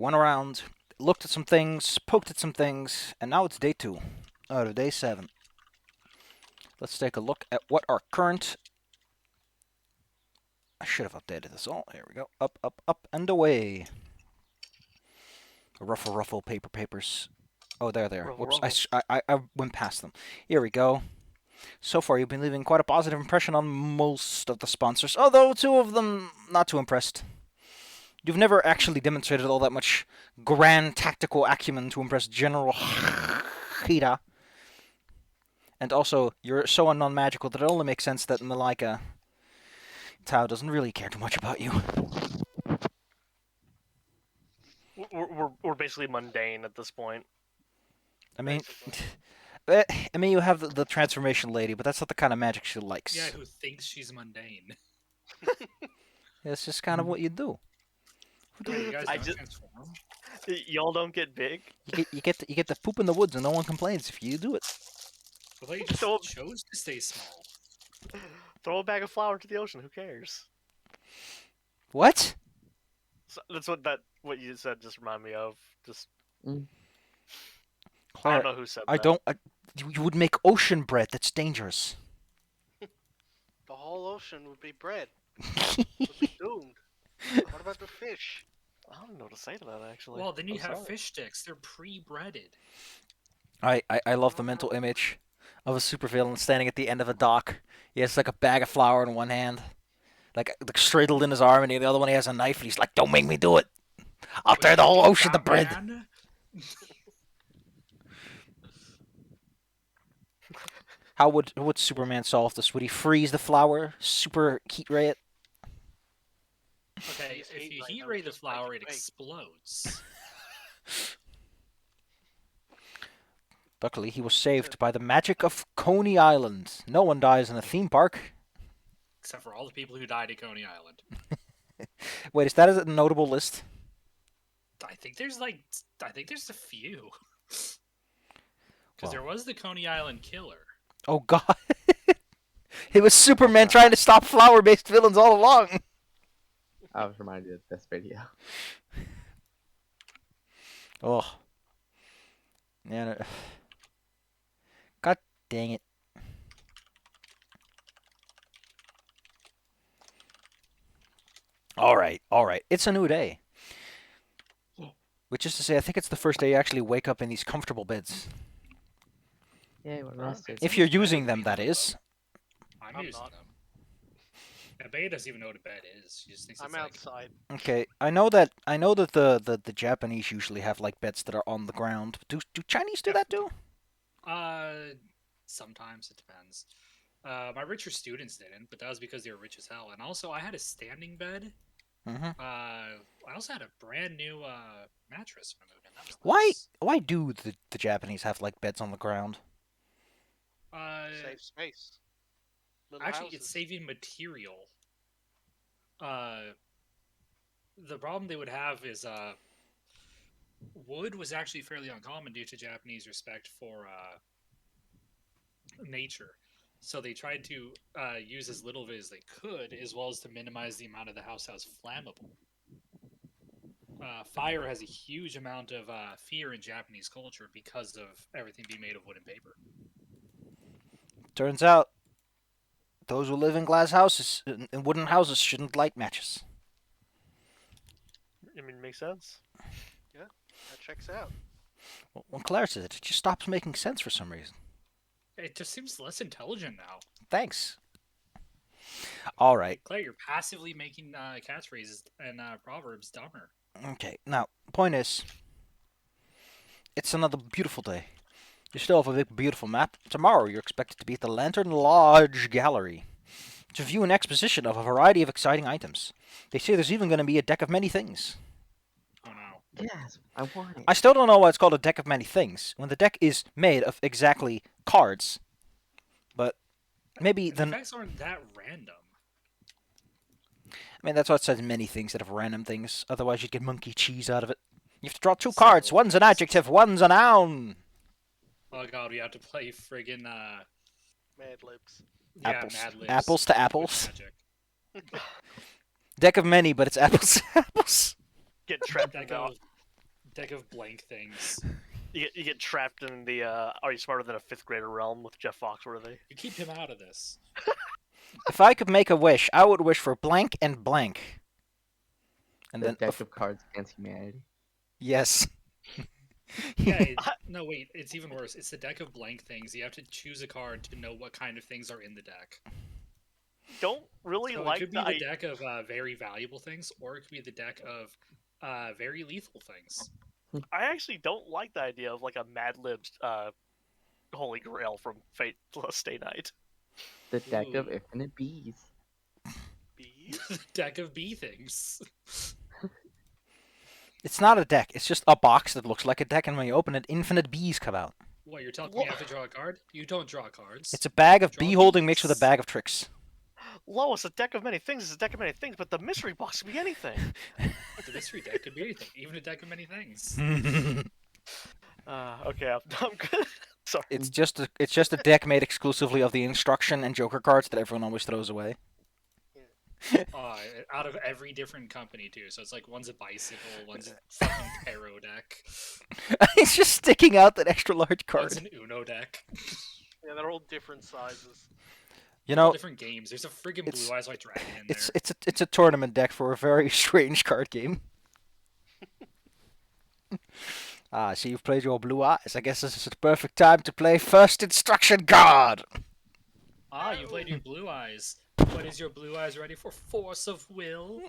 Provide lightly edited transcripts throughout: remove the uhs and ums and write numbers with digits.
went around, looked at some things, poked at some things, and now it's day 2 out of day 7. Let's take a look at what our current... I should have updated this all. Here we go. Up, up, up, and away. Ruffle, ruffle, papers. Oh, there. Ruffle, Whoops, ruffle. I went past them. Here we go. So far, you've been leaving quite a positive impression on most of the sponsors, although 2 of them not too impressed. You've never actually demonstrated all that much grand tactical acumen to impress General Hida. And also, you're so non-magical that it only makes sense that Malika Tao doesn't really care too much about you. We're basically mundane at this point. I mean, Basically. you have the transformation lady, but that's not the kind of magic she likes. Yeah, who thinks she's mundane. It's just kind of what you do. You guys I don't just- transform? Y'all don't get big. You get to poop in the woods, and no one complains if you do it. I thought you just Don't- chose to stay small. Throw a bag of flour to the ocean. Who cares? What? So that's what you said. Just remind me of. Just I Claire, don't know who said I that. don't. You would make ocean bread. That's dangerous. The whole ocean would be bread. Would be doomed. What about the fish? I don't know what to say to that actually. Well, then you I'm have sorry. fish sticks. They're pre-breaded. I love the mental image of a supervillain standing at the end of a dock. He has like a bag of flour in one hand, like straddled in his arm, and the other one he has a knife, and he's like, "Don't make me do it. I'll turn the whole ocean to bread." Batman? How would Superman solve this? Would he freeze the flour, super heat ray it? Okay, He's if you heat heat ray ray them the just like flour, a it bake. explodes. Luckily, he was saved by the magic of Coney Island. No one dies in a theme park. Except for all the people who died at Coney Island. Wait, is that a notable list? I think there's a few. Because Well. there was the Coney Island killer. Oh God! It was Superman trying to stop flour-based villains all along. I was reminded of this video. Oh. Yeah. No. God dang it. All right. It's a new day. Which is to say, I think it's the first day you actually wake up in these comfortable beds. Yay, we're rested. If you're using them, that is. I'm I'm using not. them. And Bea doesn't even know what a bed is. She just thinks I'm it's like outside. Okay, I know that the Japanese usually have like beds that are on the ground. Do Chinese do that too? Sometimes it depends. My richer students didn't, but that was because they were rich as hell. And also, I had a standing bed. Mhm. I also had a brand new mattress when I moved in. That was Why nice. why do the Japanese have like beds on the ground? Save space. Little Actually, houses. it's saving material. The problem they would have is wood was actually fairly uncommon due to Japanese respect for nature. So they tried to use as little of it as they could, as well as to minimize the amount of the house that was flammable. Fire has a huge amount of fear in Japanese culture because of everything being made of wood and paper. Turns out, those who live in glass houses, in wooden houses, shouldn't light matches. I mean, makes sense. That checks out. Well, when Claire says it, it just stops making sense for some reason. It just seems less intelligent now. Thanks. All right. Claire, you're passively making catchphrases and proverbs dumber. Okay. Now, point is, it's another beautiful day. You still have a big, beautiful map. Tomorrow, you're expected to be at the Lantern Lodge Gallery to view an exposition of a variety of exciting items. They say there's even going to be a deck of many things. Oh no. Yes, I want it. I still don't know why it's called a deck of many things when the deck is made of exactly cards. But maybe The the effects aren't that random. I mean, that's what it says, many things instead of random things. Otherwise, you'd get monkey cheese out of it. You have to draw 2 cards. Several One's an effects. adjective, one's a noun. Oh god, we have to play friggin' Mad Libs. yeah, Apples. Mad Libs. Apples to with apples. magic. Deck of many, but it's apples to apples. Get trapped in Deck the of deck of blank things. You get trapped in the Are You Smarter Than a Fifth Grader realm with Jeff Foxworthy. You keep him out of this. If I could make a wish, I would wish for blank and blank. And The then, deck of cards against humanity. yes. Yeah, no, wait, it's even worse. It's the deck of blank things. You have to choose a card to know what kind of things are in the deck. Don't really So like it could be the the deck of very valuable things, or it could be the deck of very lethal things. I actually don't like the idea of like a Mad Libs Holy Grail from Fate Stay Night. The deck of Ooh. infinite bees. Bees? Deck of bee things. It's not a deck. It's just a box that looks like a deck, and when you open it, infinite bees come out. What, you're telling me I have to draw a card? You don't draw cards. It's a bag of Draw bee holding mixed with a bees. bag of tricks. Lois, a deck of many things is a deck of many things, but the mystery box could be anything. The mystery deck could be anything, even a deck of many things. Okay, I'm good. Sorry. It's just a deck made exclusively of the instruction and Joker cards that everyone always throws away. Out of every different company too, so it's like one's a bicycle, one's a fucking tarot deck, It's just sticking out that extra large one's card. an Uno deck. Yeah, they're all different sizes. You know, Different games. There's a friggin' it's- Blue Eyes White Dragon in there. it's a tournament deck for a very strange card game. So you've played your Blue Eyes. I guess this is the perfect time to play First Instruction Card. You played your Blue Eyes. But is your Blue Eyes ready for Force of Will?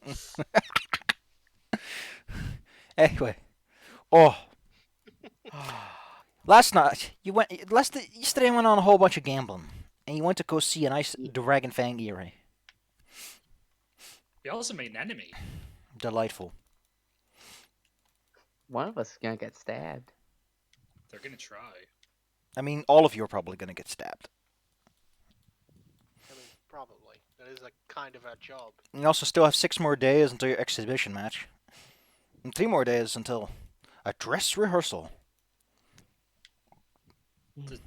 Anyway, last night yesterday I went on a whole bunch of gambling, and you went to go see a nice Dragon Fang Eerie. We also made an enemy. Delightful. One of us is gonna get stabbed. They're gonna try. I mean, all of you are probably gonna get stabbed. I mean, probably. That is a kind of our job. You also still have 6 more days until your exhibition match, and 3 more days until a dress rehearsal.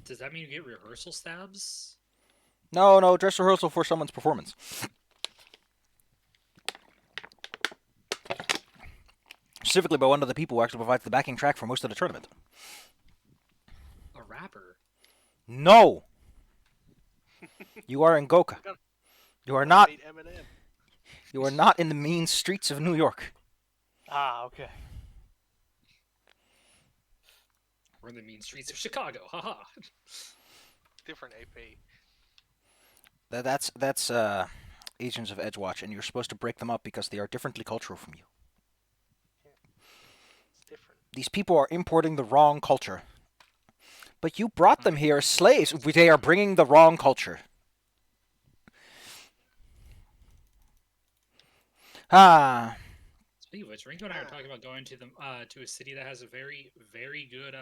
Does that mean you get rehearsal stabs? No, dress rehearsal for someone's performance. Specifically by one of the people who actually provides the backing track for most of the tournament. A rapper? No! You are in Goka. You are not. Beat Eminem. You are not in the mean streets of New York. Okay. We're in the mean streets of Chicago. Haha. Different AP. That's Agents of Edgewatch, and you're supposed to break them up because they are differently cultural from you. It's different. These people are importing the wrong culture. But you brought them here as slaves. They are bringing the wrong culture. Speaking of which, Ringo and I are talking about going to to a city that has a very, very good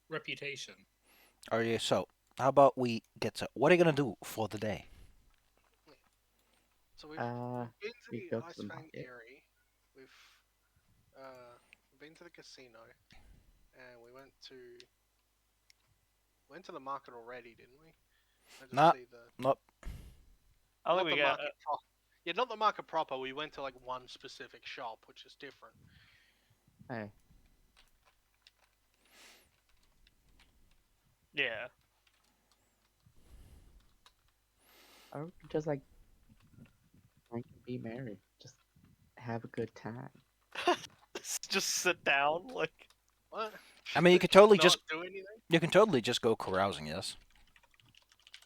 reputation. Are you so? How about we get to what are you gonna do for the day? So we've We been to go the to Ice the Fang market. Erie. We've been to the casino, and we went to the market already, didn't we? Went to Not- see the, Nope. I not think the we got. market yeah, not the market proper. We went to like one specific shop, which is different. Hey, Yeah. or we could just like be married. Just have a good time. Just sit down, like. What? I mean, you could totally Not just do anything. you can totally just go carousing. Yes.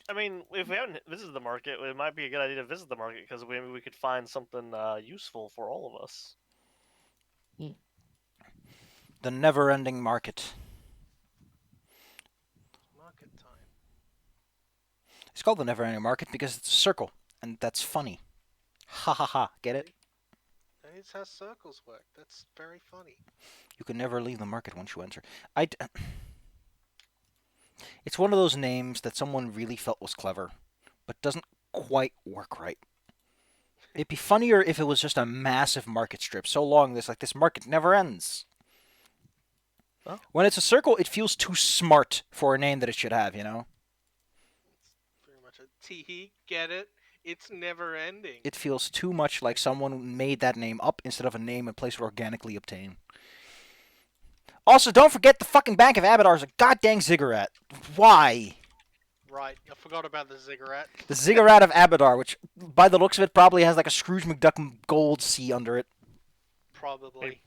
I mean, if we haven't visited the market, it might be a good idea to visit the market because maybe we could find something useful for all of us. The never-ending market. Market time. It's called the never-ending market because it's a circle, and that's funny. Ha ha ha. Get it? That is how circles work. That's very funny. You can never leave the market once you enter. It's one of those names that someone really felt was clever, but doesn't quite work right. It'd be funnier if it was just a massive market strip, so long this market never ends. Oh. When it's a circle, it feels too smart for a name that it should have, you know? It's pretty much a tee. Get it? It's never ending. It feels too much like someone made that name up instead of a name a place would organically obtain. Also, don't forget the fucking Bank of Abadar is a goddamn ziggurat. Why? Right, I forgot about the ziggurat. The ziggurat of Abadar, which, by the looks of it, probably has like a Scrooge McDuck gold sea under it. Probably.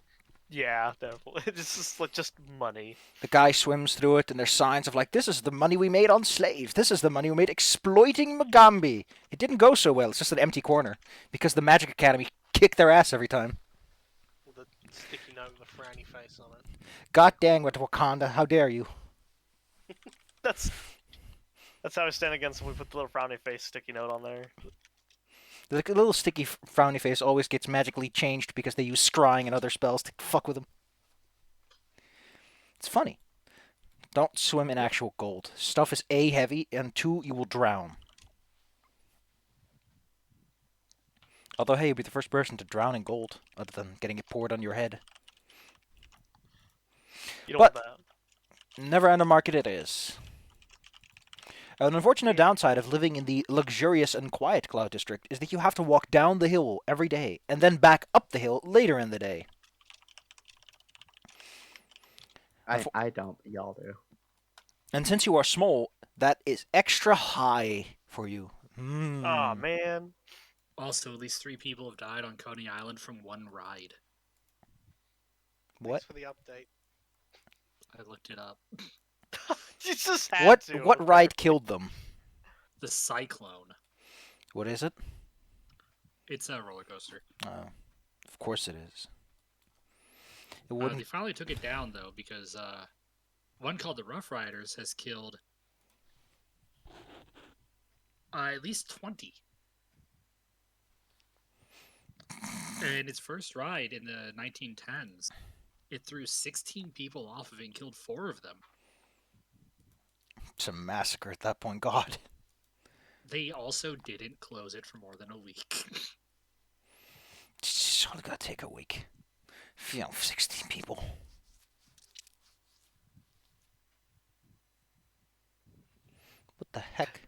Yeah, definitely. It's just like just money. The guy swims through it, and there's signs of like, this is the money we made on slaves. This is the money we made exploiting Mugambi. It didn't go so well. It's just an empty corner because the Magic Academy kicked their ass every time. With a sticky note with a frowny face on it. God dang it, Wakanda! How dare you? That's how I stand against when we put the little frowny face sticky note on there. The little sticky frowny face always gets magically changed because they use scrying and other spells to fuck with him. It's funny. Don't swim in actual gold. Stuff is A, heavy, and 2, you will drown. Although, hey, you'll be the first person to drown in gold, other than getting it poured on your head. You don't But- want that. Never end a market it is. An unfortunate downside of living in the luxurious and quiet Cloud District is that you have to walk down the hill every day, and then back up the hill later in the day. I don't. Y'all do. And since you are small, that is extra high for you. Aw, man. Also, at least 3 people have died on Coney Island from one ride. What? Thanks for the update. I looked it up. You just had What to. what ride killed them? The Cyclone. What is it? It's a roller coaster. Oh, of course it is. It They wouldn't. finally took it down though because one called the Rough Riders has killed at least 20. In its first ride in the 1910s, it threw 16 people off of it and killed 4 of them. It's a massacre at that point. God. They also didn't close it for more than a week. It's only gonna take a week. 16 people. What the heck?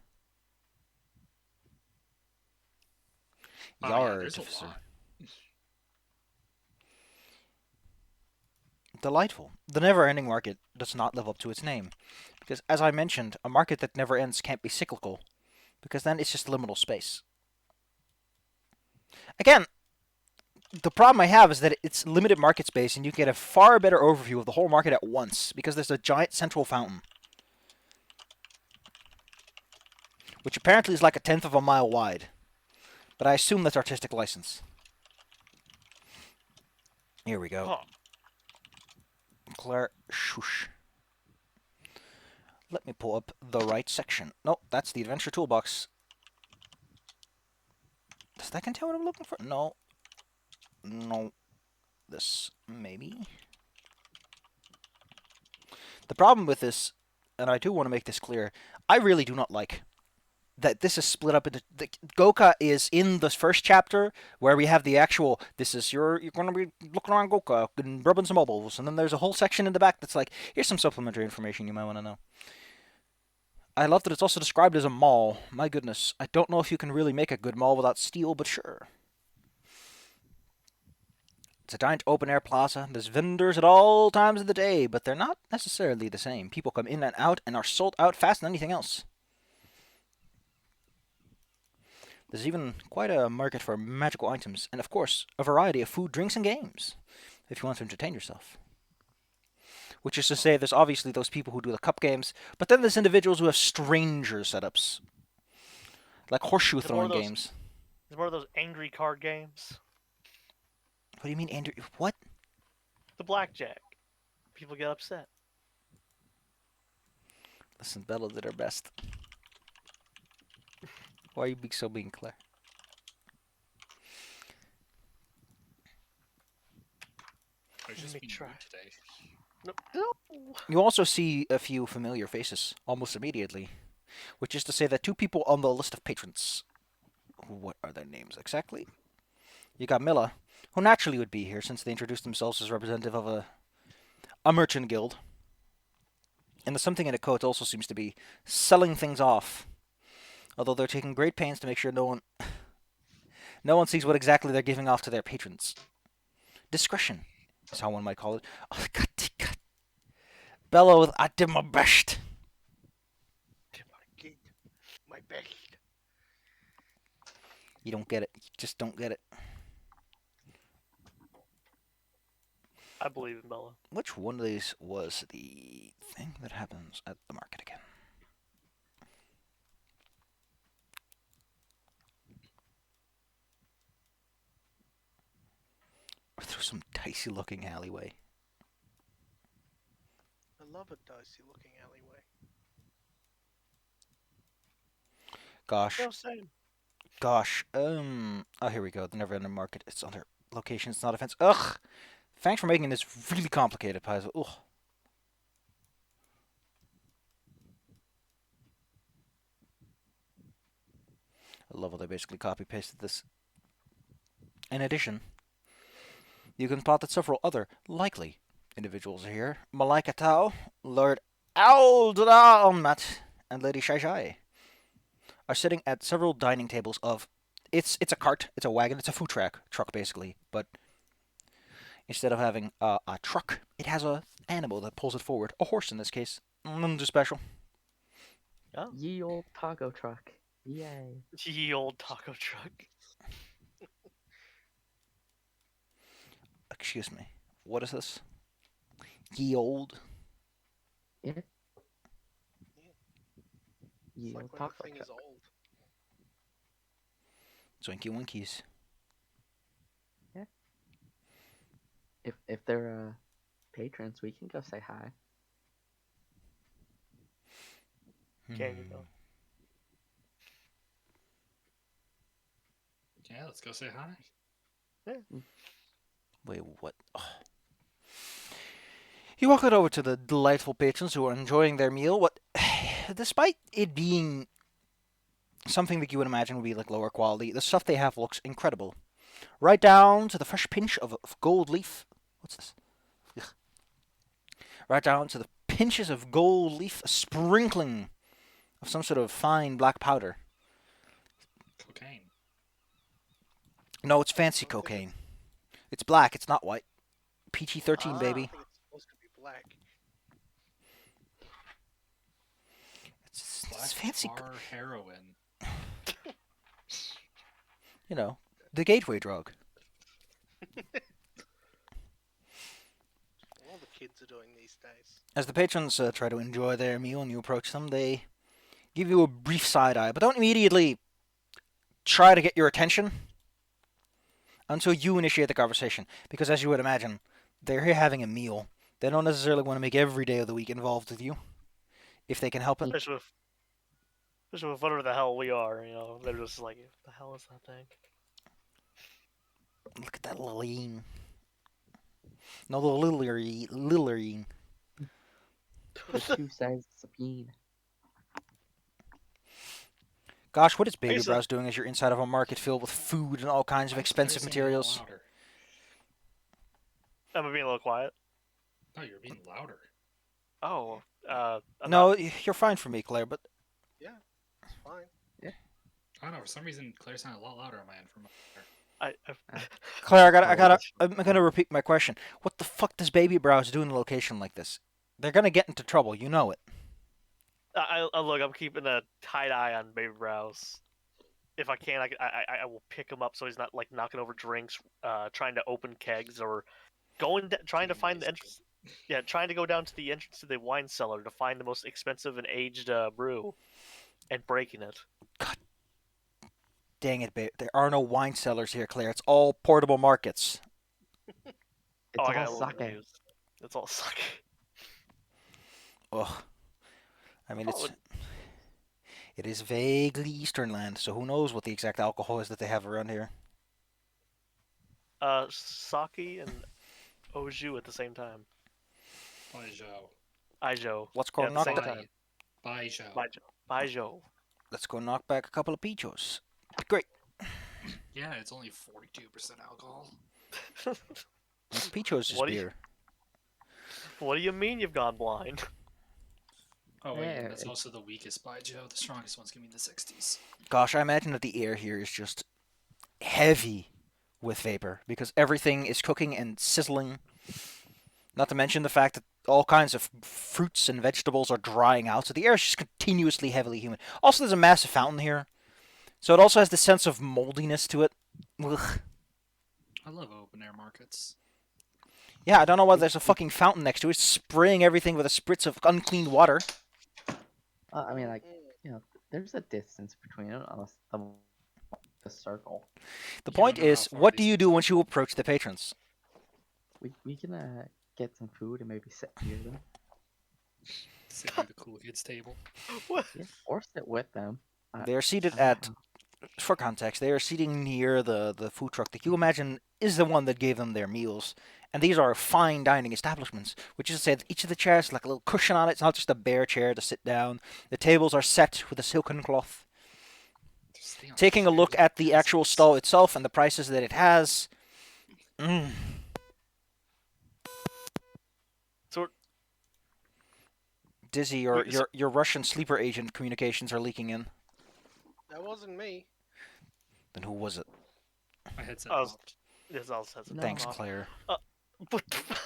Oh, yeah, Yard there's a officer. lot. Delightful. The never-ending market does not live up to its name. Because, as I mentioned, a market that never ends can't be cyclical. Because then it's just liminal space. Again, the problem I have is that it's limited market space and you get a far better overview of the whole market at once. Because there's a giant central fountain. Which apparently is like 1/10 of a mile wide. But I assume that's artistic license. Here we go. Huh. Claire, shush. Let me pull up the right section. No, that's the adventure toolbox. Does that contain what I'm looking for? No. No. This, maybe? The problem with this, and I do want to make this clear, I really do not like that this is split up into... Goka is in the first chapter, where we have the actual, you're going to be looking around Goka and rubbing some elbows, and then there's a whole section in the back that's like, here's some supplementary information you might want to know. I love that it's also described as a mall. My goodness, I don't know if you can really make a good mall without steel, but sure. It's a giant open-air plaza. There's vendors at all times of the day, but they're not necessarily the same. People come in and out and are sold out faster than anything else. There's even quite a market for magical items, and of course, a variety of food, drinks, and games, if you want to entertain yourself. Which is to say, there's obviously those people who do the cup games, but then there's individuals who have stranger setups. Like horseshoe Is it more throwing of those- games. There's more of those angry card games. What do you mean, Andrew? What? The blackjack. People get upset. Listen, Bella did her best. Why are you being so mean, Claire? I was just Let me being try. rude today. No. You also see a few familiar faces almost immediately, which is to say that 2 people on the list of patrons. What are their names exactly? You got Milla, who naturally would be here since they introduced themselves as representative of a merchant guild. And the something in a coat also seems to be selling things off. Although they're taking great pains to make sure no one sees what exactly they're giving off to their patrons. Discretion is how one might call it. Oh, God. Bella with I did my best. My kid, my best. You don't get it. You just don't get it. I believe in Bella. Which one of these was the thing that happens at the market again? Or through some dicey looking alleyway. I love a dicey looking alleyway. Gosh. No, same. Gosh. Oh, here we go. The Never Ending Market. It's on their location. It's not a fence. Ugh. Thanks for making this really complicated, Paizo. Ugh. I love how they basically copy pasted this. In addition, you can plot that several other likely individuals are here. Malika Tao, Lord Aldamat, and Lady Shai Shai are sitting at several dining tables of. It's a cart, it's a wagon, it's a food truck basically, but instead of having a truck, it has a animal that pulls it forward. A horse in this case. Nothing too special. Oh. Ye old taco truck. Yay. Ye old taco truck. Excuse me. What is this? Ye old. Yeah. It's Ye like old when taco the thing truck. is old. Zwinky Winkies. If they're patrons, we can go say hi. Can you though? Yeah, let's go say hi. Wait, what? Oh. You walk over to the delightful patrons who are enjoying their meal. What, despite it being something that you would imagine would be like lower quality, the stuff they have looks incredible. Right down to the fresh pinch of gold leaf. What's this? Ugh. Right down to the pinches of gold leaf, a sprinkling of some sort of fine black powder. Cocaine. No, it's fancy cocaine. It's black. It's not white. PG-13, I baby. think it's supposed to be black. It's Black fancy. tar heroin. You know, the gateway drug. All the kids are doing these days. As the patrons try to enjoy their meal and you approach them, they give you a brief side eye, but don't immediately try to get your attention until you initiate the conversation. Because as you would imagine, they're here having a meal. They don't necessarily want to make every day of the week involved with you, if they can help it. Especially with whatever the hell we are, you know, they're just like, what the hell is that thing? Look at that Lillian. No, the Lillian. The two sides of the bean. Gosh, what is Baby Lisa. Brows doing as you're inside of a market filled with food and all kinds of Why is expensive Claire saying it materials? louder? Am I being a little quiet? No, you're being louder. Oh, I'm No, not- you're fine for me, Claire, but Yeah, it's fine. I don't know. For some reason, Claire sounded a lot louder on my end from up there. Claire, I'm gonna repeat my question. What the fuck does Baby Brows do in a location like this? They're gonna get into trouble, you know it. look, I'm keeping a tight eye on Baby Brows. If I can, I will pick him up so he's not like knocking over drinks, trying to open kegs, or trying to find the entrance. Yeah, trying to go down to the entrance to the wine cellar to find the most expensive and aged brew, and breaking it. Dang it, babe. There are no wine cellars here, Claire. It's all portable markets. It's I got a all little sake. confused. It's all sake. Ugh. I mean, Oh, it is vaguely Eastern land, so who knows what the exact alcohol is that they have around here. sake and Oju at the same time. Baijiu. Aijo. Let's go Yeah, at the knock same that. time. Baijiu. Baijo. Let's go knock back a couple of pichos. Great. Yeah, it's only 42% alcohol. Pichos is What do you- beer. What do you mean you've gone blind? Oh wait, Yeah, and that's also the weakest by Joe. The strongest one's gonna be in the 60s. Gosh, I imagine that the air here is just heavy with vapor because everything is cooking and sizzling. Not to mention the fact that all kinds of fruits and vegetables are drying out, so the air is just continuously heavily humid. Also, there's a massive fountain here, so it also has the sense of moldiness to it. Ugh. I love open air markets. Yeah, I don't know why there's a fucking fountain next to it, spraying everything with a spritz of unclean water. I mean, like, Mm. there's a distance between it, unless the circle. The You point don't know how is, far what do these you things do are. once you approach the patrons? We can get some food and maybe sit near them. Sit near the cool kids table. What? Yeah, or sit with them. They are seated I don't know at, for context, they are seating near the food truck that you imagine is the one that gave them their meals. And these are fine dining establishments, which is to say that each of the chairs has like a little cushion on it. It's not just a bare chair to sit down. The tables are set with a silken cloth. Just stay on Taking a chairs look and at the actual assholes. stall itself and the prices that it has. So Dizzy, Wait, so- your Russian sleeper agent communications are leaking in. That wasn't me. Then who was it? My headset I was- popped. this also has a No. Thanks, off. Claire. What the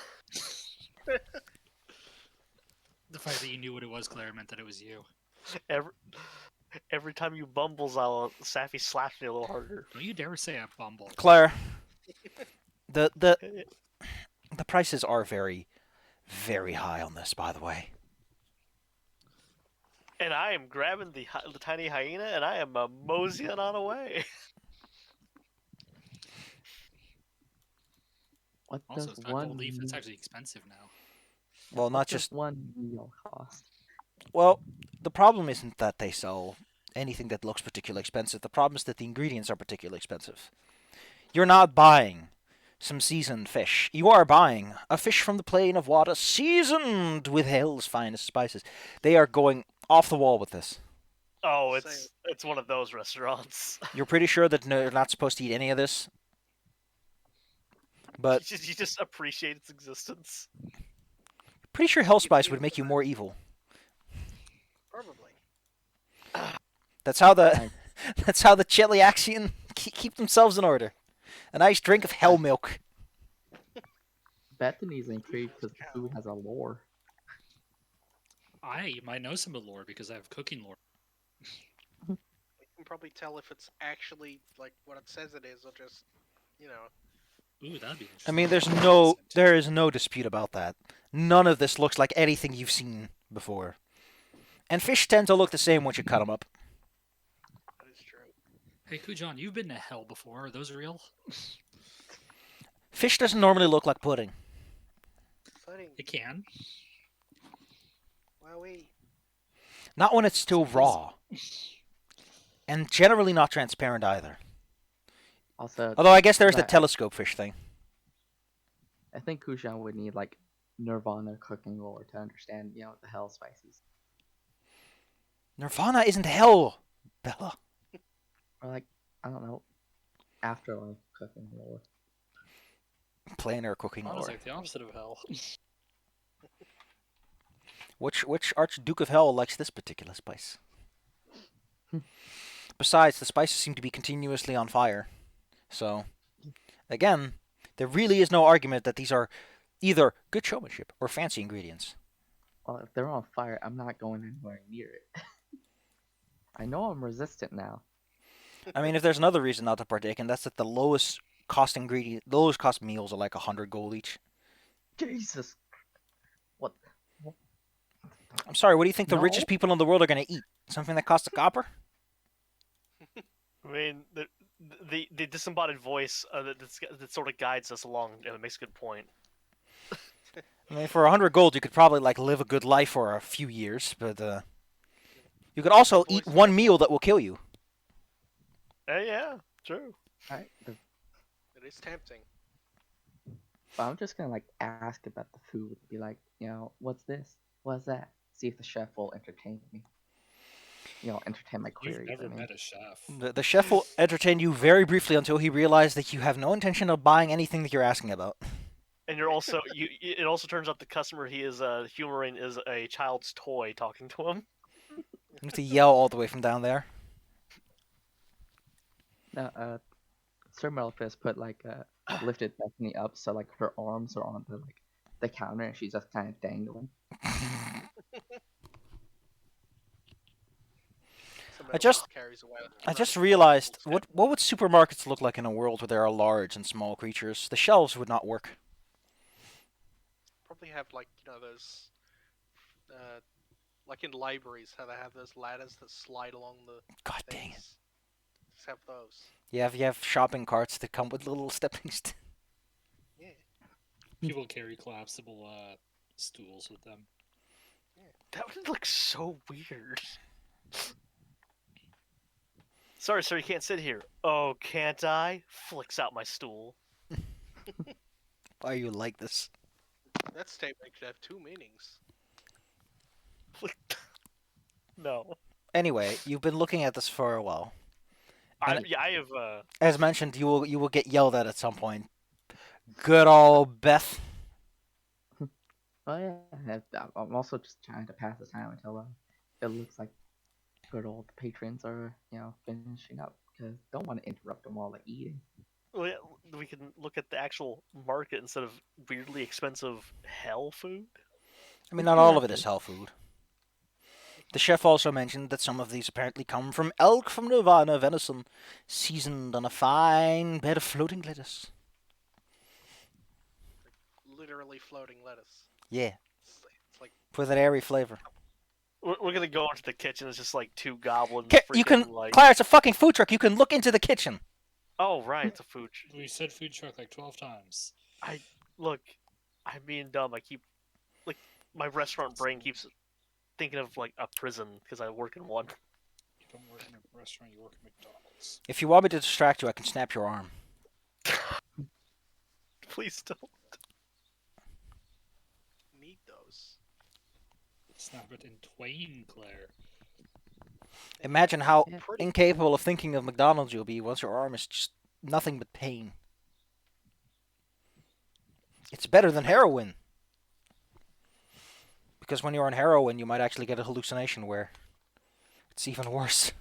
The fact that you knew what it was, Claire, meant that it was you. every time you bumbles, Safi slaps me a little harder. Don't you dare say I bumble. Claire, the prices are very, very high on this, by the way. And I am grabbing the tiny hyena, and I am moseying on away. What Also, does it's not one gold leaf. It's meal- actually expensive now. Well, what not does just. one meal cost? Well, the problem isn't that they sell anything that looks particularly expensive. The problem is that the ingredients are particularly expensive. You're not buying some seasoned fish. You are buying a fish from the plain of water seasoned with hell's finest spices. They are going off the wall with this. Oh, Same. it's one of those restaurants. You're pretty sure that you're not supposed to eat any of this? But you just appreciate its existence. pretty sure hellspice would make you more evil. Probably. That's how the Right. that's how the Cheliaxian keep themselves in order. A nice drink of hell milk. Bethany's intrigued because the food has a lore. I might know some of the lore because I have cooking lore. You can probably tell if it's actually like what it says it is, or just, you know. Ooh, that'd be I interesting. mean, Consent. there is no dispute about that. None of this looks like anything you've seen before. And fish tend to look the same once you cut them up. That is true. Hey, Kujan, you've been to hell before. Are those real? Fish doesn't normally look like pudding. Pudding. It can. Wowee. Not when it's still raw. And generally not transparent either. Also, Although I guess there's the Right. telescope fish thing. I think Kushan would need like Nirvana cooking lore to understand, the hell spices. Nirvana isn't hell, Bella. Or like, I don't know, afterlife cooking lore. Planar cooking I was lore. like the opposite of hell. Which Archduke of Hell likes this particular spice? Besides, the spices seem to be continuously on fire. So, again, there really is no argument that these are either good showmanship or fancy ingredients. Well, if they're on fire, I'm not going anywhere near it. I know I'm resistant now. I mean, if there's another reason not to partake, and that's that the lowest cost meals are like 100 gold each. Jesus. What? I'm sorry, what do you think the No. richest people in the world are going to eat? Something that costs a copper? I mean, the disembodied voice that sort of guides us along makes a good point. I mean, for 100 gold, you could probably like live a good life for a few years, but you could also eat one meal that will kill you. Yeah, true. Alright, It is tempting. but I'm just gonna like ask about the food. Be like, what's this? What's that? See if the chef will entertain me. Entertain my You've queries. never I mean. met a chef. The chef will entertain you very briefly until he realizes that you have no intention of buying anything that you're asking about. And you're also you. It also turns out the customer he is humoring is a child's toy talking to him. You have to yell all the way from down there. No, Sir Melfis put like lifted Bethany up so like her arms are on the counter and she's just kind of dangling. Somebody else just- carries away. I just another realized, collectible what would supermarkets look like in a world where there are large and small creatures? The shelves would not work. Probably have like those, like in libraries, how they have those ladders that slide along the God dang it. things. Just have those. You have shopping carts that come with little stepping stones. Yeah. People carry collapsible stools with them. That would look so weird. Sorry, sir, you can't sit here. Oh, can't I? Flicks out my stool. Why are you like this? That statement could have two meanings. No. Anyway, you've been looking at this for a while. And I have. as mentioned, you will get yelled at some point. Good old Beth. Oh yeah, I'm also just trying to pass the time until it looks like good old patrons are finishing up because don't want to interrupt them while they're eating. We can look at the actual market instead of weirdly expensive hell food. I mean, not all of it is hell food. The chef also mentioned that some of these apparently come from elk from Nirvana venison, seasoned on a fine bed of floating lettuce. Literally floating lettuce. Yeah, It's like for that airy flavor. We're gonna go into the kitchen. It's just like two goblins. You can, freaking, like. Claire, it's a fucking food truck. You can look into the kitchen. Oh right, it's a food. We said food truck like 12 times. Look, I'm being dumb. I keep like my restaurant brain keeps thinking of like a prison because I work in one. You don't work in a restaurant, you work at McDonald's. If you want me to distract you, I can snap your arm. Please don't. need those. Snap it in twain, Claire. Imagine how Yeah. Pretty incapable of thinking of McDonald's you'll be once your arm is just nothing but pain. It's better than heroin. Because when you're on heroin, you might actually get a hallucination where it's even worse.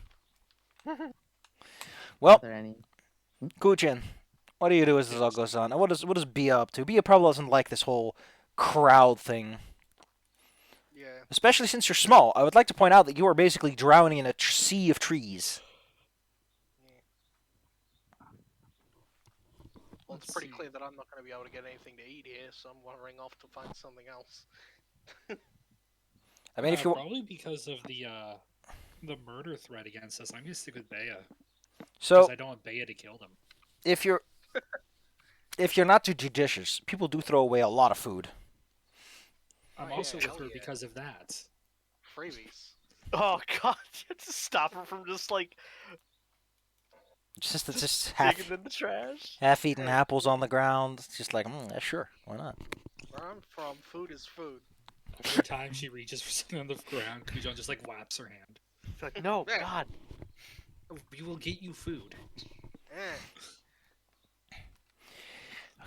Well, Are there any? Kuchen, what do you do as this all goes on? And what does Bia up to? Bia probably doesn't like this whole crowd thing. Yeah. Especially since you're small. I would like to point out that you are basically drowning in a sea of trees. Well, it's Let's pretty see. clear that I'm not going to be able to get anything to eat here, so I'm wandering off to find something else. I mean, if you Probably because of the murder threat against us, I'm gonna stick with Bea. so Because I don't want Bea to kill them. if you're not too judicious, people do throw away a lot of food. I'm Oh, also yeah, with hell her yeah. because of that. Freebies. Oh god, you have to stop her from just like It's just digging half in the trash. half-eaten Hey. apples on the ground. It's just like, yeah, sure, why not? Where I'm from, food is food. Every time she reaches for something on the ground, Kujon just like whaps her hand. It's like, no, Yeah. God. We will get you food. Eh.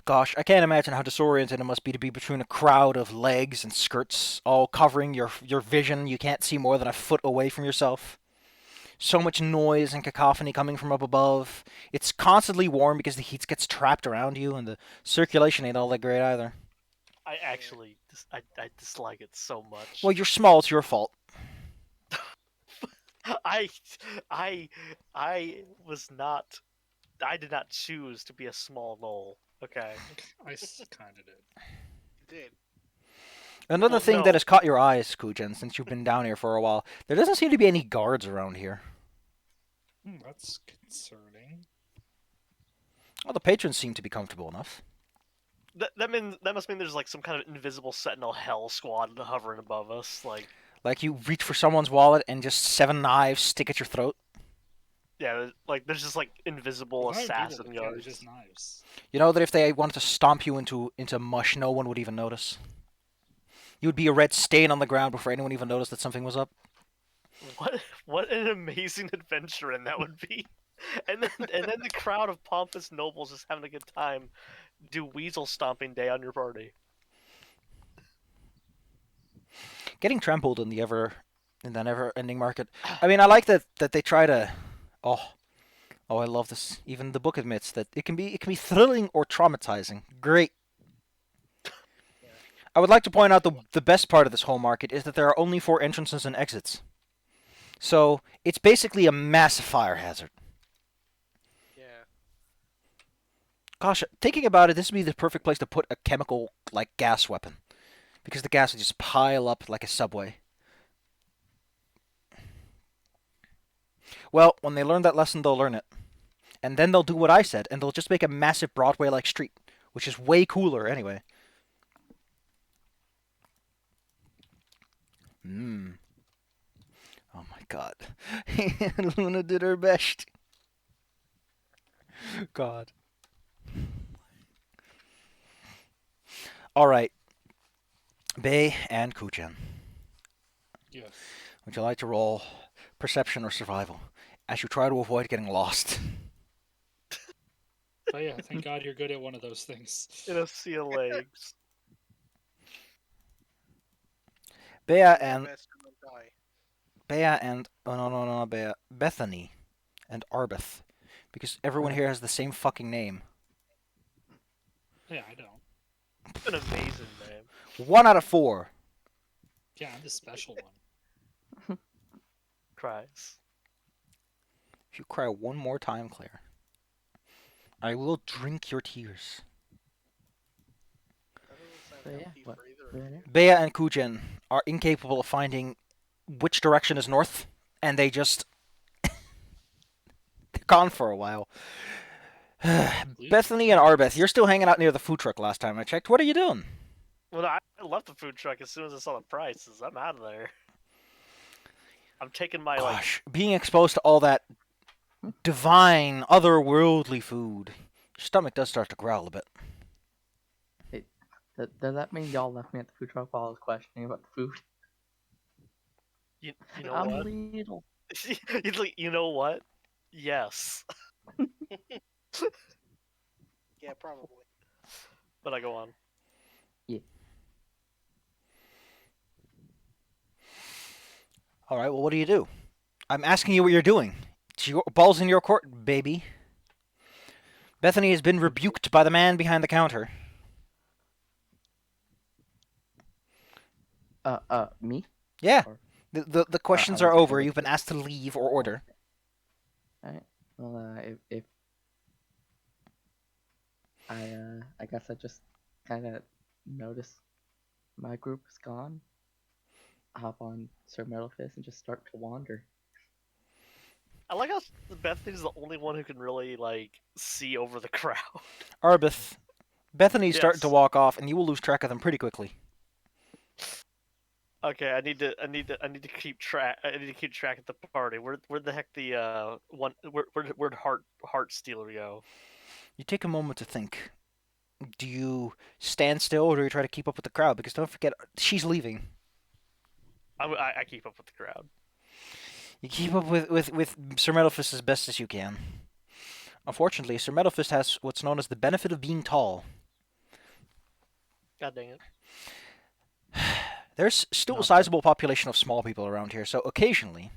Gosh, I can't imagine how disoriented it must be to be between a crowd of legs and skirts all covering your vision. You can't see more than a foot away from yourself. So much noise and cacophony coming from up above. It's constantly warm because the heat gets trapped around you, and the circulation ain't all that great either. I actually, I dislike it so much. Well, you're small. It's your fault. I was not. I did not choose to be a small knoll. Okay. I kind of did. You did. Another Well, thing no. that has caught your eyes, Kujen, since you've been down here for a while, there doesn't seem to be any guards around here. That's concerning. Well, the patrons seem to be comfortable enough. That must mean there's like some kind of invisible sentinel hell squad hovering above us. Like you reach for someone's wallet and just 7 knives stick at your throat. Yeah, like there's just like invisible There's not assassin people that carry guards. just knives. You know that if they wanted to stomp you into mush, no one would even notice. You would be a red stain on the ground before anyone even noticed that something was up. What an amazing adventure and that would be. And then the crowd of pompous nobles just having a good time, do weasel stomping day on your party. Getting trampled in that never-ending market. I mean, I like that they try to. Oh, oh, I love this. Even the book admits that it can be thrilling or traumatizing. Great. I would like to point out the best part of this whole market is that there are only 4 entrances and exits. So it's basically a massive fire hazard. Yeah. Gosh, thinking about it, this would be the perfect place to put a chemical like gas weapon, because the gas would just pile up like a subway. Well, when they learn that lesson, they'll learn it. And then they'll do what I said, and they'll just make a massive Broadway-like street, which is way cooler anyway. Mmm. Oh my god. Luna did her best. God. Alright. Bay and Kuchen. Yes. Would you like to roll perception or survival as you try to avoid getting lost? Oh yeah, thank God you're good at one of those things. In a sea of legs. Bea Do my and best to not die. oh no, Bea, Bethany and Arbeth, because everyone here has the same fucking name. Yeah, I don't. It's an amazing name. 1 out of 4. Yeah, I'm the special one. Cries. If you cry one more time, Claire, I will drink your tears. That doesn't sound So yeah, healthy what? for either of you. Bea and Kujen are incapable of finding which direction is north, and they just they're gone for a while. Bethany and Arbeth, you're still hanging out near the food truck last time I checked. What are you doing? Well, I left the food truck as soon as I saw the prices. I'm out of there. I'm taking my Gosh, being exposed to all that divine, otherworldly food, your stomach does start to growl a bit. Does that mean y'all left me at the food truck while I was questioning about the food? you know I'm what? little. You know what? Yes. Yeah, probably. But I go on. All right, well, what do you do? I'm asking you what you're doing. It's your balls in your court, baby. Bethany has been rebuked by the man behind the counter. Me? Yeah. Or- The questions I are was over. told You've been to. asked to leave or order. Alright. Well, if I guess I just kind of notice my group is gone. Hop on Sir Metalfist and just start to wander. I like how Bethany's the only one who can really see over the crowd. Arbeth, Bethany's starting to Yes. walk off, and you will lose track of them pretty quickly. Okay, I need to keep track. I need to keep track of the party. Where the heck the one? Where'd Heart Stealer go? You take a moment to think. Do you stand still, or do you try to keep up with the crowd? Because don't forget, she's leaving. I keep up with the crowd. You keep up with Sir Metalfist as best as you can. Unfortunately, Sir Metalfist has what's known as the benefit of being tall. God dang it! There's still a Not sizable population of small people around here, so occasionally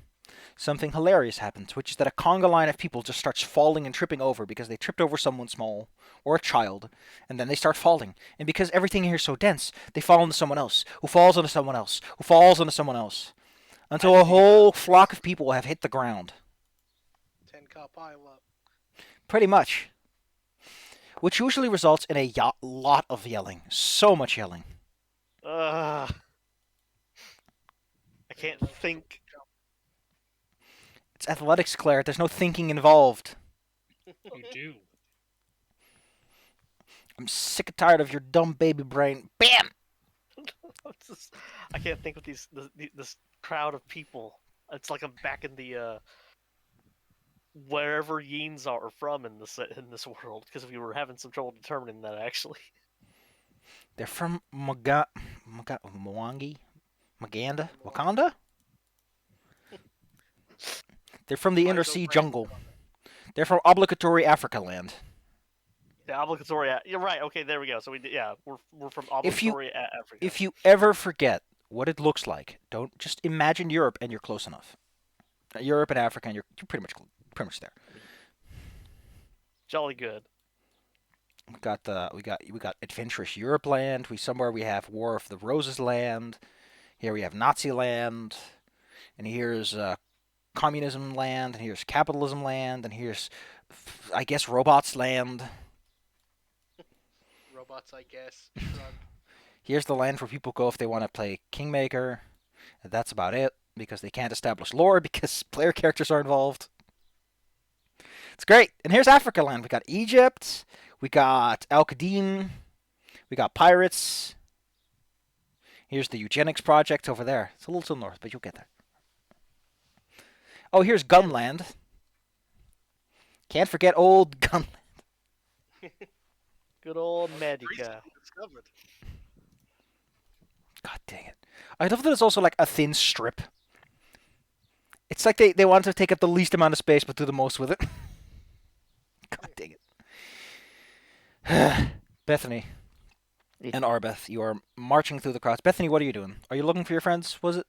something hilarious happens, which is that a conga line of people just starts falling and tripping over because they tripped over someone small or a child, and then they start falling. And because everything here is so dense, they fall into someone else, who falls into someone else, who falls into someone else, until a whole flock of people have hit the ground. 10 car pile up. Pretty much. Which usually results in a lot of yelling. So much yelling. I can't think. It's athletics, Claire. There's no thinking involved. You do. I'm sick and tired of your dumb baby brain. BAM! I can't think with this crowd of people. It's like I'm back in the wherever Yeens are from in this world, because we were having some trouble determining that actually. They're from Mwangi? Maganda? Wakanda? They're from the Why inner so sea brand- jungle. They're from obligatory Africa land. Yeah, obligatory. You're right. Okay, there we go. So we're from If you obligatory Africa. if you ever forget what it looks like, don't just imagine Europe and you're close enough. Europe and Africa, and you're pretty much there. Jolly good. We got adventurous Europe land. We have War of the Roses land. Here we have Nazi land, and here's communism land, and here's capitalism land, and here's I guess robots land. Robots, I guess. Shrug. Here's the land where people go if they want to play Kingmaker. And that's about it because they can't establish lore because player characters are involved. It's great. And here's Africa land. We got Egypt. We got Al Qadim. We got pirates. Here's the eugenics project over there. It's a little too north, but you'll get there. Oh, here's Gunland. Can't forget old Gunland. Good old Most Medica. recently discovered. God dang it. I love that it's also like a thin strip. It's like they want to take up the least amount of space but do the most with it. God dang it. Bethany Yeah. and Arbeth, you are marching through the crowds. Bethany, what are you doing? Are you looking for your friends? Was it?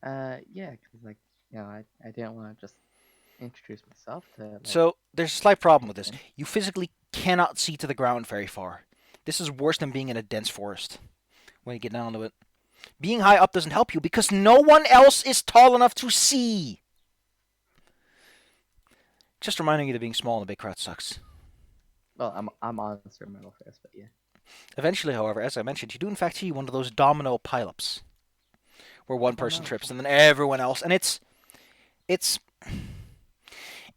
Yeah, because like, I didn't want to just introduce myself to like. So there's a slight problem with this. anything. You physically cannot see to the ground very far. This is worse than being in a dense forest when you get down to it. Being high up doesn't help you because no one else is tall enough to see. Just reminding you that being small in a big crowd sucks. Well, I'm on Sir Metal first, but yeah. Eventually, however, as I mentioned, you do in fact see one of those domino pileups where one person no. trips and then everyone else, and it's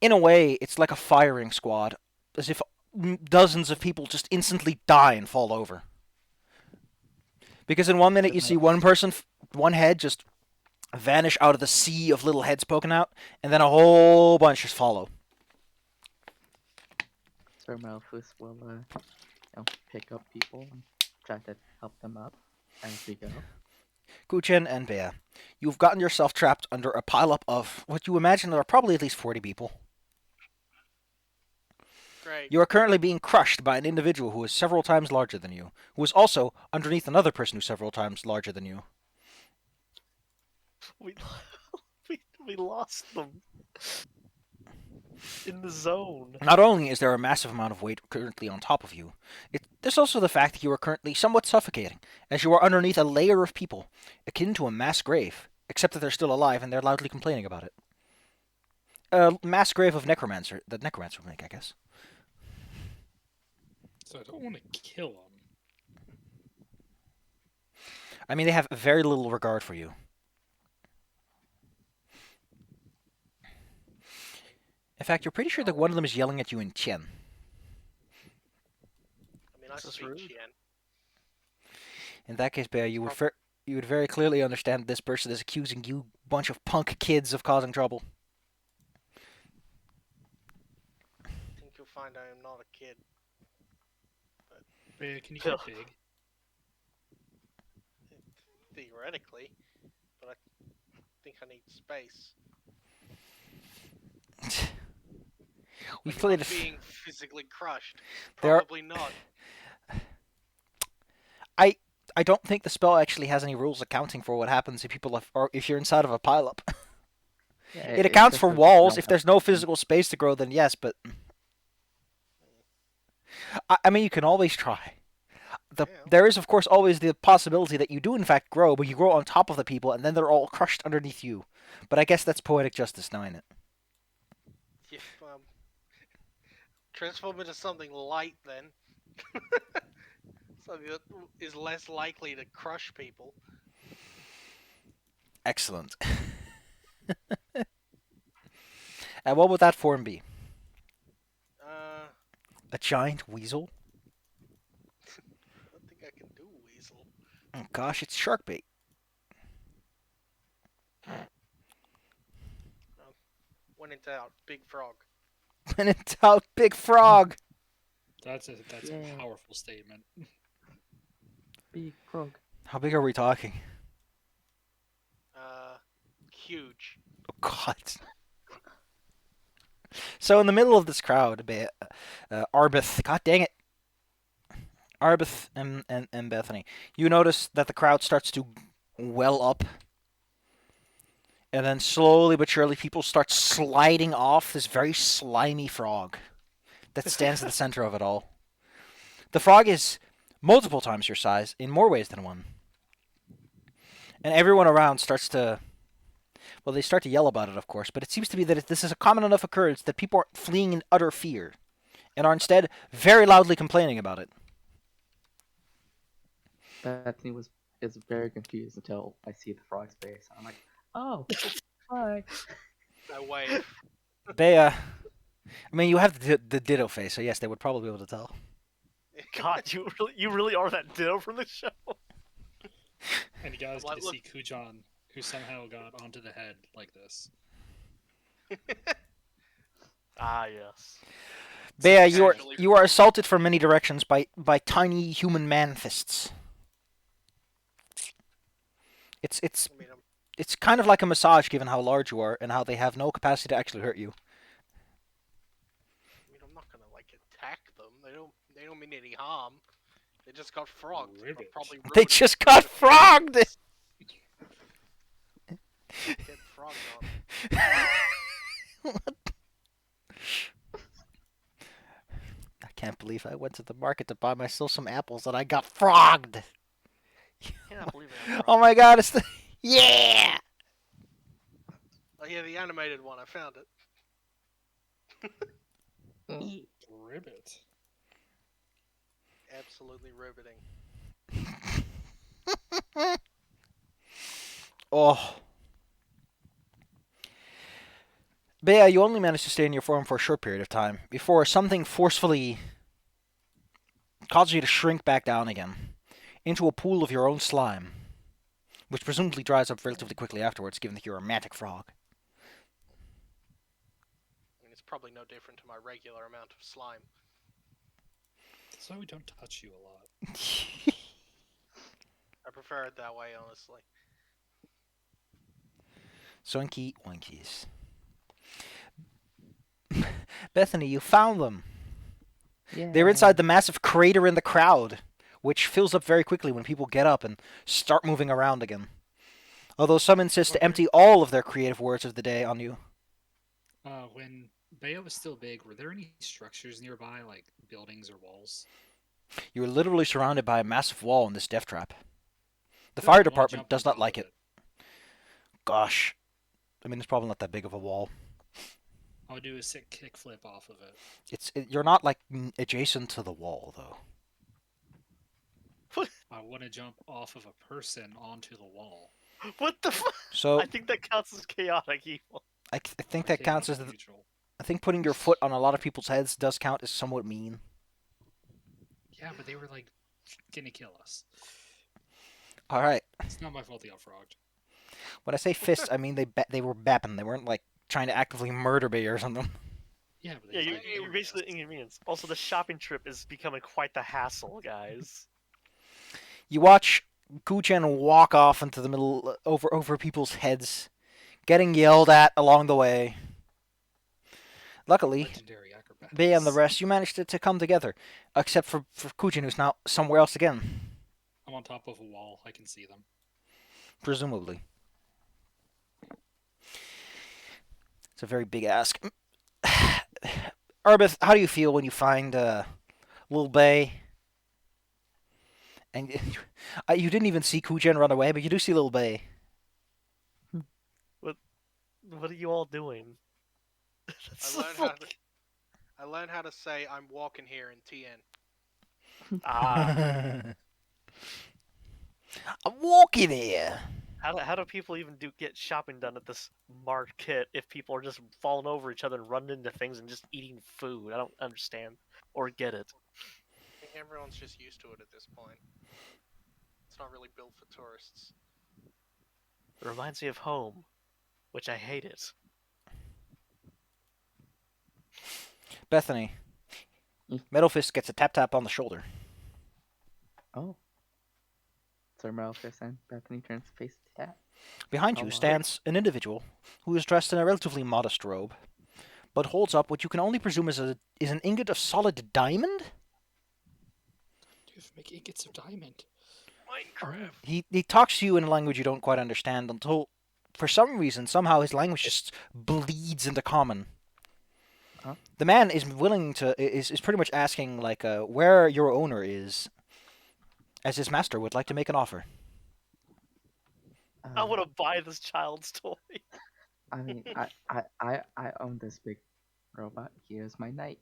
in a way it's like a firing squad, as if dozens of people just instantly die and fall over. Because in 1 minute you see one person, one head just vanish out of the sea of little heads poking out, and then a whole bunch just follow. Sir Malphus will pick up people and try to help them up as we go. Guchen and Bea, you've gotten yourself trapped under a pileup of what you imagine are probably at least 40 people. Great. You are currently being crushed by an individual who is several times larger than you, who is also underneath another person who's several times larger than you. We we lost them in the zone. Not only is there a massive amount of weight currently on top of you, there's also the fact that you are currently somewhat suffocating, as you are underneath a layer of people, akin to a mass grave, except that they're still alive and they're loudly complaining about it. A mass grave of necromancer that necromancer would make, I guess. So I don't want to kill him. I mean, they have very little regard for you. In fact, you're pretty sure that one of them is yelling at you in Qian. I mean, I This is speak rude. Qian. In that case, Bear, you would very clearly understand that this person is accusing you, bunch of punk kids, of causing trouble. I think you'll find I am not a kid. Can you get big? Theoretically, but I think I need space. We've Like, played not a being physically crushed. There are- Probably not. I don't think the spell actually has any rules accounting for what happens if or if you're inside of a pileup. Yeah, It accounts for walls. If there's no physical. physical space to grow, then yes, but I mean, you can always try. Yeah. There is, of course, always the possibility that you do in fact grow, but you grow on top of the people, and then they're all crushed underneath you. But I guess that's poetic justice, now, ain't it? Yeah, transform into something light then. Something that is less likely to crush people. Excellent. And what would that form be? A giant weasel? I don't think I can do weasel. Oh, gosh, it's shark bait. Went into out big frog. And it's out big frog. That's a Yeah. powerful statement. Big frog. How big are we talking? Huge. Oh, God. So in the middle of this crowd, Arbith, god dang it, Arbith and Bethany, you notice that the crowd starts to well up, and then slowly but surely people start sliding off this very slimy frog that stands at the center of it all. The frog is multiple times your size in more ways than one. And everyone around starts to, well, they start to yell about it, of course, but it seems to be that this is a common enough occurrence that people aren't fleeing in utter fear and are instead very loudly complaining about it. Bethany is very confused until I see the frog's face. I'm like, oh, hi. I wave. I mean, you have the ditto face, so yes, they would probably be able to tell. God, you really are that Ditto from the show. And you guys What, get to look- see Kujan, who somehow got onto the head like this. Ah, yes. Bea, Casually- you are assaulted from many directions by tiny human man fists. It's I mean, it's kind of like a massage given how large you are and how they have no capacity to actually hurt you. I'm not gonna like attack them. They don't mean any harm. They just got frogged. They'll Ribbit. probably They ruin just it. got frogged! Get frogged on. I can't believe I went to the market to buy myself some apples and I got frogged! Cannot believe it. Oh my god, it's the... Yeah! Oh yeah, the animated one. I found it. Ribbit. Absolutely riveting. Oh. Bea, you only managed to stay in your form for a short period of time before something forcefully causes you to shrink back down again into a pool of your own slime, which presumably dries up relatively quickly afterwards, given that you're a romantic frog. I mean, it's probably no different to my regular amount of slime. That's why we don't touch you a lot. I prefer it that way, honestly. Soinky oinkies. Bethany, you found them. Yeah. They're inside the massive crater in the crowd, which fills up very quickly when people get up and start moving around again. Although some insist to empty all of their creative words of the day on you. When Bea was still big, were there any structures nearby, like buildings or walls? You are literally surrounded by a massive wall in this death trap. The Good, I fire wanna department jump does on not top like of it. Gosh. I mean, it's probably not that big of a wall. I would do a sick kickflip off of it. You're not, like, adjacent to the wall, though. I want to jump off of a person onto the wall. What the fuck? So, I think that counts as chaotic evil. I think Or that take counts off as... neutral. I think putting your foot on a lot of people's heads does count as somewhat mean. Yeah, but they were like gonna kill us. Alright. It's not my fault they got frogged. When I say fists, I mean they were bapping. They weren't, like, trying to actively murder me or something. Yeah, but Yeah, they you're basically inconvenienced. Also, the shopping trip is becoming quite the hassle, guys. You watch Kuchen walk off into the middle, over people's heads, getting yelled at along the way. Luckily, legendary acrobatics. Bea and the rest, you managed to come together. Except for Kuchen, who's now somewhere else again. I'm on top of a wall. I can see them. Presumably. It's a very big ask. Arbith, how do you feel when you find Lil Bay? And you didn't even see Kuchen run away, but you do see Lil Bay. What are you all doing? That's I learned how to say I'm walking here in TN. I'm walking here. How do people even get shopping done at this market if people are just falling over each other and running into things and just eating food? I don't understand or get it. I think everyone's just used to it at this point. It's not really built for tourists. It reminds me of home, which I hate it. Bethany. Metal Fist gets a tap on the shoulder. Oh. So Fist and Bethany turns face to tap. Behind Oh, you wow. stands an individual who is dressed in a relatively modest robe, but holds up what you can only presume is an ingot of solid diamond. You have to make ingots of diamond. Minecraft. He talks to you in a language you don't quite understand until, for some reason, somehow his language just bleeds into common. Huh? The man is willing to is pretty much asking like where your owner is, as his master would like to make an offer. I want to buy this child's toy. I mean, I own this big robot. Here's my knight.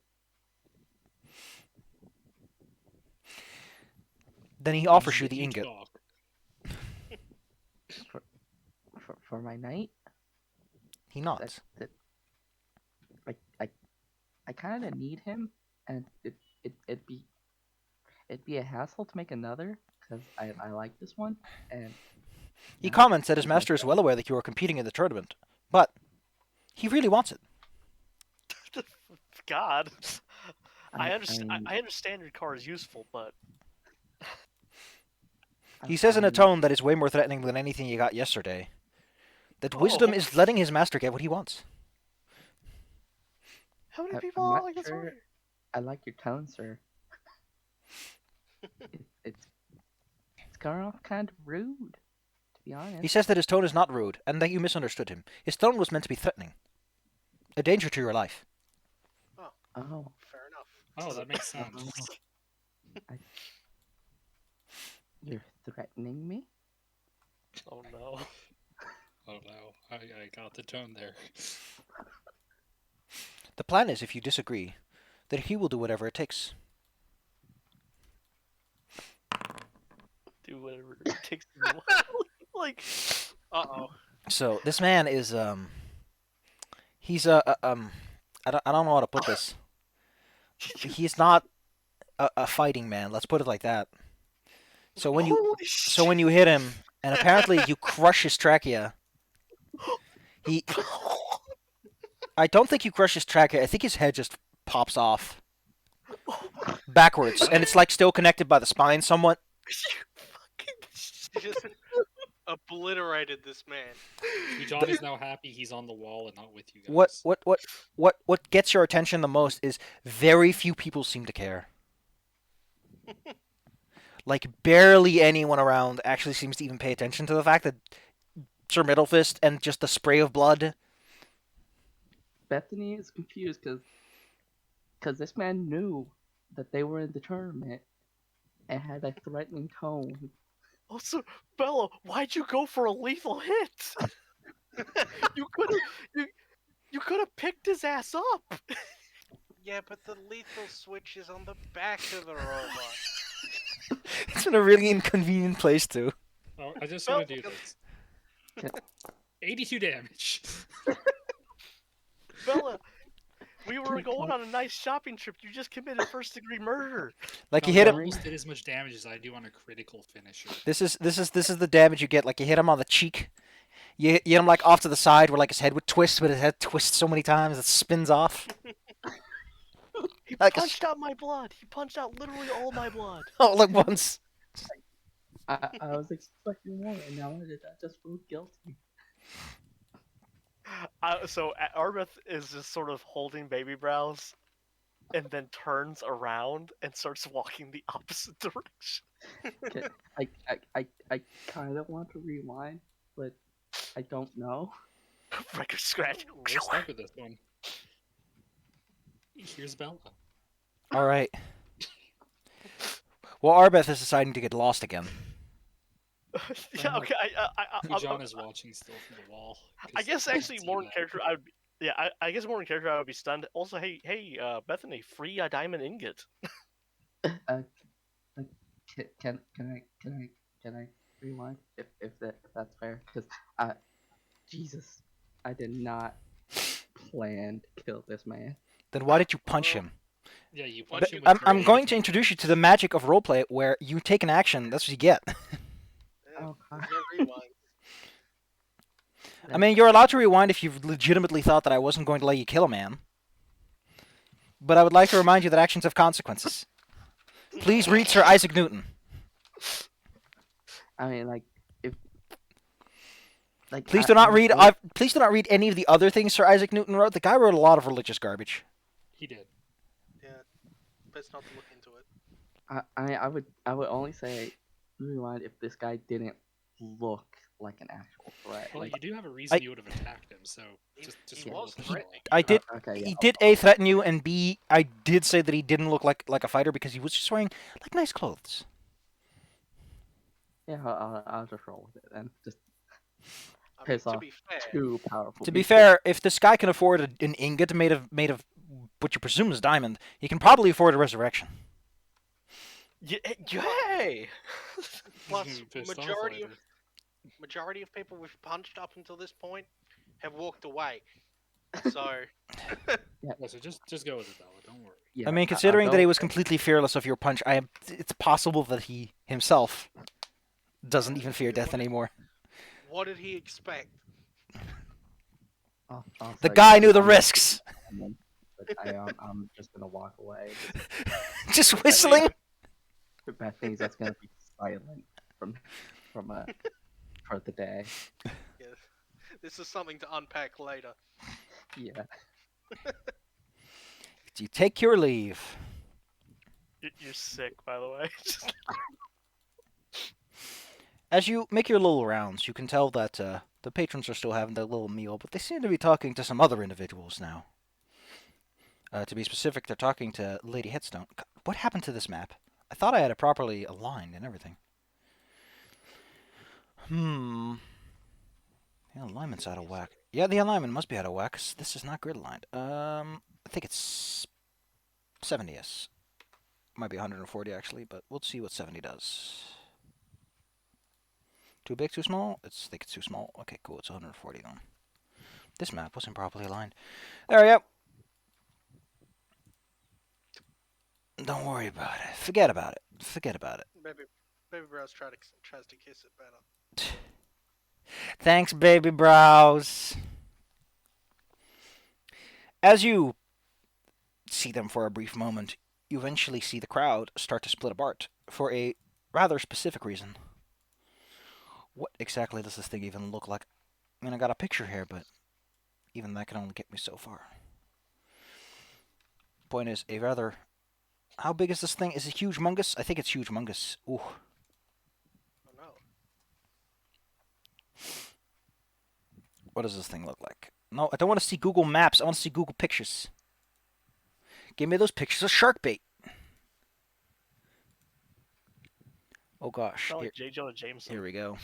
Then he offers you Huge the ingot. dog. For my knight. He nods. That I kind of need him, and it'd be a hassle to make another because I like this one, and He yeah, comments that his master is well aware that you are competing in the tournament, but he really wants it. God, I I understand. mean, I understand your car is useful, but He says in a mean, tone that is way more threatening than anything you got yesterday, that wisdom Oh. is letting his master get what he wants. how many I'm people not are like this? sure. I like your tone, sir. It's kind of rude, to be honest. He says that his tone is not rude, and that you misunderstood him. His tone was meant to be threatening. A danger to your life. Oh, Fair enough. Oh, that makes sense. you're threatening me? Oh no. Oh no, I got the tone there. The plan is, if you disagree, that he will do whatever it takes. Do whatever it takes. Like, Uh-oh. So this man is he's I don't know how to put this. He's not a fighting man. Let's put it like that. So when you hit him, and apparently you crush his trachea, I don't think you crush his trachea. I think his head just pops off backwards, and it's like still connected by the spine somewhat. You just obliterated this man. John is now happy he's on the wall and not with you guys. What gets your attention the most is very few people seem to care. Like barely anyone around actually seems to even pay attention to the fact that Sir Middlefist and just the spray of blood. Bethany is confused because this man knew that they were in the tournament and had a threatening tone. Also, Bella, why'd you go for a lethal hit? you could have picked his ass up. Yeah, but the lethal switch is on the back of the robot. It's in a really inconvenient place too. Oh, I just want to do this. 82 damage. Bella, we were going on a nice shopping trip. You just committed first-degree murder. Like you No, hit I him. almost did as much damage as I do on a critical finisher. This is the damage you get. Like you hit him on the cheek. You hit him like off to the side where like his head would twist, but his head twists so many times it spins off. He Like a punched out my blood. He punched out literally all my blood. all at once. I was expecting more, and now I just feel guilty. So Arbeth is just sort of holding baby brows, and then turns around and starts walking the opposite direction. Okay, I kind of want to rewind, but I don't know. Record scratch. We're stuck with this one. Here's Bella. All right. Well, Arbeth is deciding to get lost again. Yeah, okay. John is watching still from the wall. I guess actually See more in that. character. I would. Yeah, I guess more in character. I would be stunned. Also, hey, Bethany, free a diamond ingot. Can I rewind if that's fair? Because Jesus, I did not plan to kill this man. Then why did you punch him? Yeah, you But punch him. I'm going to introduce you to the magic of roleplay, where you take an action. That's what you get. Oh, God. No rewind. I mean, you're allowed to rewind if you've legitimately thought that I wasn't going to let you kill a man. But I would like to remind you that actions have consequences. Please read Sir Isaac Newton. I mean, like, if Like, Please do not read. honestly, Please do not read any of the other things Sir Isaac Newton wrote. The guy wrote a lot of religious garbage. He did. Yeah, best not to look into it. I would only say rewind if this guy didn't look like an actual threat. Well, Like, you do have a reason I- you would have attacked him, so He- just he roll was with threatening it. I did. okay, yeah, He did A, threaten you, and B, I did say that he didn't look like a fighter because he was just wearing like nice clothes. yeah, I'll just roll with it then. Just I mean, piss to off be fair, two powerful. To be people. fair, if this guy can afford an ingot made of what you presume is diamond, he can probably afford a resurrection. Yay! plus Pissed off majority later. of people we've punched up until this point have walked away. So Yeah, so just go with it, Bella. Don't worry. Yeah, I mean, I'll considering that go he was with it. completely fearless of your punch, it's possible that he himself doesn't even fear death anymore. what did he expect? I'll The say, guy yeah, knew the I'm- risks. But I'm just gonna walk away. Just whistling. The bad things that's gonna be silent from for the day. Yeah, this is something to unpack later. Yeah. You take your leave. You're sick, by the way. As you make your little rounds, you can tell that the patrons are still having their little meal, but they seem to be talking to some other individuals now. To be specific, they're talking to Lady Headstone. What happened to this map? I thought I had it properly aligned and everything. The alignment's out of whack. Yeah, the alignment must be out of whack, 'cause this is not grid aligned. I think it's 70s. Might be 140 actually, but we'll see what 70 does. Too big, too small? I think it's too small. Okay, cool. It's 140 then. This map wasn't properly aligned. There we go. Don't worry about it. Forget about it. Forget about it. Baby Bros tries to kiss it better. Thanks, baby brows. As you see them for a brief moment, you eventually see the crowd start to split apart for a rather specific reason. What exactly does this thing even look like? I mean, I got a picture here, but even that can only get me so far. Point is, a rather... How big is this thing? Is it huge mungus? I think it's huge mungus. Ooh. Oh no. What does this thing look like? No, I don't want to see Google Maps. I want to see Google Pictures. Give me those pictures of shark bait. Oh gosh. Sound Here, like J. Jonah Jameson. here we go.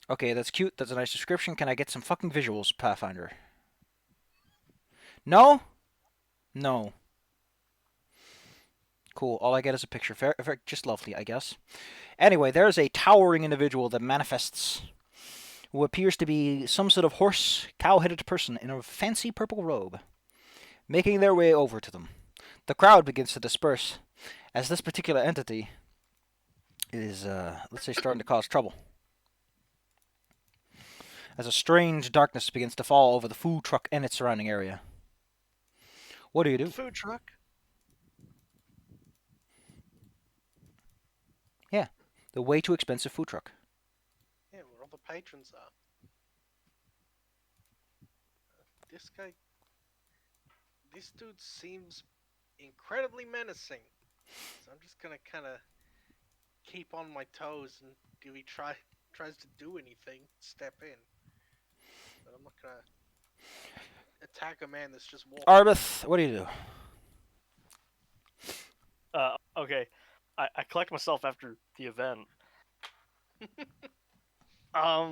Okay, that's cute. That's a nice description. Can I get some fucking visuals, Pathfinder? No? No. Cool. All I get is a picture. Just lovely, I guess. Anyway, there's a towering individual that manifests who appears to be some sort of horse, cow-headed person in a fancy purple robe, making their way over to them. The crowd begins to disperse as this particular entity is, let's say, starting to cause trouble. As a strange darkness begins to fall over the food truck and its surrounding area. What do you do? Food truck. The way too expensive food truck. Yeah, where all the patrons are. This dude seems incredibly menacing. So I'm just gonna kind of keep on my toes, and if he tries to do anything, step in. But I'm not gonna attack a man that's just walking. Arbeth, what do you do? Okay. I collect myself after the event. I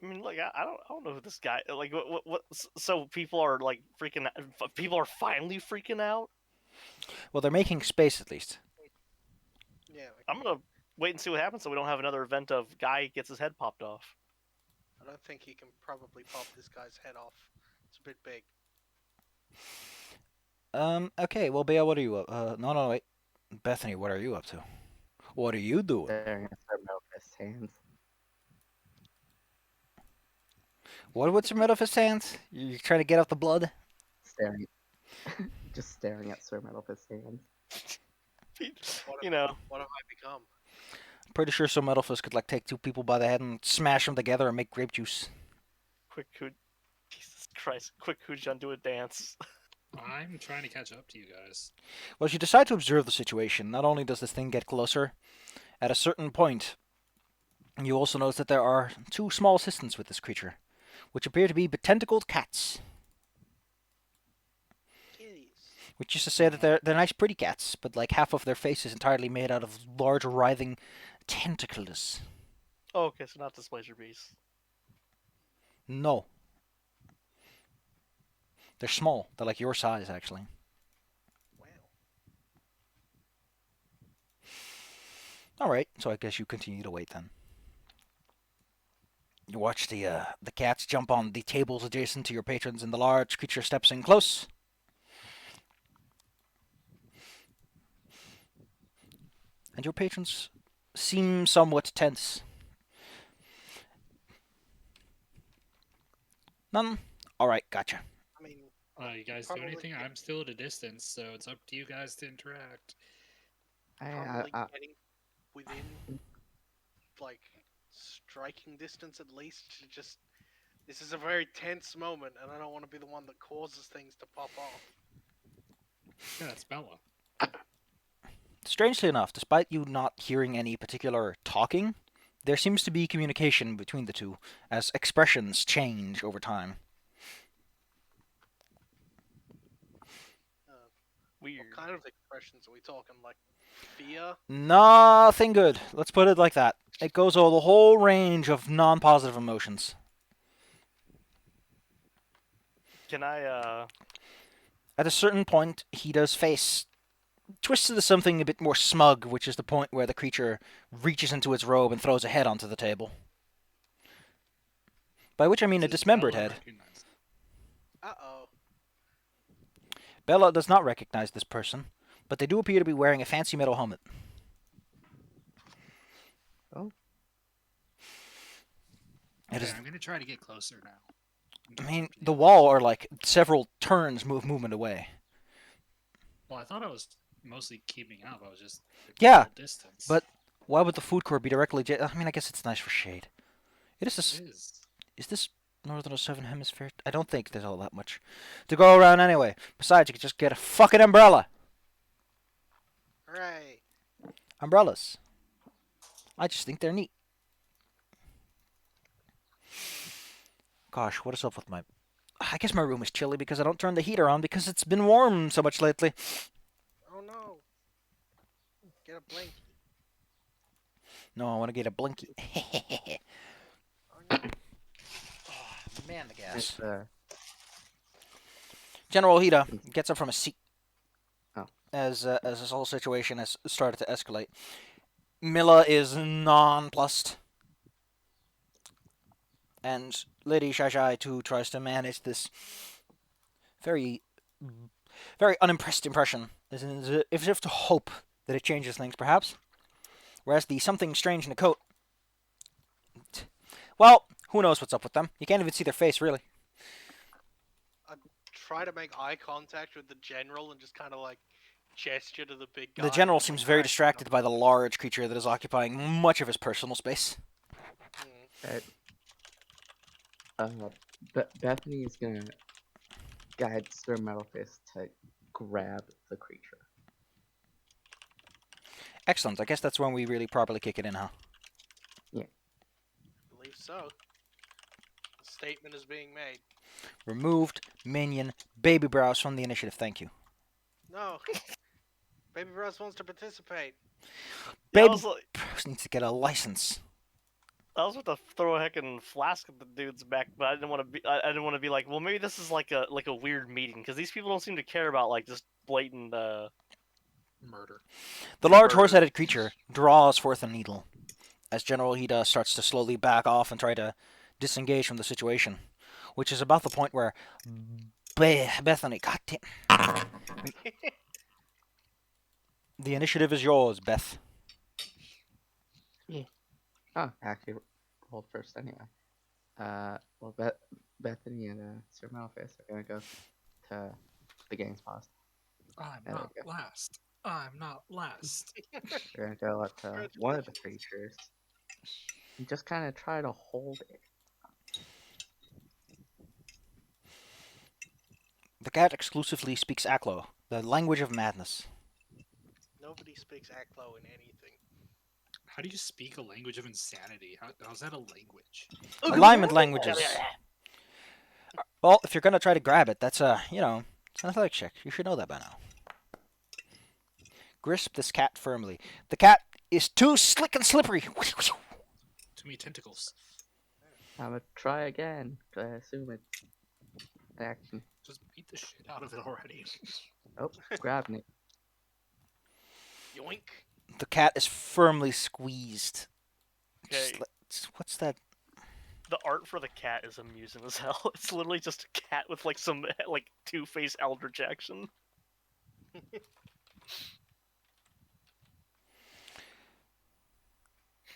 mean, look, I don't know who this guy. Like, what? So people are like freaking. People are finally freaking out. Well, they're making space at least. Yeah, I'm gonna wait and see what happens, so we don't have another event of guy gets his head popped off. I don't think he can probably pop this guy's head off. It's a bit big. Okay, well, Bea, what are you up? No, wait. Bethany, what are you up to? What are you doing? Staring at their Memphis hands. What's your middle fist hands? You trying to get out the blood? Staring. Just staring at Sir Metalfist's hands. You know, What have I become? Pretty sure some metal fist could like take two people by the head and smash them together and make grape juice. Quick, Jesus Christ! Quick, Hujan, do a dance. I'm trying to catch up to you guys. Well, as you decide to observe the situation, not only does this thing get closer, at a certain point, you also notice that there are two small assistants with this creature, which appear to be betentacled cats. Kitties. Which is to say that they're nice, pretty cats, but like half of their face is entirely made out of large, writhing tentacles. Oh, okay, so not Displacer Beast. No. They're small. They're like your size, actually. Wow. Alright, so I guess you continue to wait then. You watch the cats jump on the tables adjacent to your patrons, and the large creature steps in close. And your patrons seem somewhat tense. None? Alright, gotcha. I mean, You guys do Probably anything? get- I'm still at a distance, so it's up to you guys to interact. probably getting within, like, striking distance at least to just. This is a very tense moment, and I don't want to be the one that causes things to pop off. Yeah, it's Bella. Strangely enough, despite you not hearing any particular talking, there seems to be communication between the two, as expressions change over time. Weird. What kind of expressions are we talking? Like fear? Nothing good. Let's put it like that. It goes over the whole range of non-positive emotions. Can I, At a certain point, he does face twisted to something a bit more smug, which is the point where the creature reaches into its robe and throws a head onto the table. By which I mean a Does dismembered Bella head. recognize it? Uh-oh. Bella does not recognize this person, but they do appear to be wearing a fancy metal helmet. Oh. It Okay, is, I'm gonna try to get closer now. I mean, the wall are like several turns movement away. Well, I thought I was mostly keeping up. I was just at Yeah, full distance. but why would the food court be directly? I mean, I guess it's nice for shade. It is. it is. Is this northern or southern hemisphere? I don't think there's all that much to go around anyway. Besides, you could just get a fucking umbrella. Hooray. Umbrellas. I just think they're neat. Gosh, what is up with my... I guess my room is chilly because I don't turn the heater on because it's been warm so much lately. Oh no. Get a blankie. No, I want to get a blinky. Oh no. Man, the gas. It's, General Hida gets up from his seat Oh. as this whole situation has started to escalate. Milla is nonplussed. And Lady Shashai, too, tries to manage this very, very unimpressed impression. As if to hope that it changes things, perhaps. Whereas the something strange in the coat... Well, who knows what's up with them? You can't even see their face, really. Try to make eye contact with the general and just kind of like gesture to the big guy. The general and, seems like, very crack distracted him by up. the large creature that is occupying much of his personal space. Mm. Bethany is gonna guide Sir Metalfist to grab the creature. Excellent. I guess that's when we really properly kick it in, huh? I believe so. The statement is being made. Removed minion baby brows from the initiative. Thank you. No. Baby Bros wants to participate. Yeah, Baby I was like, brows needs to get a license. I was about to throw a heckin' flask at the dude's back, but I didn't want to be. I didn't want to be like, well, maybe this is like a weird meeting because these people don't seem to care about like just blatant. Murder. The large Murder. horse-headed creature draws forth a needle as General Hida starts to slowly back off and try to disengage from the situation, which is about the point where Bethany, goddamn, the initiative is yours, Beth. Oh, actually rolled first anyway. Well, Bethany and Sir Metalfist are gonna go to the game's pause. I'm There not we go. last. I'm not last. We're gonna go up to one of the creatures and just kind of try to hold it. The cat exclusively speaks Aklo, the language of madness. Nobody speaks Aklo in anything. How do you speak a language of insanity? How's that a language? Alignment languages. Well, if you're gonna try to grab it, that's it's an athletic check. You should know that by now. Grasp this cat firmly. The cat is too slick and slippery. Too many tentacles. I'm gonna try again. 'Cause I assume it's action. Just beat the shit out of it already. Oh, grabbing it. Yoink. The cat is firmly squeezed. Okay. What's that? The art for the cat is amusing as hell. It's literally just a cat with like some like Two-Face Eldritch action.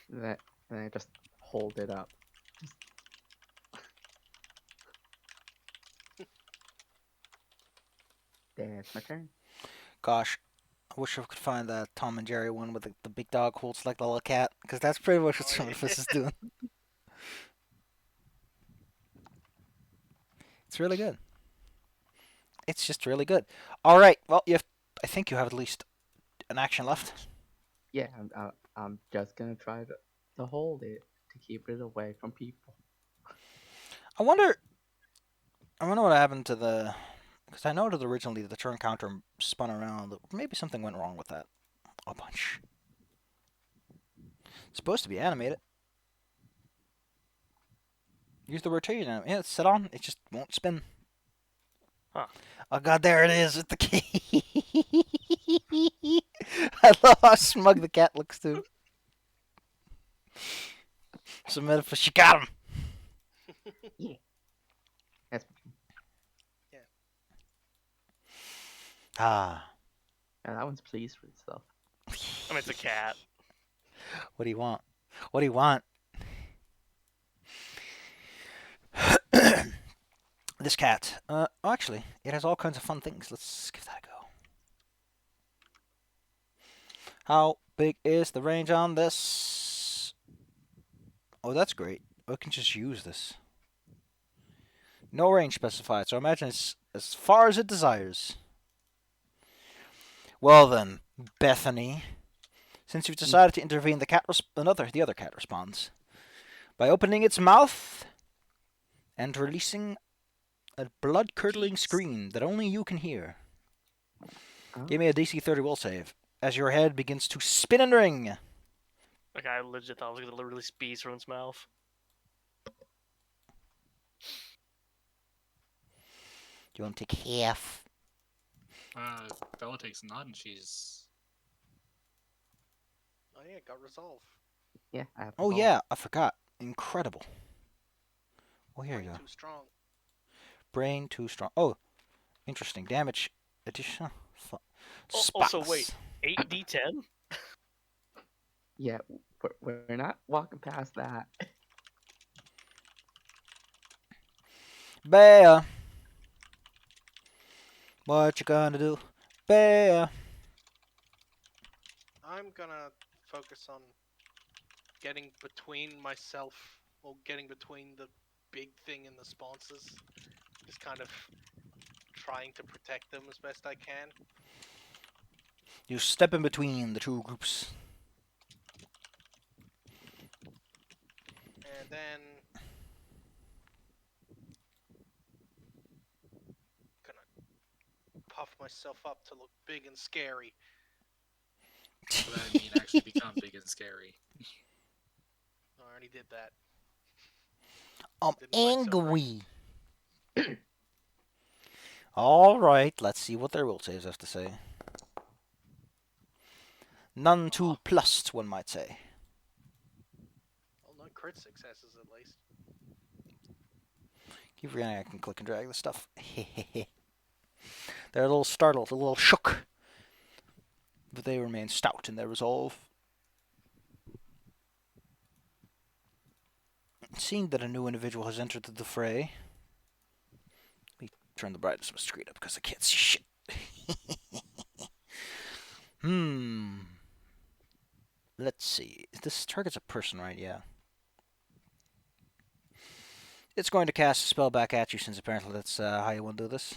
Then I just hold it up. There, it's my turn. Gosh, I wish I could find that Tom and Jerry one with the big dog holds like the little cat, because that's pretty much what some of this is doing. It's really good. It's just really good. All right, well, I think you have at least an action left. Yeah, I'm just gonna try to hold it to keep it away from people. I wonder what happened to the. Because I know that originally the turn counter spun around. Maybe something went wrong with that. A bunch. It's supposed to be animated. Use the rotation. Yeah, it's set on. It just won't spin. Huh. Oh god, there it is with the key. I love how smug the cat looks too. Some metaphor. She got him. That's Ah. yeah, that one's pleased with itself. I mean, it's a cat. What do you want? What do you want? This cat. Actually, it has all kinds of fun things. Let's give that a go. How big is the range on this? Oh, that's great. I can just use this. No range specified, so I imagine it's as far as it desires. Well then, Bethany, since you've decided to intervene, the other cat responds by opening its mouth and releasing a blood-curdling scream that only you can hear. Oh. Give me a DC 30 will save as your head begins to spin and ring. Like, I legit thought I was gonna literally release from its mouth. Do you want to take half? Bella takes none. She's. Oh yeah, got resolve. Yeah, I have. Oh yeah, I forgot. Incredible. Oh, here you Brain go. too strong. Brain too strong. Oh, interesting. Damage additional. Also, wait. 8d10? Yeah, we're not walking past that. Bear. What you gonna do? Bear. I'm gonna focus on getting between myself, or getting between the big thing and the sponsors. Just kind of trying to protect them as best I can. You step in between the two groups. And then gonna puff myself up to look big and scary. So that mean actually become big and scary. I already did that. I'm Didn't work so great. angry. All right, let's see what their will saves have to say. None too plus, one might say. Well, no crit successes at least. Keep forgetting I can click and drag the stuff. They're a little startled, a little shook. But they remain stout in their resolve. Seeing that a new individual has entered the fray. Let me turn the brightness of my screen up because I can't see shit. Hmm. Let's see. This target's a person, right? Yeah. It's going to cast a spell back at you, since apparently that's how you want to do this.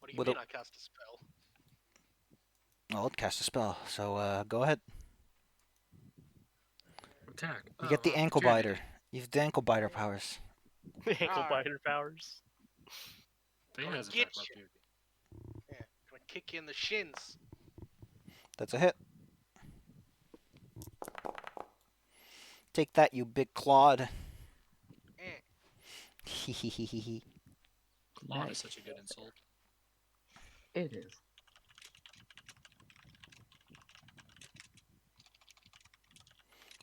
What do you With mean I cast a spell? Oh, it cast a spell. So go ahead. Attack. You Oh, get the ankle opportunity. biter. You have the ankle biter powers. The ankle Rawr. biter powers. But yeah, Gonna has get attack of you. opportunity. Yeah, gonna kick you in the shins. That's a hit. Take that, you big clod. Eh. Hehehehe. Claw is Nice. such a good insult. It is.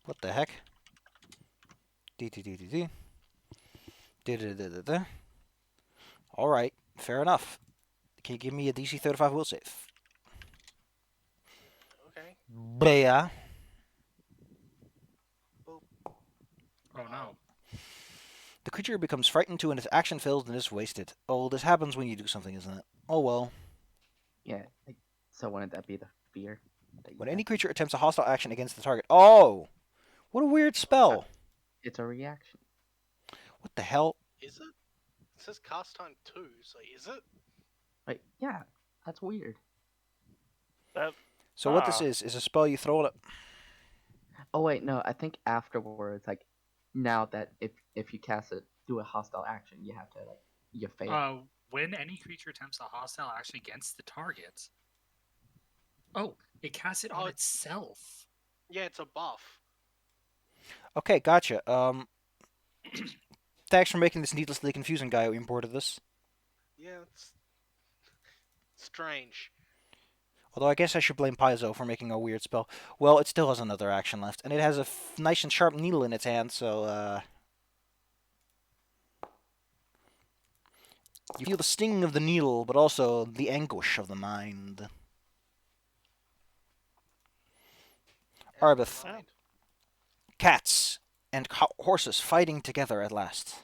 What the heck? D. Da. Alright, fair enough. Can you give me a DC 35 will save? Okay. Baya. Boop. Oh no. The creature becomes frightened too, and its action fails and is wasted. Oh, this happens when you do something, isn't it? Oh well. Yeah. So wouldn't that be the fear that you When any have? creature attempts a hostile action against the target. Oh! What a weird spell. It's a reaction. What the hell? Is it? It says cast time 2, so is it? Like, yeah, that's weird. So what this Ah. is a spell you throw at. Oh wait, no, I think afterwards, like, now that if you cast it, do a hostile action, you have to like you fail. When any creature attempts a hostile action against the target. Oh, it casts it on Oh. itself. Yeah, it's a buff. Okay, gotcha. Thanks for making this needlessly confusing, guy who imported this. Yeah, it's strange. Although I guess I should blame Paizo for making a weird spell. Well, it still has another action left, and it has a nice and sharp needle in its hand, so, you feel the sting of the needle, but also the anguish of the mind. Arbeth. Mind. Cats and horses fighting together at last.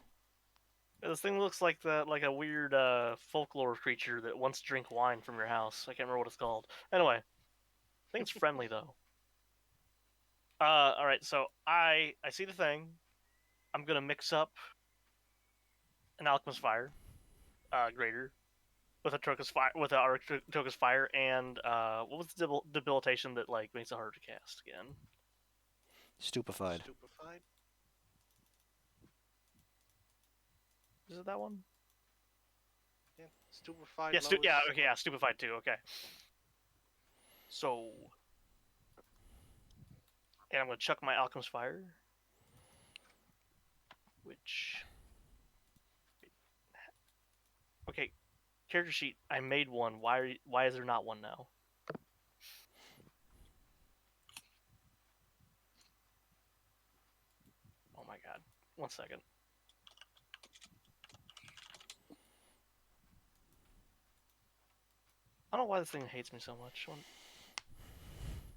This thing looks like a weird folklore creature that wants to drink wine from your house. I can't remember what it's called. Anyway, I think it's friendly though. All right. So I see the thing. I'm gonna mix up an alchemist fire, greater, with a Tokus fire, with a Tokus fire, and what was the debilitation that like makes it harder to cast again? Stupefied. Stupefied. Is it that one? Yeah, stupefied. Yeah, lowers- yeah, okay, yeah, stupefied too. Okay. So, and I'm gonna chuck my alchemist fire, which. Okay, character sheet. I made one. Why is there not one now? Oh my god. 1 second. I don't know why this thing hates me so much.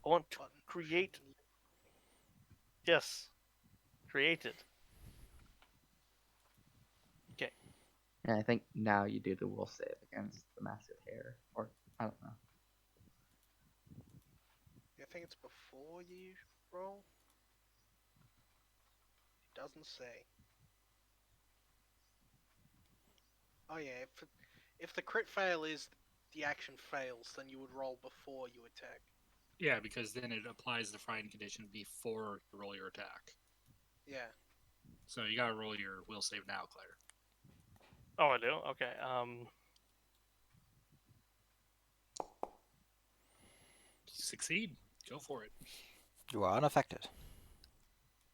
I want to Button. create. Yes. Created. And I think now you do the will save against the massive hair, or I don't know. I think it's before you roll. It doesn't say. Oh yeah, if the crit fail is the action fails, then you would roll before you attack. Yeah, because then it applies the frightened condition before you roll your attack. Yeah. So you gotta roll your will save now, Claire. Oh, I do? Okay. Succeed. Go for it. You are unaffected.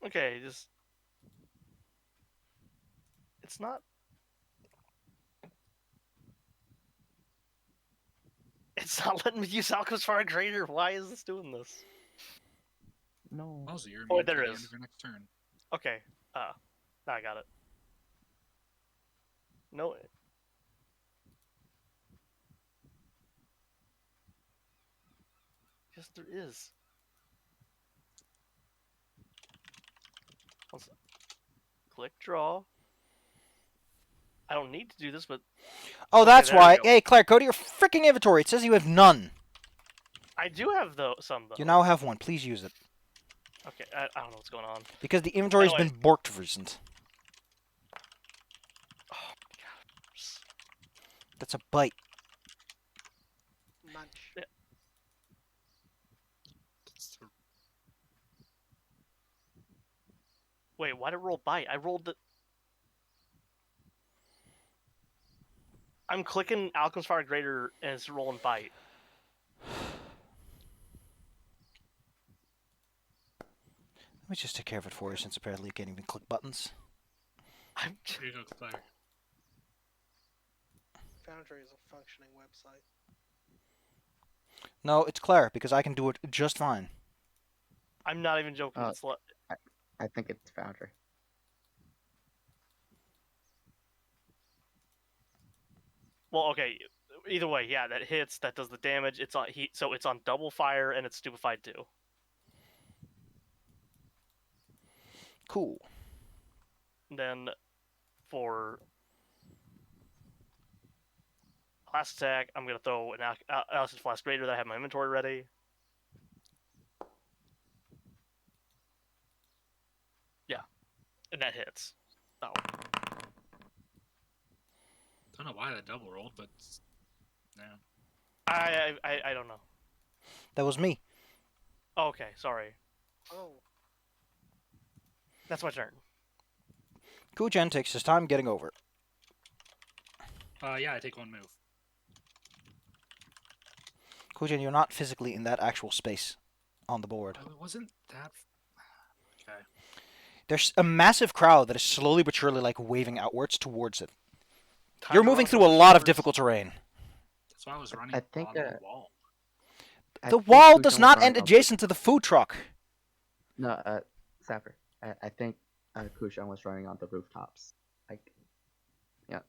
Okay, just. It's not. It's not letting me use Alchemist Fire Greater. Why is this doing this? No. Also, you're Oh, immune there to it the is. end of your next turn. Okay. Now I got it. No. Yes, there is. Click draw. I don't need to do this, but Oh, Okay, that's there we why. go. Hey, Claire, go to your freaking inventory. It says you have none. I do have some though. You now have one. Please use it. Okay, I don't know what's going on. Because the inventory's Anyways. been borked recent. Oh my god. That's a bite. Munch. Yeah. Wait, why did it roll bite? I rolled the. I'm clicking Alchemist Fire Greater and it's rolling bite. Let me just take care of it for you, since apparently you can't even click buttons. I'm. Here you go, Claire. Foundry is a functioning website. No, it's Claire, because I can do it just fine. I'm not even joking. Uh, It's I think it's Foundry. well, okay. Either way, yeah, that hits. That does the damage. It's on heat, so it's on double fire and it's stupefied too. Cool. And then for last attack, I'm gonna throw an Acid Flask Greater that I have in my inventory ready. Yeah, and that hits. Oh, Don't know why that double rolled, but no. I don't know. That was me. Oh, okay, sorry. Oh, That's my turn. Kujen takes his time getting over it. Yeah, I take one move. Kujen, you're not physically in that actual space on the board. Oh, it wasn't that. Okay. There's a massive crowd that is slowly but surely like waving outwards towards it. Time You're to moving run through a for lot of shivers. difficult terrain. That's why I was running I think, on the wall. The wall does not end adjacent to the food truck. No, Sapper. I think Kushan was running on the rooftops. Like, yeah.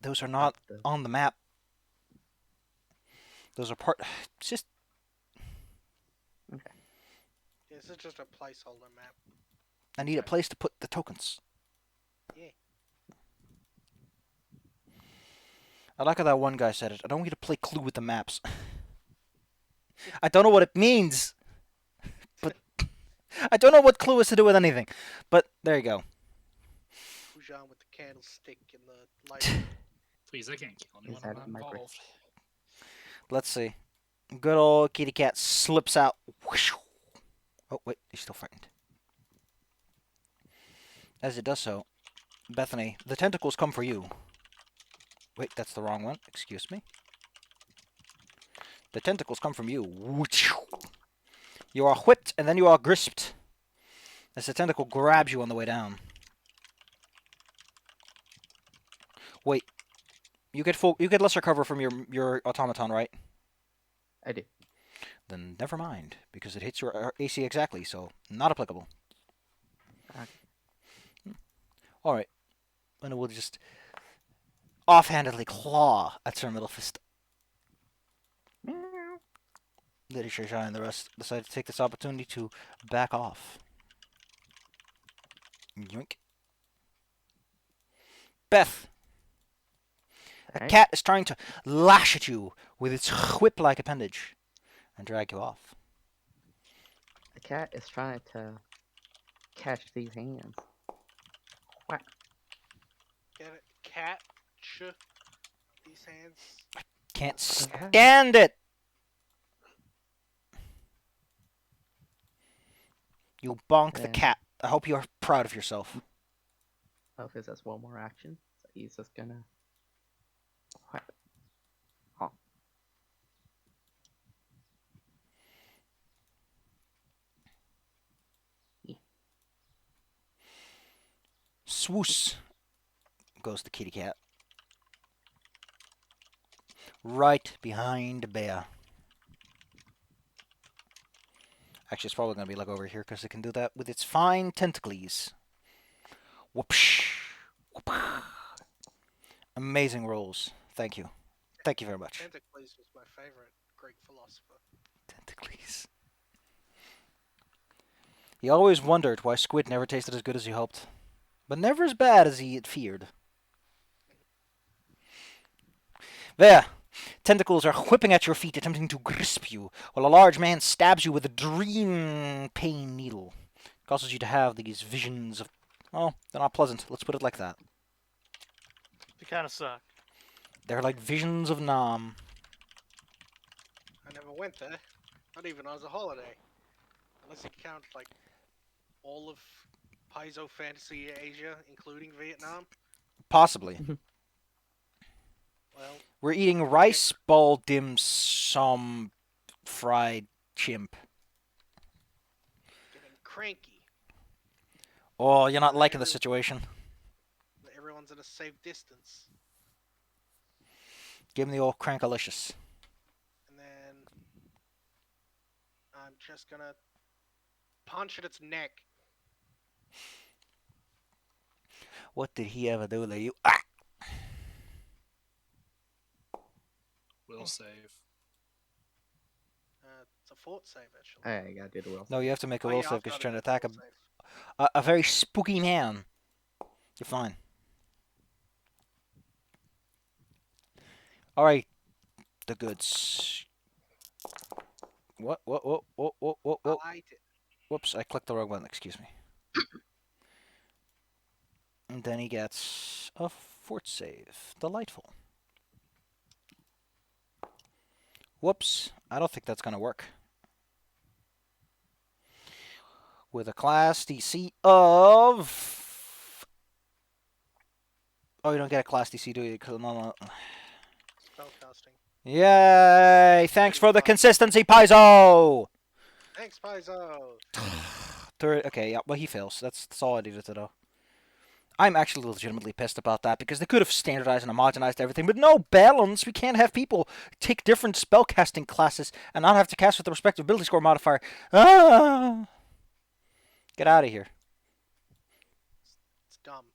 Those are not the- on the map. Those are part. It's just this is just a placeholder map. I need a place to put the tokens. Yeah. I like how that one guy said it. I don't want you to play Clue with the maps. I don't know what it means, but I don't know what Clue has to do with anything. But there you go. Pujan with the candlestick and the light. Please, I can't kill anyone. Is I'm that not my break? involved. Let's see. Good old kitty cat slips out. Whoosh. Oh, wait, he's still frightened. As it does so, Bethany, the tentacles come for you. Wait, that's the wrong one. Excuse me. The tentacles come from you. Whoosh. You are whipped, and then you are grisped. As the tentacle grabs you on the way down. Wait. You get lesser cover from your automaton, right? I do. Then never mind, because it hits your AC exactly, so not applicable. Okay. Alright. And it will just offhandedly claw at Sir Middle Fist. Lady Shai and the rest decide to take this opportunity to back off. Yoink. Beth! A Alright. cat is trying to lash at you with its whip-like appendage and drag you off. The cat is trying to catch these hands. Whack. Get it? Catch these hands. Can't Okay. stand it! You bonked the And- cat. I hope you're proud of yourself. Oh, because that's one more action. So he's just gonna whack. Huh. Swoosh goes the kitty cat. Right behind Bear. Actually, it's probably going to be like over here because it can do that with its fine tentacles. Whoopsh. Whoop. Amazing rolls. Thank you. Thank you very much. Tentacles was my favorite Greek philosopher. Tentacles. He always wondered why squid never tasted as good as he hoped. But never as bad as he had feared. There! Tentacles are whipping at your feet, attempting to grasp you, while a large man stabs you with a dream pain needle. It causes you to have these visions of. Well, they're not pleasant. Let's put it like that. They kind of suck. They're like visions of Nam. I never went there, not even as a holiday, unless you count like all of Paizo Fantasy Asia, including Vietnam. Possibly. Well, We're eating rice ball dim sum fried chimp. getting cranky. Oh, you're not Uh, liking the every- situation. Everyone's at a safe distance, Give him the old crankalicious. and then I'm just gonna punch at its neck. What did he ever do to you? Ah! Will save. It's a fort save actually. I gotta do the will. No, you have to make a Oh, will yeah, save I've because gotta you're trying to do the attack will save. a very spooky man. You're fine. Alright, the goods. What? I liked it. Whoops, I clicked the wrong button, excuse me. And then he gets a fort save. Delightful. Whoops, I don't think that's gonna work. With a class DC of... Oh, you don't get a class DC, do you? No. Spellcasting. Yay! Thanks for the consistency, Paizo! Thanks, Paizo. Okay, yeah, well, he fails. That's all I needed to know. I'm actually legitimately pissed about that because they could have standardized and homogenized everything, but no balance. We can't have people take different spellcasting classes and not have to cast with the respective ability score modifier. Ah! Get out of here. It's dumb.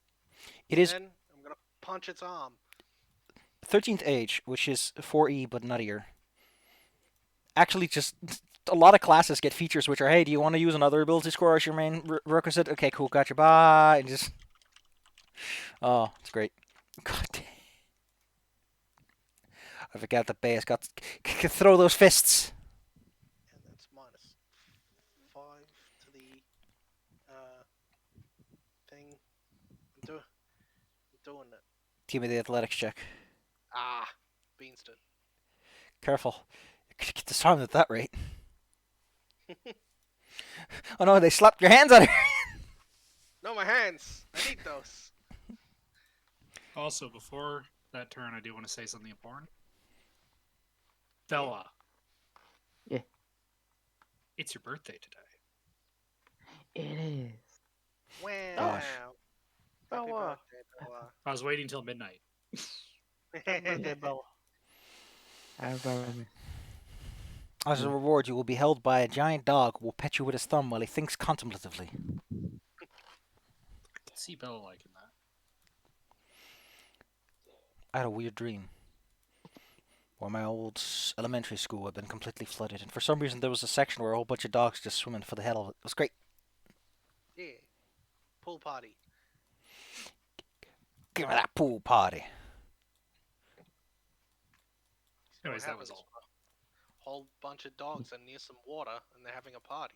It is Then I'm gonna punch its arm. 13th age, which is 4E but nuttier. Actually, just a lot of classes get features which are, hey, do you want to use another ability score as your main requisite? Okay, cool, gotcha, bye. And just. Oh, it's great. God damn. I forgot the base. Got throw those fists. And that's -5 to the thing. I'm doing it. Give me the athletics check. Ah, beansted. Careful. You could get disarmed at that rate. Oh no, they slapped your hands out of here. No, my hands. I need those. Also, before that turn, I do want to say something important. Bella. Yeah. It's your birthday today. It is. Wow. Gosh. Happy Bella. birthday, Bella. I was waiting till midnight. Happy birthday, Bella. I remember. As a reward, you will be held by a giant dog who will pet you with his thumb while he thinks contemplatively. I could see Bella liking that. I had a weird dream. Where my old elementary school had been completely flooded, and for some reason there was a section where a whole bunch of dogs just swimming for the hell of it. It was great. Yeah. Pool party. Give me that pool party. See what Anyways, that was happens. all. Whole bunch of dogs are near some water and they're having a party.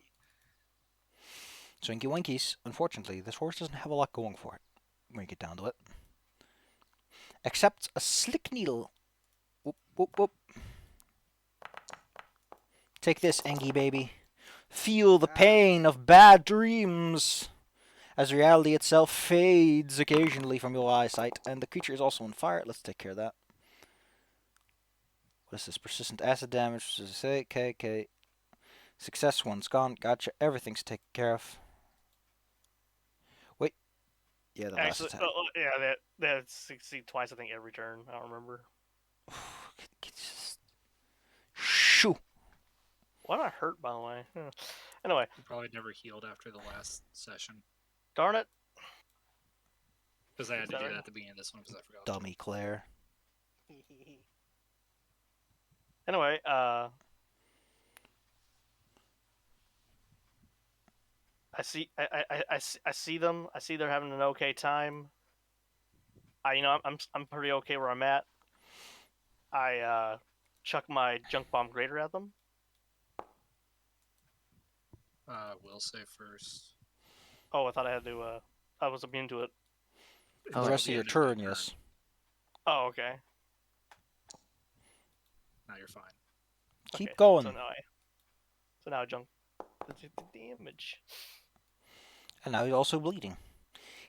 Swinky Winkies, unfortunately, this horse doesn't have a lot going for it when you get down to it. Except a slick needle. Whoop, whoop, whoop. Take this, Engie baby. Feel the pain of bad dreams as reality itself fades occasionally from your eyesight, and the creature is also on fire. Let's take care of that. What is this? Persistent acid damage. Okay. Success one's gone. Gotcha. Everything's taken care of. Wait. Yeah, the last Actually, attack. yeah, that succeed twice. I think every turn. I don't remember. Shoo. Why am I hurt, by the way? Anyway, You probably never healed after the last session. darn it. Because I had to do Sorry. that at the beginning of this one because I forgot. Dummy Claire. Anyway, I see them. I see they're having an okay time. I'm pretty okay where I'm at. I chuck my junk bomb grater at them. Will say first. Oh, I thought I had to. I was immune to it. For the Oh, rest of the your end of your turn, turn. yes. Oh, okay. Now you're fine. Keep Okay, going. So now I junk the damage. And now he's also bleeding.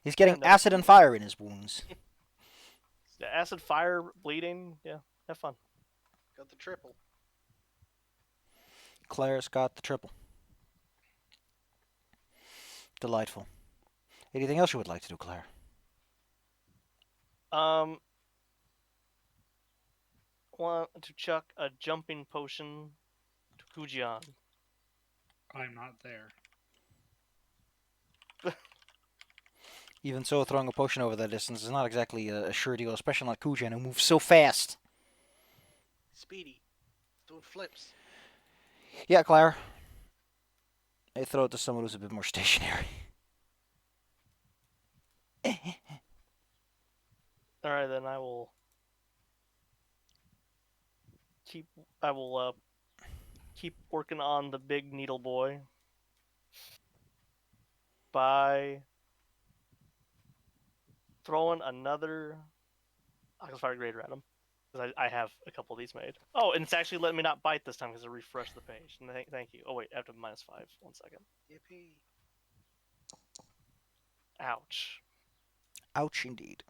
He's getting And I was acid and bleeding. fire in his wounds. The acid, fire, bleeding. Yeah, have fun. Got the triple. Claire's got the triple. Delightful. Anything else you would like to do, Claire? Want to chuck a jumping potion to Kujian. I'm not there. Even so, throwing a potion over that distance is not exactly a sure deal, especially like Kujan, who moves so fast. Speedy. Doing flips. Yeah, Claire. I throw it to someone who's a bit more stationary. All right, then I will keep. I will keep working on the big needle boy by throwing another Oculus Fire Grader at him. Because I have a couple of these made. Oh, and it's actually letting me not bite this time because I refreshed the page. And thank you. Oh, wait, I have to -5. 1 second. Yippee. Ouch. Ouch, indeed.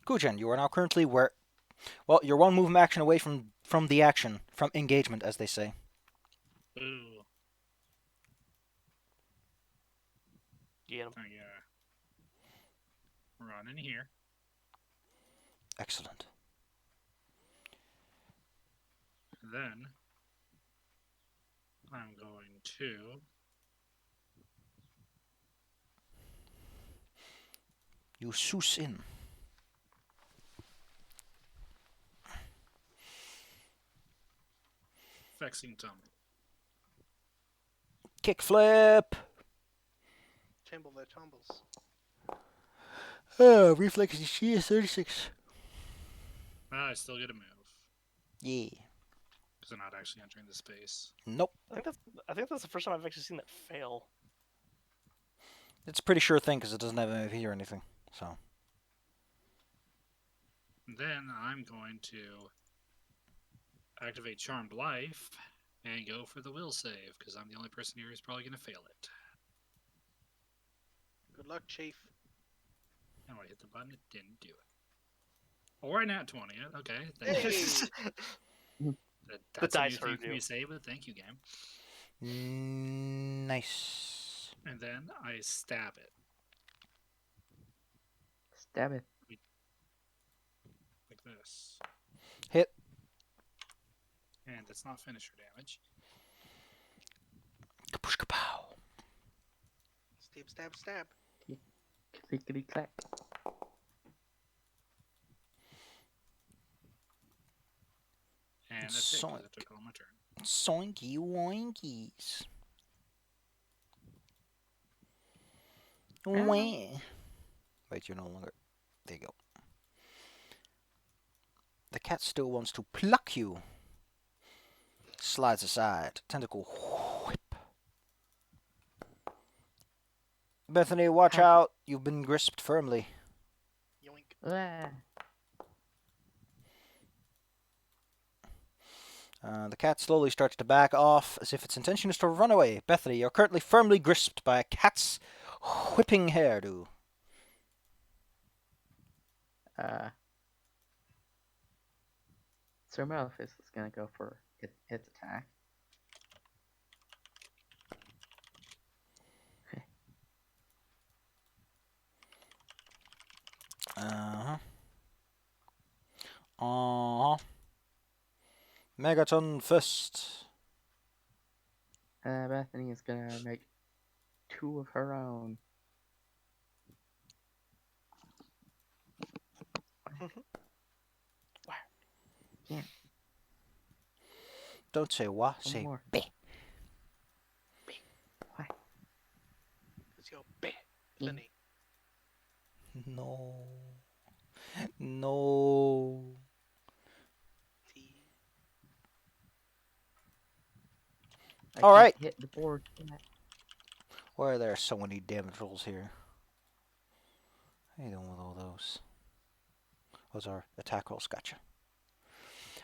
Kujan, you are now currently where... Well, you're one move action away from the action, from engagement, as they say. Ooh. Get him. I run in here. Excellent. Then I'm going to You soos in. Vexing Tum. Kickflip! Timble their tumbles. Reflex DC is 36. I still get a move Yeah. because I'm not actually entering the space. Nope. I think that's the first time I've actually seen that fail. It's a pretty sure thing because it doesn't have MVP or anything. So. Then I'm going to activate Charmed Life and go for the will save because I'm the only person here who's probably going to fail it. Good luck, Chief. And when I hit the button, it didn't do it. Or I nat 20 it. Okay, thank Hey! you. That's a dice new thing heard for me you. to say, but thank you, game. Nice. And then I stab it. Stab it. Like this. Hit. And that's not finisher damage. Kapoosh kapow. Stab, stab, stab. Clickety clack. And that's it, 'cause Soink. I took all my turn. Soinky woinkies. Wah. Wait, you're no longer... There you go. The cat still wants to pluck you. Slides aside. Tentacle whip. Bethany, watch out. You've been grasped firmly. Yoink. Ah. The cat slowly starts to back off as if its intention is to run away. Bethany, you're currently firmly grasped by a cat's whipping hairdo. Sir Maleficus is gonna go for its attack. Uh-huh. Uh-huh. Megaton Fist. Bethany is gonna make 2 of her own. Yeah, Don't say wah, one say more. be. Why? Let's go. Bethany. No. No. T. I All can't right. hit the board. Damn it. Why are there so many damage rolls here? How you doing with all those? Those are attack rolls. Gotcha.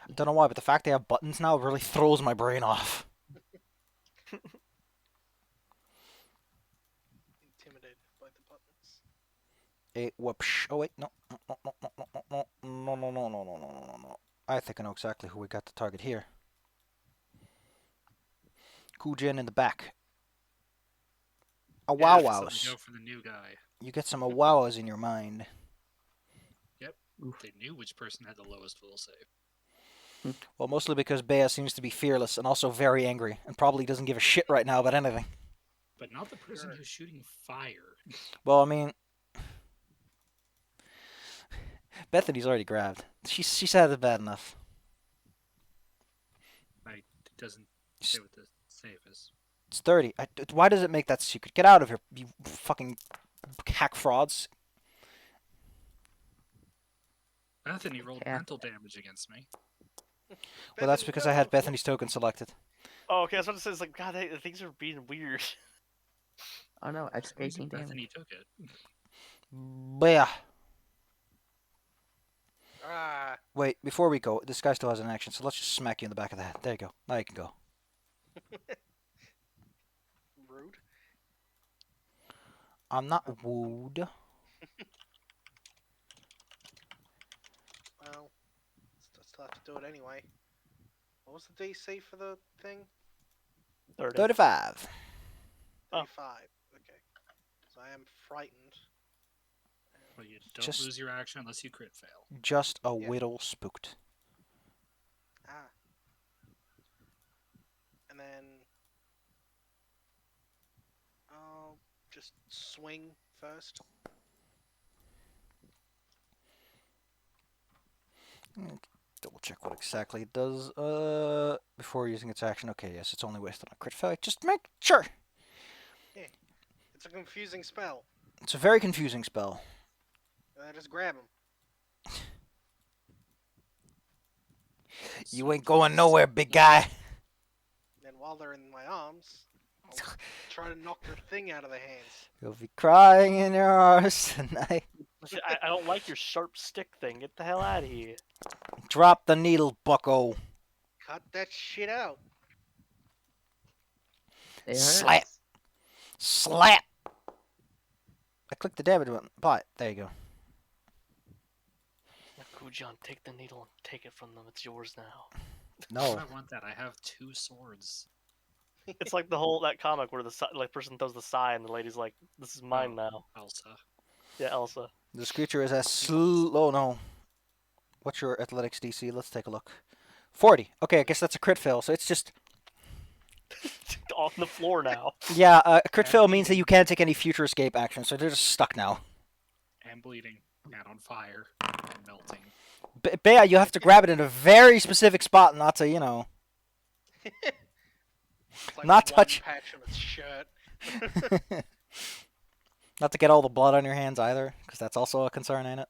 I don't know why, but the fact they have buttons now really throws my brain off. Intimidated by the buttons. Whoopsh. Oh wait, no, no, no, no, no, no, no, no, no, no, no, no, no, no, no. I think I know exactly who we got to target here. Kujin in the back. Yeah, so we Awawas. go for the new guy. You get some awawas in your mind. Yep. Oof. They knew which person had the lowest will save. Well, mostly because Bea seems to be fearless and also very angry, and probably doesn't give a shit right now about anything. But not the person Sure. who's shooting fire. Well, I mean, Bethany's already grabbed. She's had it bad enough. It doesn't say what the save is. It's 30. Why does it make that secret? Get out of here, you fucking hack frauds. Bethany rolled Yeah. mental damage against me. Well, that's Bethany, because I had no! Bethany's token selected. Oh, okay. I was about to say, it's like, God, things are being weird. Oh no, I For took some reason, 18 damage. Bethany took it. Bea. Ah, Wait, before we go, this guy still has an action, so let's just smack you in the back of the head. There you go. Now you can go. rude. I'm not wooed. Well, still have to do it anyway. What was the DC for the thing? 30. 35. Oh. 35. Okay. So I am frightened. Well, you don't Just- lose your action unless you crit fail. Just a Yeah. whittle spooked. Ah. And then I'll just swing first. Double check what exactly it does. Before using its action. Okay, yes, it's only wasted on crit fail. Just make sure. It's a confusing spell. It's a very confusing spell. And I just grab them. You ain't going nowhere, big guy. And while they're in my arms, I'll try to knock the thing out of their hands. You'll be crying in your arms tonight. I don't like your sharp stick thing. Get the hell out of here. Drop the needle, bucko. Cut that shit out. It Slap. hurts. Slap. I clicked the damage button. But there you go. Now, Kujan, take the needle and take it from them. It's yours now. No. I want that. I have 2 swords. It's like that comic where the person throws the sigh and the lady's like, "This is mine now." Elsa. Yeah, Elsa. This creature is as slow. Oh no. What's your athletics DC? Let's take a look. 40. Okay, I guess that's a crit fail. So it's just On the floor now. yeah. A crit fail means that you can't take any future escape action, so they're just stuck now. And bleeding. And on fire. And melting. Bea, you have to grab it in a very specific spot, not to It's like Not one touch- patch on its shirt. not to get all the blood on your hands either, because that's also a concern, ain't it?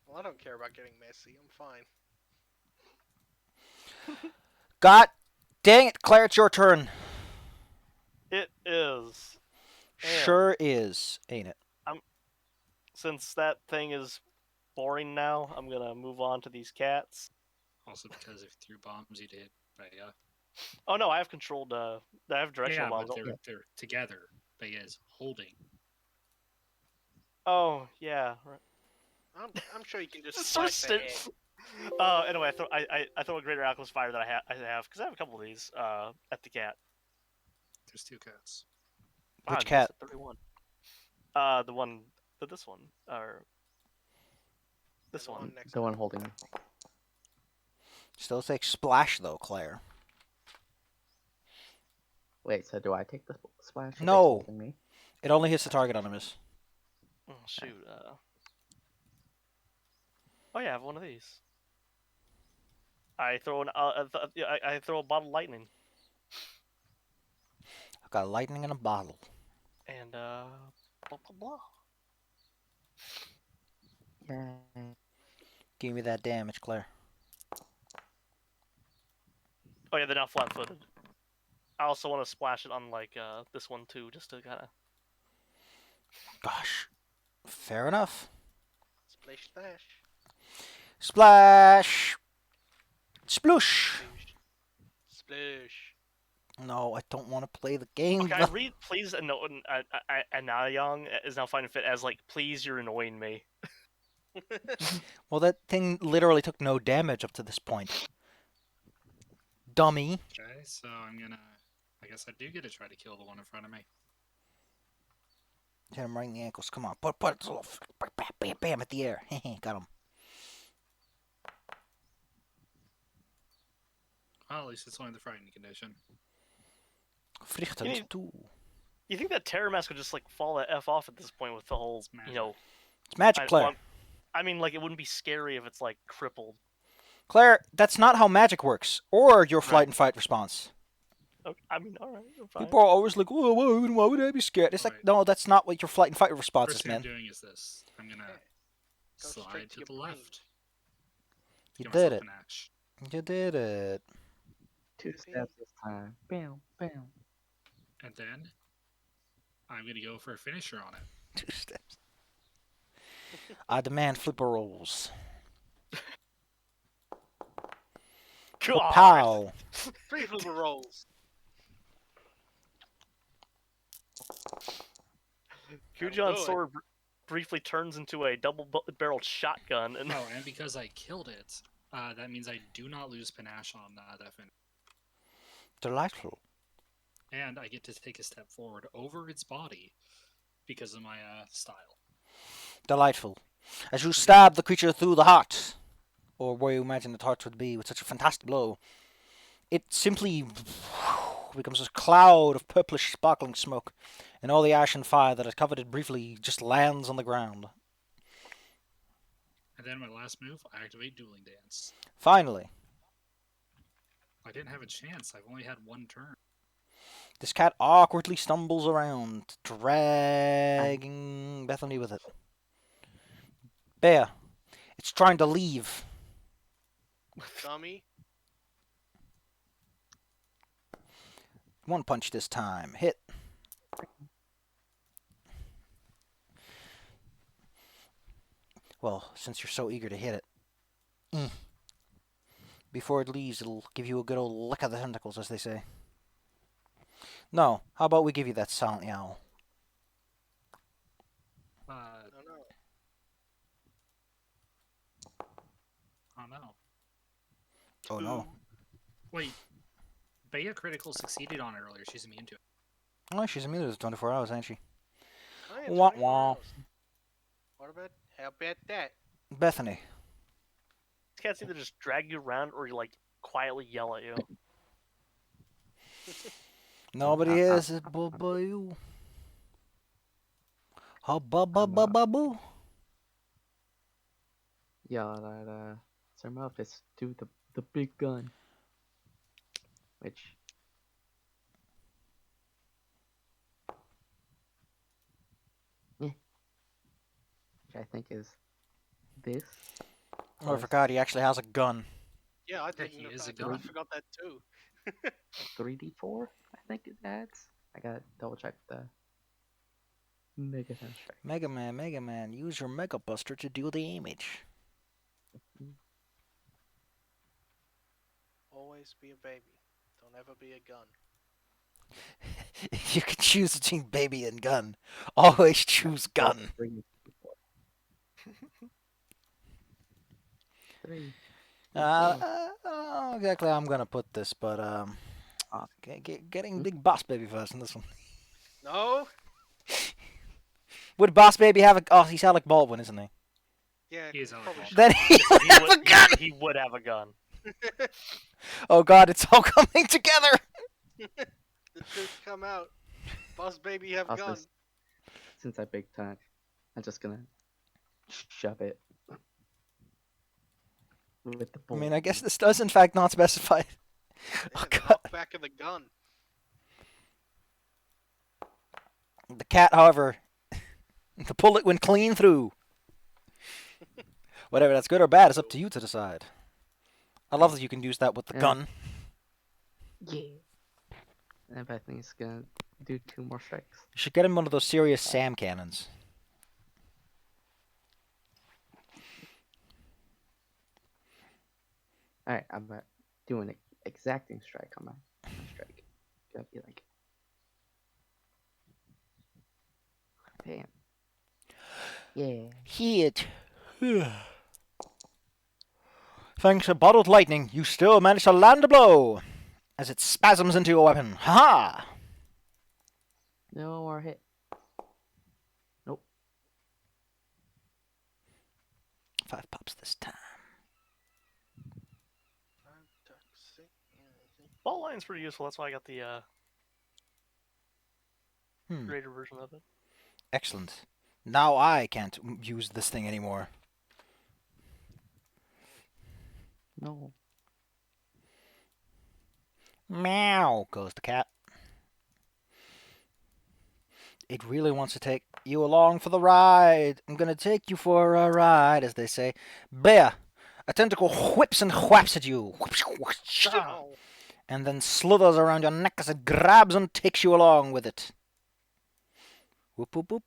Well, I don't care about getting messy. I'm fine. God dang it, Claire, it's your turn. It is. And Sure is, ain't it? Since that thing is boring now, I'm gonna move on to these cats. Also because if you threw bombs, you'd hit Baya. Oh no, I have controlled. I have directional Yeah, bombs. but they're together. Baya is holding. Oh yeah. Right. I'm sure you can just This is so slice their head. Anyway, I throw a greater alchemist fire that I have because I have a couple of these at the cat. There's 2 cats. Which I'm cat? at 31. This one or this The one. next The one holding me. Still take splash though, Claire. Wait, so do I take the splash? if it's No. holding me? It only hits the target on him. Is Oh shoot. Oh yeah, I have one of these. I throw I throw a bottle of lightning I've got lightning in a bottle. and blah blah blah. Yay. Give me that damage, Claire. Oh yeah, they're not flat-footed. I also want to splash it on like this one too, just to kind of. Gosh. Fair enough. Splish splash. Splash! Sploosh! Splish. No, I don't want to play the game. Okay, I read please Anayang is now finding fit as like please you're annoying me. Well, that thing literally took no damage up to this point. Dummy. Okay, so I'm gonna. I guess I do get to try to kill the one in front of me. Hit him right in the ankles. Come on. Put it. Bam, bam, bam, at the air. Got him. Well, at least it's only the frightening condition. Vliegtuig toe. You think that Terror Mask would just like fall the f off at this point with the whole, It's magic. you know? It's magic, Claire. I mean, like it wouldn't be scary if it's like crippled. Claire, that's not how magic works, or your flight and fight response. Okay, I mean, all right, fine. People are always like, "Oh, why would I be scared?" It's like, Alright. no, that's not what your flight and fight response First is, thing I'm man. doing is this. I'm gonna Go slide straight to to the your brain. left. You Give did myself it. an axe. You did it. 2 steps this time. Bam, bam. And then I'm gonna go for a finisher on it. 2 steps. I demand flipper rolls. God. Pow. 3 flipper rolls. Kujan's do it. sword briefly turns into a double-barreled shotgun, and Oh, and because I killed it, that means I do not lose panache on that finish. Delightful. And I get to take a step forward over its body because of my style. Delightful. As you stab the creature through the heart, or where you imagine the heart would be with such a fantastic blow, it simply becomes a cloud of purplish sparkling smoke, and all the ash and fire that had covered it briefly just lands on the ground. And then my last move, I activate Dueling Dance. Finally, I didn't have a chance. I've only had one turn. this cat awkwardly stumbles around, dragging Bethany with it. Bear, it's trying to leave. Dummy. One punch this time. Hit. Well, since you're so eager to hit it. Before it leaves, it'll give you a good old lick of the tentacles, as they say. No, how about we give you that silent yowl? No, no. Oh no. Oh no. Wait. Bea critical succeeded on it earlier. She's immune to it. Oh, she's immune to 24 hours, ain't she? Oh, yeah, Wah 24 wah. hours. What about, how about that? Bethany. these cats either just drag you around or like quietly yell at you. Nobody hears it but you. Hubba-bubba-boo. Yeah, that Sir Muffus do the big gun. Which I think is this. Oh, I forgot he actually has a gun. Yeah, I Yeah, think he is a gun. I forgot that too. 3d4, I think it adds. I gotta double check the Mega Strike. Mega Man, use your Mega Buster to deal damage. Always be a baby. Don't ever be a gun. You can choose between baby and gun. Always choose gun. 3d4. 3. Exactly how I'm gonna put this, but getting big boss baby first in this one. No? Would boss baby have a? Oh, he's Alec Baldwin, isn't he? Yeah, He is Alec probably Baldwin. Then he would have a gun. He would have a gun. Oh God, it's all coming together. The truth come out. Boss baby have Also, gun. since I big time, I'm just gonna shove it with the I bullet. mean, I guess this does in fact not specify. Oh Yeah, God. knock back of the gun. The cat, however, the bullet went clean through. Whatever that's good or bad is up to you to decide. I love that you can use that with the Yeah. gun. Yeah. And Bethany's gonna do 2 more strikes. You should get him one of those serious Sam cannons. Alright, I'm gonna do an exacting strike on my strike. Gonna be like, bam. Yeah. Hit. Thanks to bottled lightning, you still manage to land a blow as it spasms into your weapon. Ha! No more hit. Nope. 5 pops this time. Ball line's pretty useful. That's why I got the greater version of it. Excellent. Now I can't use this thing anymore. No. Meow, goes the cat. It really wants to take you along for the ride. I'm gonna take you for a ride, as they say. Bear, a tentacle whips and whaps at you. Oh, And then slithers around your neck as it grabs and takes you along with it. Whoop, whoop, whoop.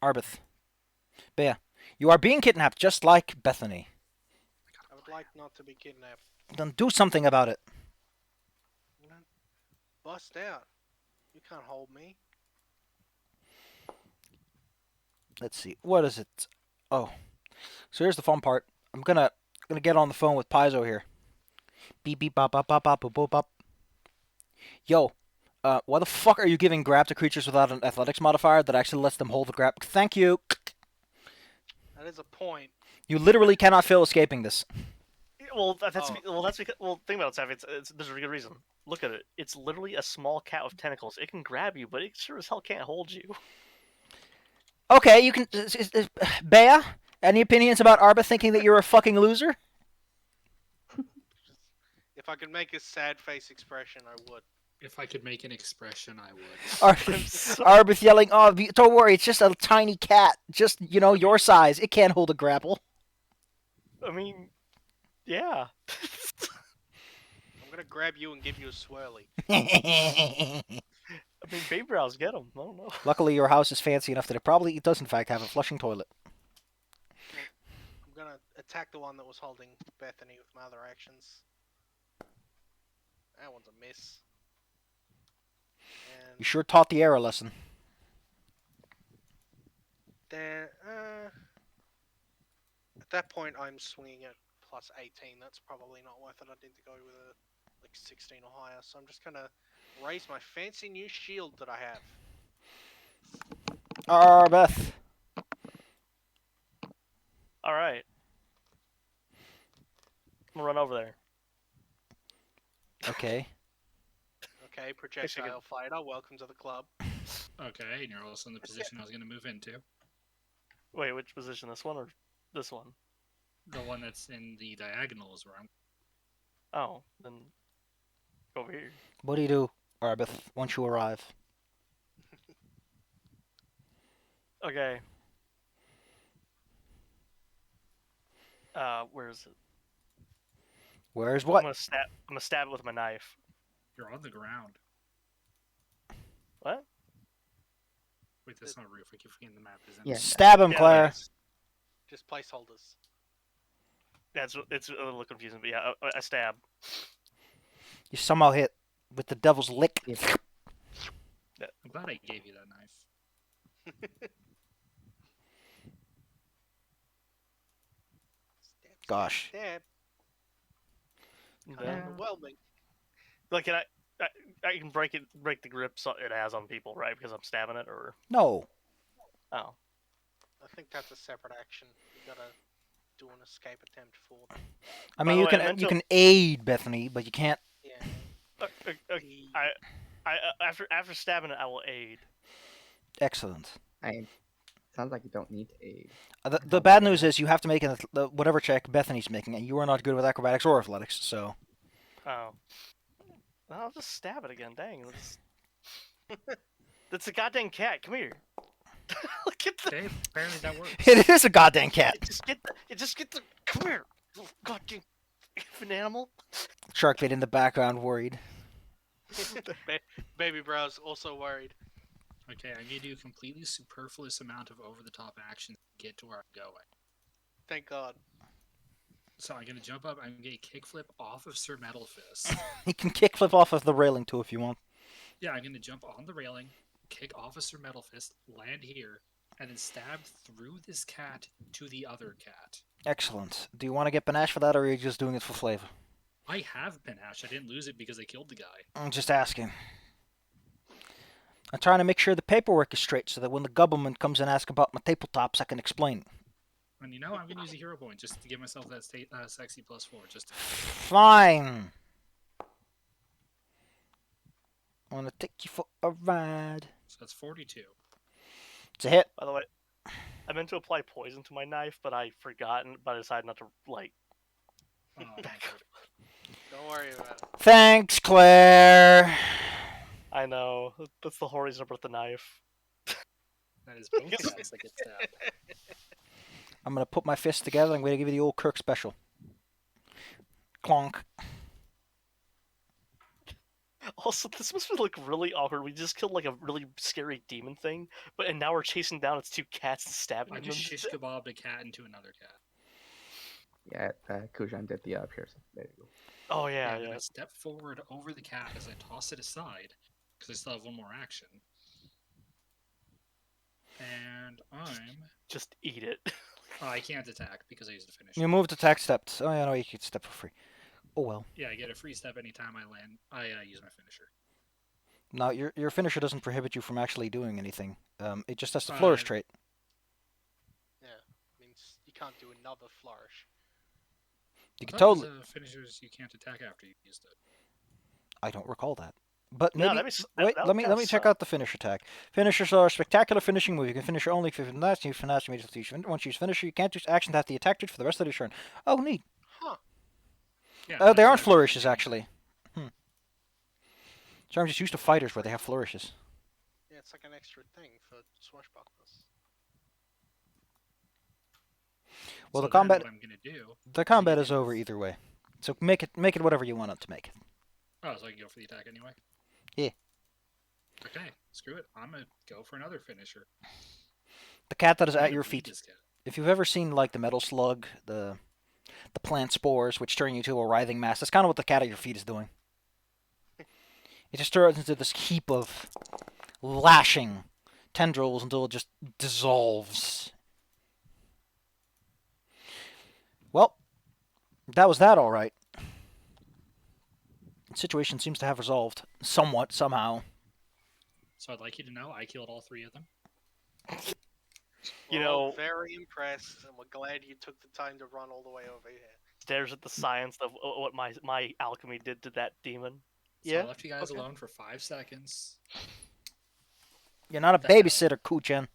Arbith. Bear, you are being kidnapped just like Bethany. I would like not to be kidnapped. Then do something about it. Bust out. You can't hold me. Let's see. What is it? Oh. So here's the fun part. I'm gonna get on the phone with Paizo here. Beep beep bop bop bop bop boop boop bop. Yo, why the fuck are you giving grab to creatures without an athletics modifier that actually lets them hold the grab? Thank you. That is a point. You literally cannot fail escaping this. Well, that's Oh. that's because think about it, Sav. It's there's a good reason. Look at it. It's literally a small cat with tentacles. It can grab you, but it sure as hell can't hold you. Okay, you can. Bea, any opinions about Arba thinking that you're a fucking loser? If I could make a sad face expression, I would. If I could make an expression, I would. Arbith yelling, "Oh, don't worry, it's just a tiny cat, just your size. It can't hold a grapple." I mean, yeah. I'm gonna grab you and give you a swirly. I mean, baby brows get them. I don't know. Luckily, your house is fancy enough that it does in fact have a flushing toilet. I'm gonna attack the one that was holding Bethany with my other actions. That one's a miss. And You sure taught the air a lesson. then, at that point, I'm swinging at plus 18. That's probably not worth it. I need to go with a 16 or higher. So I'm just gonna raise my fancy new shield that I have. Arbeth. All right. I'm gonna run over there. Okay. Okay, projectile fighter, welcome to the club. Okay, and you're also in the position I was going to move into. Wait, which position? This one or this one? The one that's in the diagonal is where I'm. Oh, then go over here. What do you do, Arbeth, once you arrive? Okay. Where is it? Where's I'm what? gonna stab it with my knife. You're on the ground. What? Wait, that's not a roof. I keep forgetting the map is in. Yeah. Stab him, Yeah, Claire. Just placeholders. Yeah, it's a little confusing, but yeah, I stab. You somehow hit with the devil's lick. Yeah. I'm glad I gave you that knife. Gosh. Stab. And Kind of then- overwhelming. Like, can I can break the grip it has on people, right? Because I'm stabbing it, or No. oh, I think that's a separate action. You gotta do an escape attempt for them. I By mean, the you way, I can meant you to- can aid Bethany, but you can't. Yeah. I after stabbing it, I will aid. Excellent. Sounds like you don't need to aid. The bad news is you have to make whatever check Bethany's making, and you are not good with acrobatics or athletics. So Oh, well, I'll just stab it again. Dang, that's a goddamn cat. Come here. Look at the. Okay, apparently that works. it is a goddamn cat. Just get the. Come here, little goddamn effing animal. Sharkbait in the background, worried. Baby Brow's also worried. Okay, I'm gonna do a completely superfluous amount of over-the-top action to get to where I'm going. Thank God. So I'm gonna jump up. I'm gonna kickflip off of Sir Metal Fist. You can kickflip off of the railing too if you want. Yeah, I'm gonna jump on the railing, kick off of Sir Metal Fist, land here, and then stab through this cat to the other cat. Excellent. Do you want to get panache for that, or are you just doing it for flavor? I have panache. I didn't lose it because I killed the guy. I'm just asking. I'm trying to make sure the paperwork is straight so that when the government comes and asks about my tabletops, I can explain. And you know, I'm gonna use a hero point just to give myself that sexy +4. Just to... Fine. I want to take you for a ride. So that's 42. It's a hit. By the way, I meant to apply poison to my knife, but I forgot, but I decided not to, Oh, back up. Don't worry about it. Thanks, Claire. I know. That's the whole reason I brought the knife. that is both cats that get stabbed. I'm going to put my fists together. I'm going to give you the old Kirk special. Clonk. Also, this must be really awkward. We just killed a really scary demon thing, and now we're chasing down its two cats and stabbing I them. just shish kebabbed a cat into another cat. Yeah, Kujan did the piercing. There you go. Oh yeah, And yeah. I step forward over the cat as I toss it aside, because I still have one more action. And I'm... Just eat it. Oh, I can't attack because I used a finisher. You moved attack steps. Oh, yeah, no, you can step for free. Oh, well. Yeah, I get a free step anytime I land. I use my finisher. No, your finisher doesn't prohibit you from actually doing anything. It just has the flourish trait. Yeah, means you can't do another flourish. You can I thought totally... finishers you can't attack after you've used it. I don't recall that. But No, maybe... Wait, let me check out the finish attack. Finishers are a spectacular finishing move. You can finish only if you finesse. You finesse immediately. Once you use finisher, you can't use action to have the attack for the rest of the turn. Oh, neat. Huh. Yeah, They that's aren't what I flourishes, did. actually. So I'm just used to fighters where they have flourishes. Yeah, it's like an extra thing for swashbucklers. Well, So the combat... Then what I'm gonna do? The combat is over either way. So make it whatever you want it to make it. Oh, so I can go for the attack anyway. Yeah. Okay, screw it. I'm gonna go for another finisher. The cat that is I'm at gonna your beat feet. this cat. If you've ever seen like the metal slug, the plant spores, which turn you to a writhing mass, that's kind of what the cat at your feet is doing. It just turns into this heap of lashing tendrils until it just dissolves. Well, that was that all right. The situation seems to have resolved somewhat, somehow. So I'd like you to know I killed all three of them. You We're know- all very impressed, and we're glad you took the time to run all the way over here. Stares at the science of what my alchemy did to that demon. So Yeah. I left you guys okay. alone for 5 seconds. You're not a The hell? babysitter, Kuchen.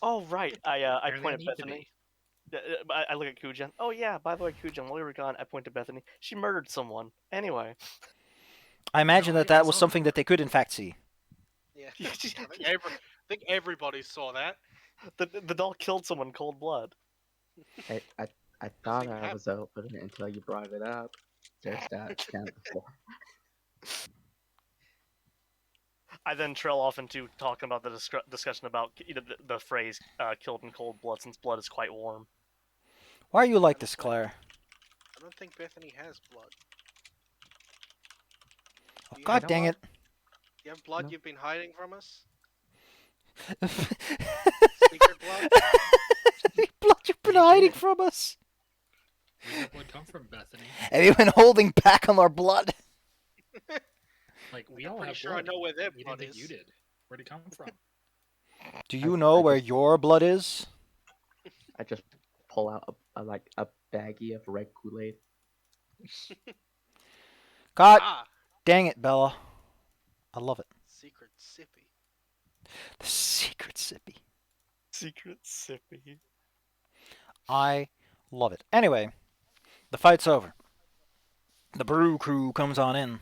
Oh right, I Apparently point I at need to Bethany. I look at Kujan. Oh yeah, by the way, Kujan, while we were gone, I point to Bethany. She murdered someone. Anyway. I imagine No, that I that was saw something that. that they could in fact see. Yeah, Yeah, I think everybody saw that. The doll killed someone cold blood. I thought thing I was open until you brought it up. There's that down before. I then trail off into talking about the discussion about the phrase "killed in cold blood," since blood is quite warm. Why are you like this, Claire? I don't think Bethany has blood. Oh, Do you God have dang blood? it. You have blood No. you've been hiding from us? Blood Secret blood? you've been hiding from us. Where'd that blood come from, Bethany? Have you been holding back on our blood? Like, we I'm all pretty have sure blood. I know where their We blood didn't think is. you did. Where'd it come from? Do I- you know I where just- your blood is? I just pull out a baggie of red Kool-Aid. God Ah, dang it, Bella. I love it. secret sippy. The secret sippy. Secret sippy. I love it. Anyway, the fight's over. The brew crew comes on in.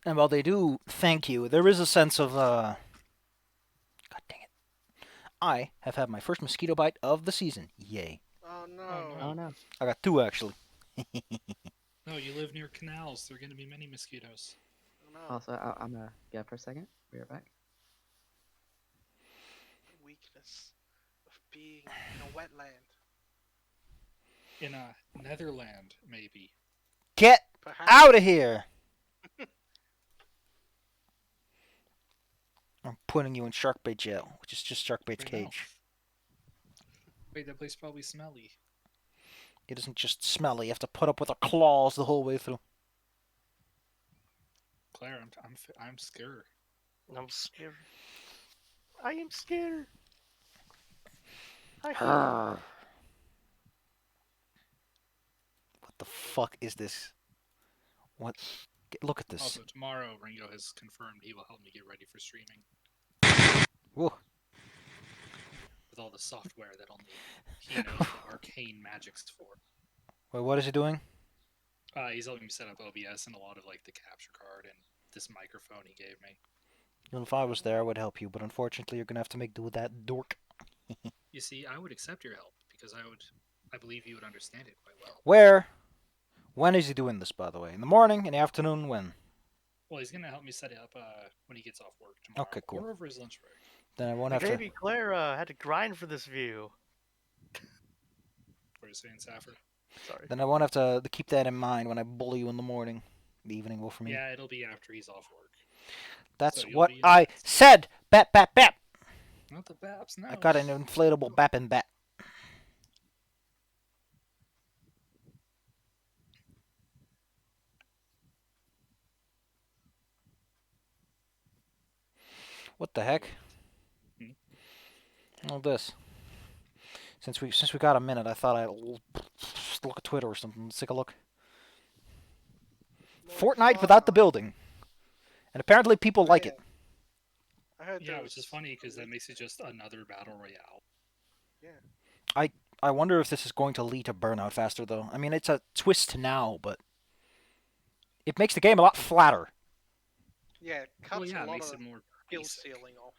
And while they do thank you, there is a sense of, God dang it. I have had my first mosquito bite of the season. Yay. Oh no. no. Oh no. I got two, actually. No, you live near canals. There are going to be many mosquitoes. Oh no, Also, I'm gonna get up for a second. Be right back. the weakness of being in a wetland. In a Netherland, maybe. Get Perhaps. out of here! I'm putting you in Sharkbait jail, which is just Sharkbait's Right now. cage. Wait, that place probably smelly. It isn't just smelly. You have to put up with our claws the whole way through. Claire, I'm scared. I'm scared. I am scared. I Ah, What the fuck is this? What? Look at this. Also, tomorrow Ringo has confirmed he will help me get ready for streaming Whoa. with all the software that only he knows the arcane magics for. Wait, what is he doing? He's helping me set up OBS and a lot of like the capture card and this microphone he gave me. Well, if I was there, I would help you, but unfortunately, you're gonna have to make do with that dork. You see, I would accept your help because I believe you would understand it quite well. Where? When is he doing this, by the way? In the morning? In the afternoon? When? Well, he's gonna help me set it up when he gets off work tomorrow. Okay, cool. Or over his lunch break. Then I won't have to. Baby Claire had to grind for this view. What are you saying, Safford? Sorry. Then I won't have to keep that in mind when I bully you in the morning. The evening will for me. Yeah, it'll be after he's off work. That's So you'll what be in I the- said. Bat, bat, bat. Not the Baps, no. I got an inflatable bappin' bat. What the heck? Hmm? All this. Since we got a minute, I thought I'd look at Twitter or something. Let's take a look. Fortnite without the building, and apparently people like it. I heard Yeah, there which is was funny because a that leak. makes it just another battle royale. I wonder if this is going to lead to burnout faster, though. I mean, it's a twist now, but it makes the game a lot flatter. Yeah, it cuts Well, yeah, a it lot makes of it more skill basic. ceiling off.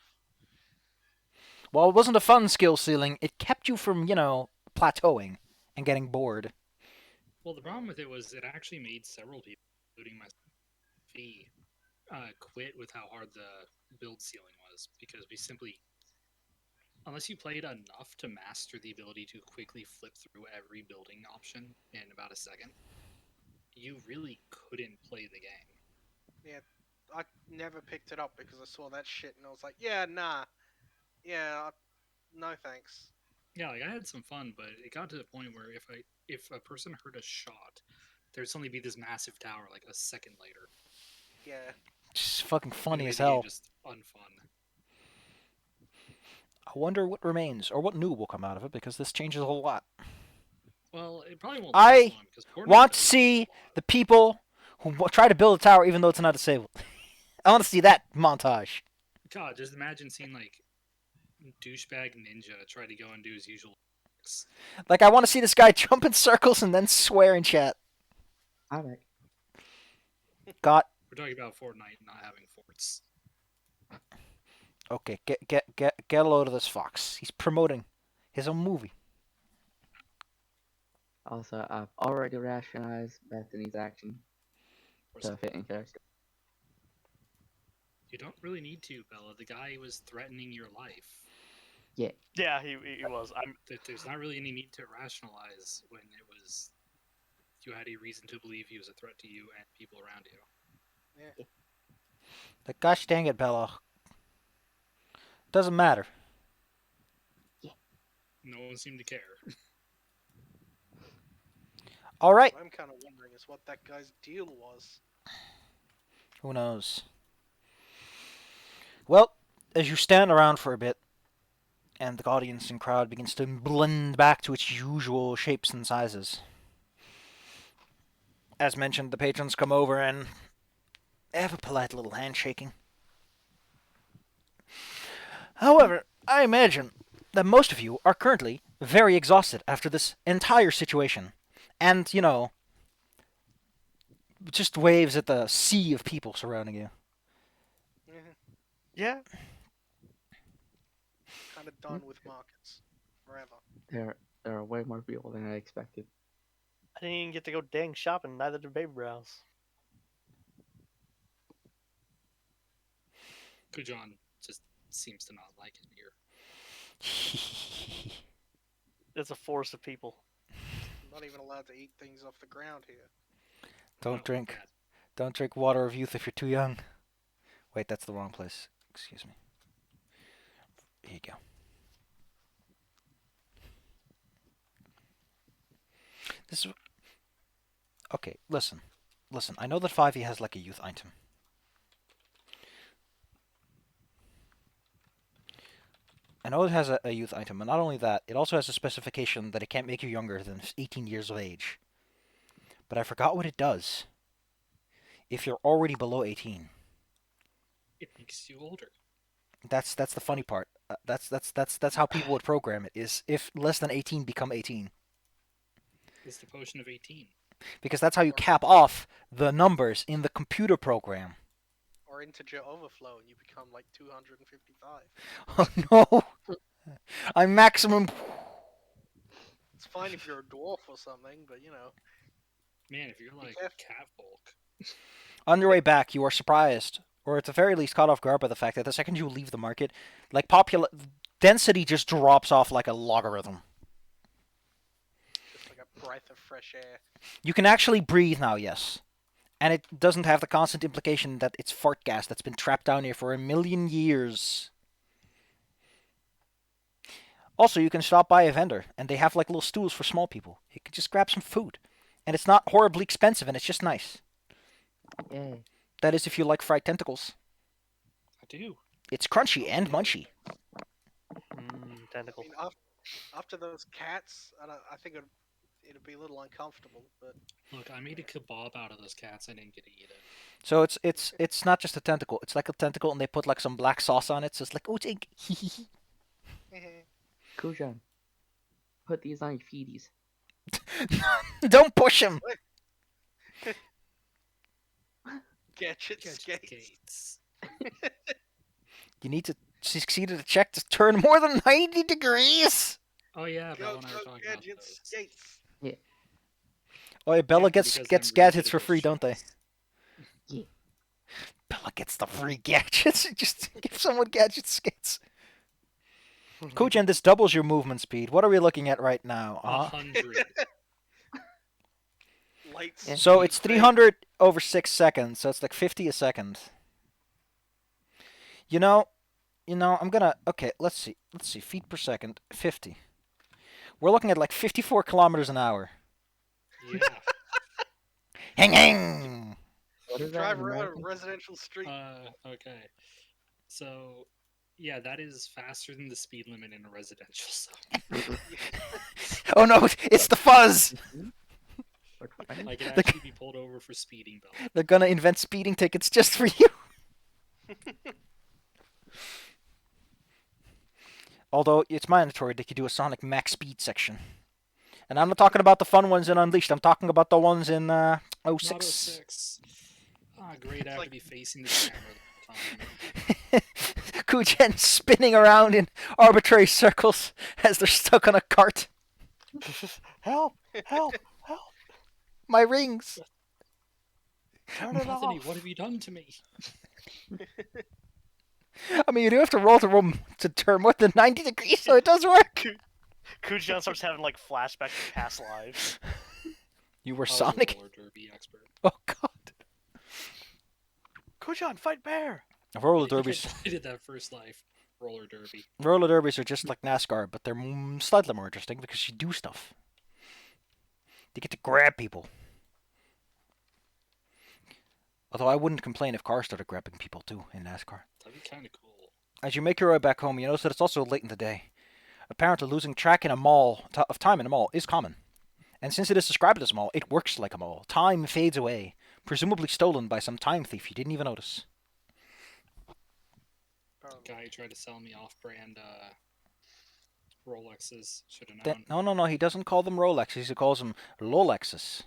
While it wasn't a fun skill ceiling, it kept you from, plateauing and getting bored. Well, the problem with it was it actually made several people, including myself, quit with how hard the build ceiling was because we simply, unless you played enough to master the ability to quickly flip through every building option in about a second, you really couldn't play the game. Yeah, I never picked it up because I saw that shit and I was like, yeah, nah, yeah, no thanks. Yeah, like I had some fun, but it got to the point where if a person heard a shot, there'd suddenly be this massive tower like a second later. Yeah, Just fucking And it funny made as the game hell. just unfun. I wonder what remains, or what new will come out of it, because this changes a lot. Well, it probably won't I last long because Fortnite want to does see change a lot. the people who try to build a tower even though it's not disabled. I want to see that montage. God, just imagine seeing like douchebag ninja try to go and do his usual tricks. Like, I want to see this guy jump in circles and then swear in chat. I'm back. Got We're talking about Fortnite not having forts. okay. Get a load of this fox. He's promoting his own movie. Also, I've already rationalized Bethany's action Of to course, fit in character. you don't really need to, Bella. The guy was threatening your life. Yeah, he was. There's not really any need to rationalize when it was you had a reason to believe he was a threat to you and people around you. yeah. Like, gosh dang it, Bella. Doesn't matter. No one seemed to care. All right. What I'm kind of wondering is what that guy's deal was. Who knows? Well, as you stand around for a bit, and the audience and crowd begins to blend back to its usual shapes and sizes. As mentioned, the patrons come over and have a polite little handshaking. However, I imagine that most of you are currently very exhausted after this entire situation. And, just waves at the sea of people surrounding you. Yeah, Yeah. kind of done with markets forever. There are way more people than I expected. I didn't even get to go dang shopping. Neither did Baby Brows. Kujan just seems to not like it here. It's a force of people. I'm not even allowed to eat things off the ground here. Don't Oh, drink. bad. Don't drink water of youth if you're too young. Wait, that's the wrong place. Excuse me. Here you go. This is okay. Listen. I know that 5e has like a youth item. I know it has a youth item, and not only that, it also has a specification that it can't make you younger than 18 years of age. But I forgot what it does. If you're already below 18, It makes you older. that's the funny part. That's how people would program it. Is if less than 18 become 18, It's the potion of 18. because that's how you cap off the numbers in the computer program. Or integer overflow and you become like 255. Oh no! I'm maximum. It's fine if you're a dwarf or something, but you know. Man, if you're like careful. cat folk, On your way back, you are surprised, or at the very least caught off guard by the fact that the second you leave the market, like density just drops off like a logarithm. Just like a breath of fresh air. You can actually breathe now, yes. And it doesn't have the constant implication that it's fart gas that's been trapped down here for a million years. Also, you can stop by a vendor, and they have like little stools for small people. You can just grab some food. And it's not horribly expensive, and it's just nice. Yay. That is if you like fried tentacles. I do. It's crunchy and munchy. I Tentacle. mean, after those cats, I think it'd be a little uncomfortable, but Look, I made a kebab out of those cats. I didn't get to eat it. So it's not just a tentacle. It's like a tentacle, and they put like some black sauce on it. So it's like, oh, take. Kujan, put these on your feeties. Don't push him. gadget Gadget skates. Gates. You need to succeed at a check to turn more than 90 degrees. Oh yeah, that Go, one I was go, talking about. gadget Those. skates. Oh, yeah, Bella Yeah, gets because I'm gadgets really for good at free, those don't they? shows. Yeah. Bella gets the free gadgets. Just give someone gadget skates. Kojan, this doubles your movement speed. What are we looking at right now? 100. Lights. Yeah. So it's 300 over 6 seconds, so it's like 50 a second. You know, I'm gonna... Okay, let's see. Feet per second, 50. We're looking at like 54 kilometers an hour. Yeah. Hang, hang! What is that Drive in around a American? residential street. Okay. So, yeah, that is faster than the speed limit in a residential zone. Oh no, it's the fuzz! Or 20? I can actually be pulled over for speeding, Bella. They're gonna invent speeding tickets just for you. Although, it's mandatory that you do a Sonic max speed section. And I'm not talking about the fun ones in Unleashed, I'm talking about the ones in 06. Not 06. Ah, great. I have like- to be facing the camera the whole time. Kujen spinning around in arbitrary circles as they're stuck on a cart. Help! Help! Help! My rings! Turn it Anthony, off! what have you done to me? I mean, you do have to roll the room to turn more than 90 degrees, so it does work! Kujan starts having like flashbacks to past lives. You were I was a Sonic? roller derby expert. Oh god. Kujan, fight bear! Roller I think derbies. I did that first life. Roller derby. Roller derbies are just like NASCAR, but they're slightly more interesting because you do stuff. You get to grab people. Although I wouldn't complain if cars started grabbing people too in NASCAR. That'd be kind of cool. As you make your way back home, you notice that it's also late in the day. Apparently, losing track in a mall of time in a mall is common. And since it is described as a mall, it works like a mall. Time fades away, presumably stolen by some time thief you didn't even notice. Guy tried to sell me off-brand Rolexes. Should have known. No, he doesn't call them Rolexes, he calls them Lolexes.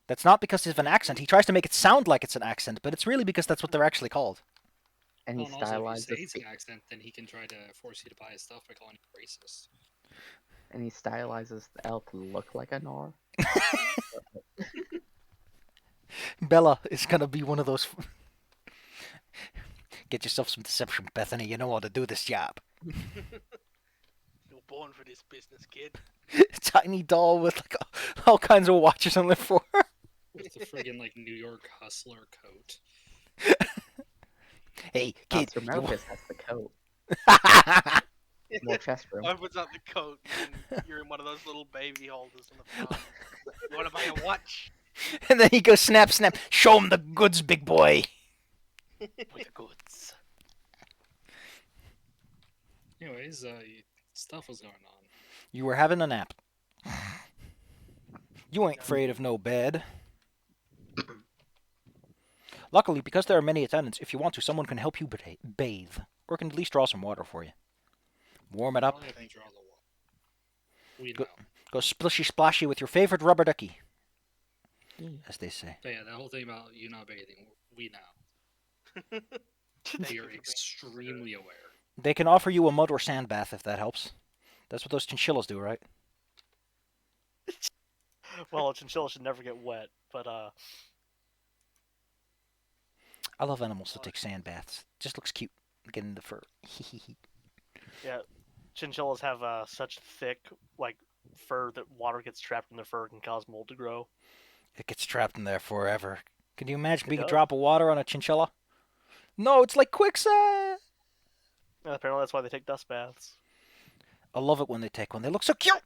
That's not because of an accent. He tries to make it sound like it's an accent, but it's really because that's what they're actually called. And he Well, and also, if you say stylizes it's an accent, then he can try to force you to buy his stuff by calling you racist. the L to look like a Nor. Bella is gonna be one of those. Get yourself some deception, Bethany. You know how to do this job. You're born for this business, kid. Tiny doll with like all kinds of watches on their forearm. With the friggin' like New York hustler coat. Hey, kid. Monster Marcus has the coat. More chest room. Opens up the coat and you're in one of those little baby holders on the front. You want to buy a watch? And then he goes snap, snap. Show him the goods, big boy. With the goods. Anyways, stuff was going on. You were having a nap. You ain't afraid of no bed. Luckily, because there are many attendants, if you want to, someone can help you bathe. Or can at least draw some water for you. Warm it up. All I think draw the wall. We Go- know. Go splishy splashy with your favorite rubber ducky. As they say. But yeah, that whole thing about you not bathing, we know. We are extremely aware. They can offer you a mud or sand bath if that helps. That's what those chinchillas do, right? Well, a chinchilla should never get wet, but I love animals that take sand baths. Just looks cute. Get in the fur. yeah, chinchillas have such thick like fur that water gets trapped in their fur and can cause mold to grow. It gets trapped in there forever. Can you imagine It being a does. drop of water on a chinchilla? No, it's like quicksand. And apparently that's why they take dust baths. I love it when they take one. They look so cute.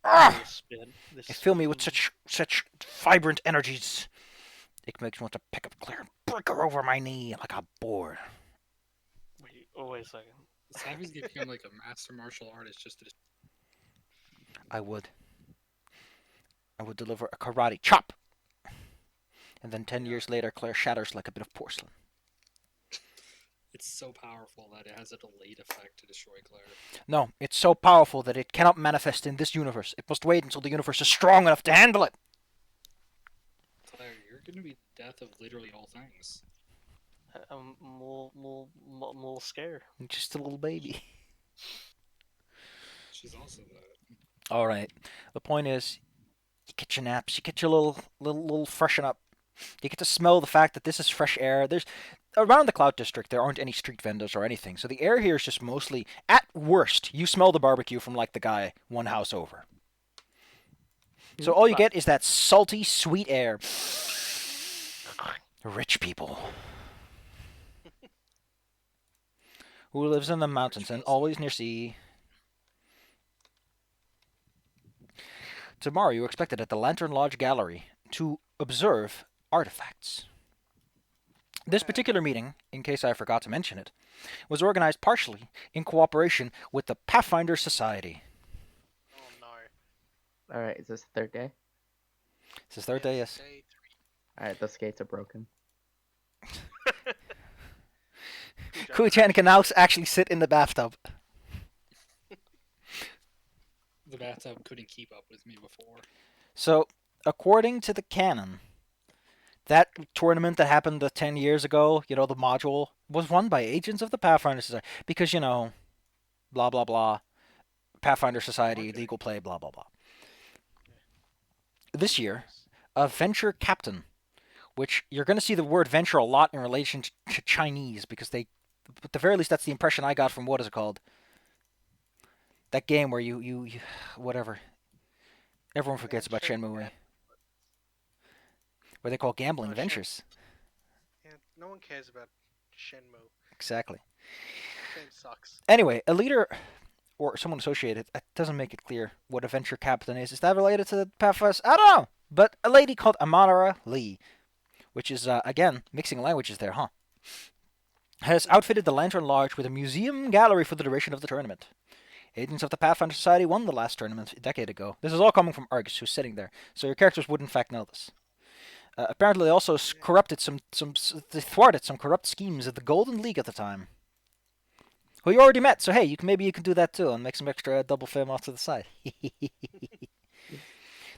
They Ah! spin. They fill me with such vibrant energies. It makes me want to pick up Claire and break her over my knee like a board. Wait a second. Savvy's gonna become like a master martial artist just to. I would deliver a karate chop. And then 10 years later, Claire shatters like a bit of porcelain. It's so powerful that it has a delayed effect to destroy Claire. No, it's so powerful that it cannot manifest in this universe. It must wait until the universe is strong enough to handle it. Claire, you're gonna be the death of literally all things. I'm a little scared. I'm just a little baby. She's also the. All right. The point is, you get your naps, you get your little freshen up. You get to smell the fact that this is fresh air. There's around the Cloud District, there aren't any street vendors or anything, so the air here is just mostly, at worst, you smell the barbecue from like the guy one house over. So all you get is that salty, sweet air. Rich people. Who lives in the mountains and always near sea. Tomorrow you are expected at the Lantern Lodge Gallery to observe artifacts. This particular meeting, in case I forgot to mention it, was organized partially in cooperation with the Pathfinder Society. Oh no. Alright, is this the third day? It's his third day, yes. Day Alright, the skates are broken. 3. Kui-chan can now actually sit in the bathtub. The bathtub couldn't keep up with me before. So, according to the canon, that tournament that happened 10 years ago, you know, the module, was won by agents of the Pathfinder Society. Because, you know, blah, blah, blah. Pathfinder Society, Okay. legal play, blah, blah, blah. This year, a venture captain, which you're going to see the word venture a lot in relation to Chinese, because they, at the very least, that's the impression I got from, what is it called? That game where you whatever. Everyone forgets about Venture Shenmue. Where they call gambling Oh, ventures. Yeah, no one cares about Shenmue. Exactly. Game sucks. Anyway, a leader or someone associated, it doesn't make it clear what a venture captain is. Is that related to the Pathfinder? I don't know. But a lady called Amara Lee, which is, again, mixing languages there, huh? Has outfitted the Lantern Lodge with a museum gallery for the duration of the tournament. Agents of the Pathfinder Society won the last tournament a decade ago. This is all coming from Argus, who's sitting there. So your characters would in fact know this. Apparently they also corrupted they thwarted some corrupt schemes of the Golden League at the time. Who you already met, so hey, maybe you can do that too and make some extra double fame off to the side.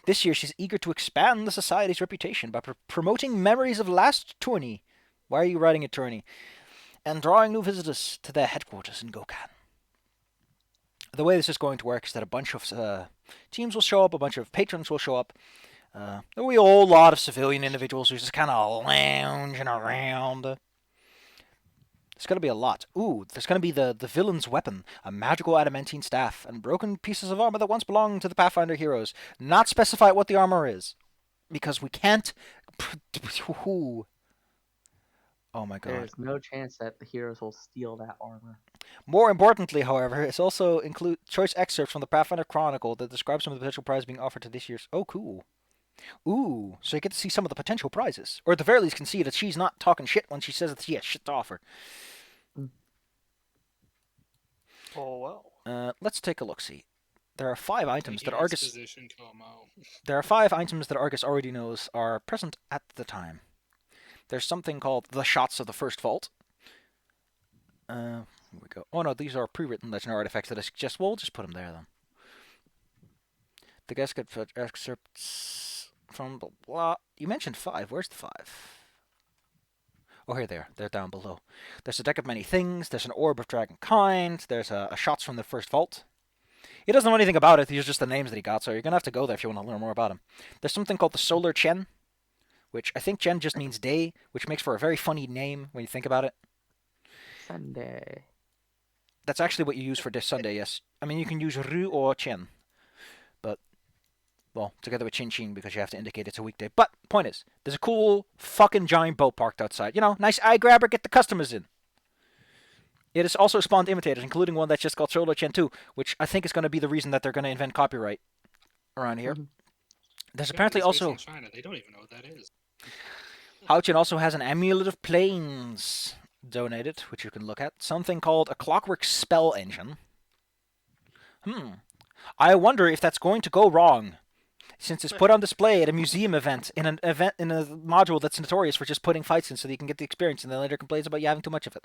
This year she's eager to expand the Society's reputation by promoting memories of last tourney. Why are you writing a tourney? And drawing new visitors to their headquarters in Gokan. The way this is going to work is that a bunch of teams will show up, a bunch of patrons will show up. There'll be a whole lot of civilian individuals who are just kind of lounging around. There's gonna be a lot. Ooh, there's gonna be the villain's weapon, a magical adamantine staff, and broken pieces of armor that once belonged to the Pathfinder heroes. Not specify what the armor is, because we can't. Ooh. Oh my god. There's no chance that the heroes will steal that armor. More importantly, however, it's also include choice excerpts from the Pathfinder Chronicle that describe some of the potential prizes being offered to this year's. Oh, cool. Ooh, so you get to see some of the potential prizes, or at the very least, can see that she's not talking shit when she says that she has shit to offer. Oh well. Let's take a look. See, there are 5 items that Argus. Exposition como. There are 5 items that Argus already knows are present at the time. There's something called the shots of the first vault. Here we go. Oh no, these are pre-written legendary artifacts that I suggest. We'll just put them there then. The guest could put excerpts from blah blah. You mentioned 5. Where's the 5? Oh, here they are. They're down below. There's a deck of many things. There's an orb of dragon kind. There's a shots from the first vault. He doesn't know anything about it. These are just the names that he got, so you're gonna have to go there if you want to learn more about him. There's something called the Solar Chen, which I think Chen just means day, which makes for a very funny name when you think about it. Sunday. That's actually what you use for this Sunday, yes. I mean, you can use Ru or Chen. But, well, together with Chin Chin because you have to indicate it's a weekday. But, point is, there's a cool fucking giant boat parked outside. You know, nice eye grabber, get the customers in. It has also spawned imitators, including one that's just called Solar Chen 2, which I think is going to be the reason that they're going to invent copyright around here. There's apparently It's based also... in China. They don't even know what that is. Haochen also has an Amulet of Planes donated, which you can look at. Something called a Clockwork Spell Engine. I wonder if that's going to go wrong, since it's put on display at a museum event in a module that's notorious for just putting fights in so that you can get the experience, and then later complains about you having too much of it.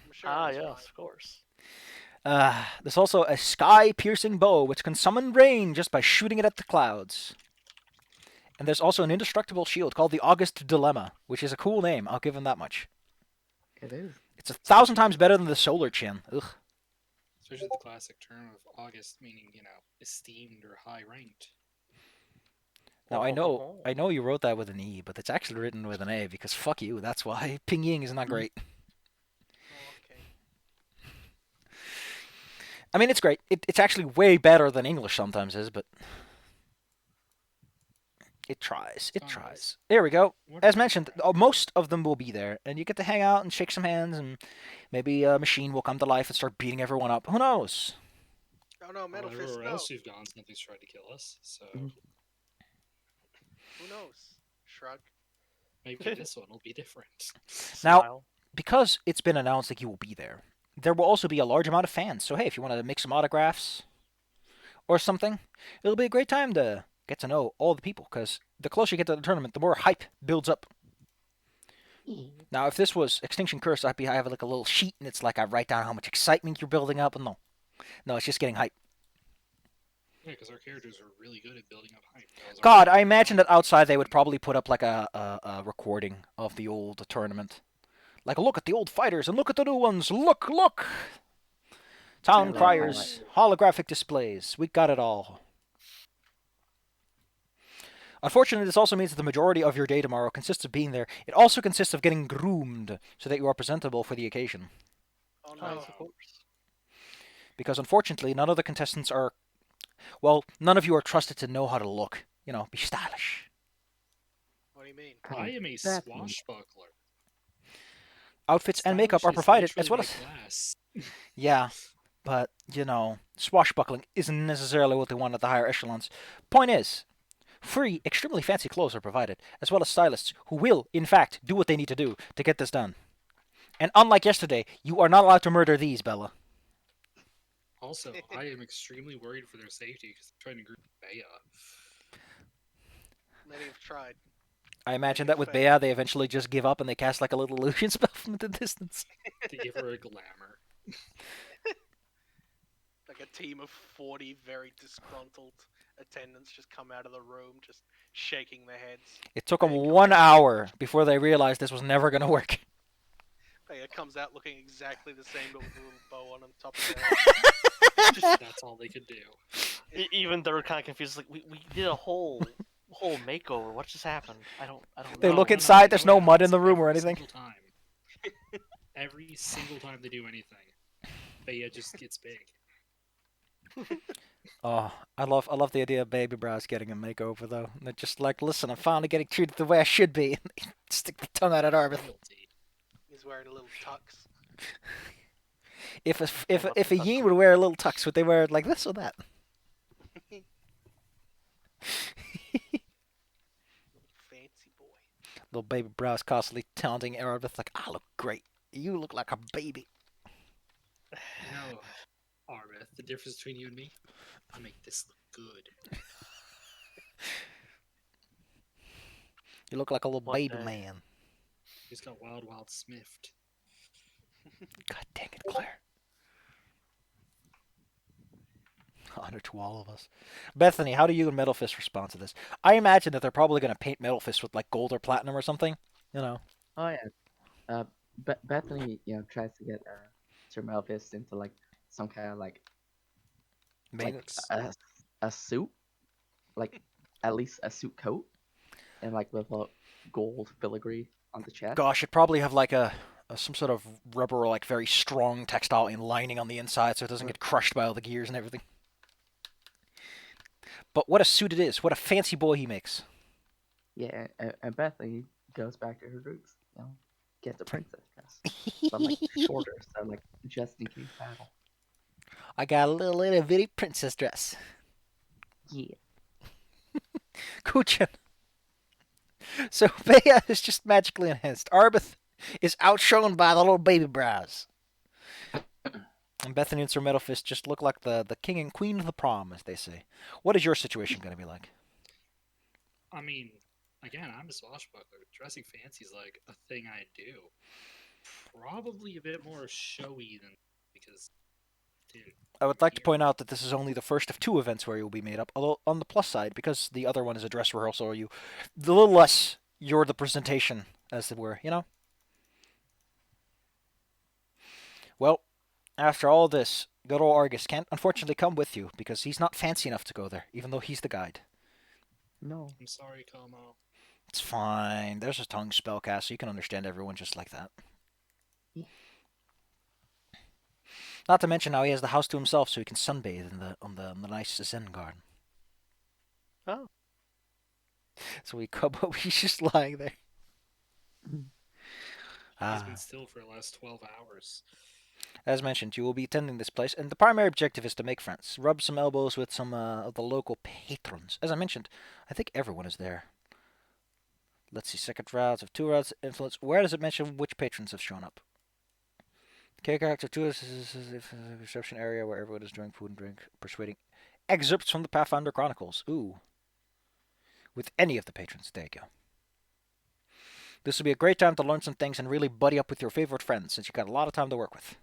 I'm sure Ah, it's yes, fine. of course. There's also a sky-piercing bow, which can summon rain just by shooting it at the clouds. And there's also an indestructible shield called the August Dilemma, which is a cool name. I'll give him that much. It is. It's 1,000 times better than the Solar Chin. Ugh. Especially the classic term of August meaning, esteemed or high ranked. Now I know you wrote that with an E, but it's actually written with an A because fuck you. That's why Pinyin is not great. Oh, okay. I mean, it's great. It's actually way better than English sometimes is, but it tries. It tries. There we go. As mentioned, most of them will be there, and you get to hang out and shake some hands, and maybe a machine will come to life and start beating everyone up. Who knows? Oh no, Metal Fist, Everywhere no. else you've gone, something's tried to kill us. So Who knows? Shrug. maybe this one will be different. Now, Smile. because it's been announced that you will be there, there will also be a large amount of fans. So hey, if you want to make some autographs or something, it'll be a great time to get to know all the people, because the closer you get to the tournament, the more hype builds up. Now, if this was Extinction Curse, I have like a little sheet, and it's like I write down how much excitement you're building up, and no, it's just getting hype. Yeah, because our characters are really good at building up hype. That was our God, thing. I imagine that outside they would probably put up like a recording of the old tournament. Like, look at the old fighters, and look at the new ones, look! Town Yeah, criers, holographic displays, we got it all. Unfortunately, this also means that the majority of your day tomorrow consists of being there. It also consists of getting groomed so that you are presentable for the occasion. Oh Ah, no. yes, of course. Because unfortunately, none of the contestants are... Well, none of you are trusted to know how to look. You know, be stylish. What do you mean? I am a That's me. swashbuckler. Outfits and makeup are Stylish is provided, as literally well as... my class. Yeah, but, swashbuckling isn't necessarily what they want at the higher echelons. Point is, free, extremely fancy clothes are provided, as well as stylists who will, in fact, do what they need to do to get this done. And unlike yesterday, you are not allowed to murder these, Bella. Also, I am extremely worried for their safety because they're trying to group Bea. Many have tried. I imagine that with Bea, they eventually just give up and they cast like a little illusion spell from the distance. To give her a glamour. Like a team of 40 very disgruntled attendants just come out of the room, just shaking their heads. It took them 1 hour before they realized this was never going to work. Bea comes out looking exactly the same, but with a little bow on top of their head. That's all they could do. Even they're kind of confused. Like we did a whole makeover. What just happened? I don't know. They look No, inside, no, there's no, no mud in it's the room or every anything. single time. every single time they do anything, Bea just gets big. Oh, I love the idea of Baby Brow's getting a makeover though. And they're just like, listen, I'm finally getting treated the way I should be. Stick the tongue out at Arbeth. Royalty. He's wearing a little tux. If a Yin would wear a little tux, would they wear it like this or that? Fancy boy. Little Baby Brow's constantly taunting Arbeth like, I look great. You look like a baby. You know, Arbeth, the difference between you and me, I make this look good. You look like a little One baby day. man. He's got wild smiffed. God dang it, Claire. Honor to all of us. Bethany, how do you and Metal Fist respond to this? I imagine that they're probably going to paint Metal Fist with like gold or platinum or something. You know. Oh yeah. Bethany, tries to get Sir Melvis into like some kind of like Maintenance. a suit, like at least a suit coat, and like with a gold filigree on the chest. Gosh, it'd probably have like a some sort of rubber or like very strong textile lining on the inside so it doesn't get crushed by all the gears and everything. But what a suit it is. What a fancy boy he makes. Yeah, and Bethany goes back to her roots. Gets a princess dress, but like shorter, so like just in case battle. I got a little itty bitty princess dress. Yeah. Kuchen. So Bea is just magically enhanced. Arbeth is outshone by the little Baby Brows. And Bethany and Sir Metalfist just look like the king and queen of the prom, as they say. What is your situation going to be like? I mean, again, I'm a swashbuckler. Dressing fancy is like a thing I do. Probably a bit more showy than because, dude. I would like to point out that this is only the first of 2 events where you'll be made up. Although on the plus side, because the other one is a dress rehearsal, a little less you're the presentation, as it were. You know. Well, after all this, good old Argus can't unfortunately come with you because he's not fancy enough to go there, even though he's the guide. No. I'm sorry, Como. It's fine. There's a tongue spellcast, so you can understand everyone just like that. Yeah. Not to mention now he has the house to himself, so he can sunbathe on the nice Zen garden. Oh. So he's just lying there. He's been still for the last 12 hours. As mentioned, you will be attending this place, and the primary objective is to make friends. Rub some elbows with some of the local patrons. As I mentioned, I think everyone is there. Let's see, second rounds of 2 rounds influence. Where does it mention which patrons have shown up? Character 2 is a reception area where everyone is enjoying food and drink, persuading excerpts from the Pathfinder Chronicles. Ooh. With any of the patrons. There you go. This will be a great time to learn some things and really buddy up with your favorite friends, since you've got a lot of time to work with.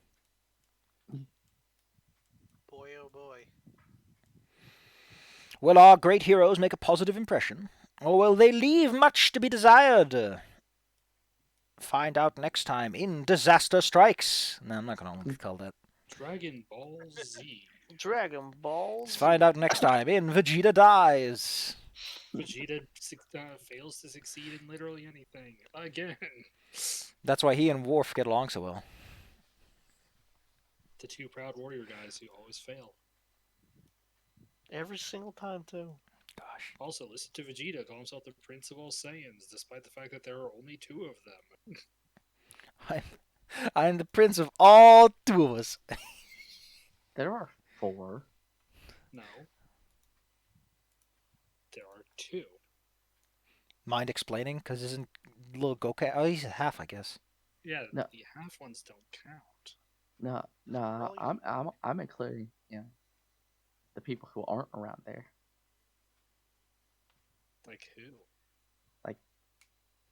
Boy, oh boy. Will our great heroes make a positive impression? Or will they leave much to be desired? Find out next time in Disaster Strikes. No, I'm not going to call that. Dragon Ball Z. Dragon Balls. Let's find out next time in Vegeta Dies. Vegeta fails to succeed in literally anything. Again. That's why he and Worf get along so well. The 2 proud warrior guys who always fail. Every single time, too. Gosh. Also, listen to Vegeta call himself the Prince of all Saiyans, despite the fact that there are only 2 of them. I'm the prince of all 2 of us. There are 4. No. There are 2. Mind explaining? Because isn't little Goku... Oh, he's a half, I guess. Yeah, No. the half ones don't count. No, Really? I'm including the people who aren't around there, Like who? like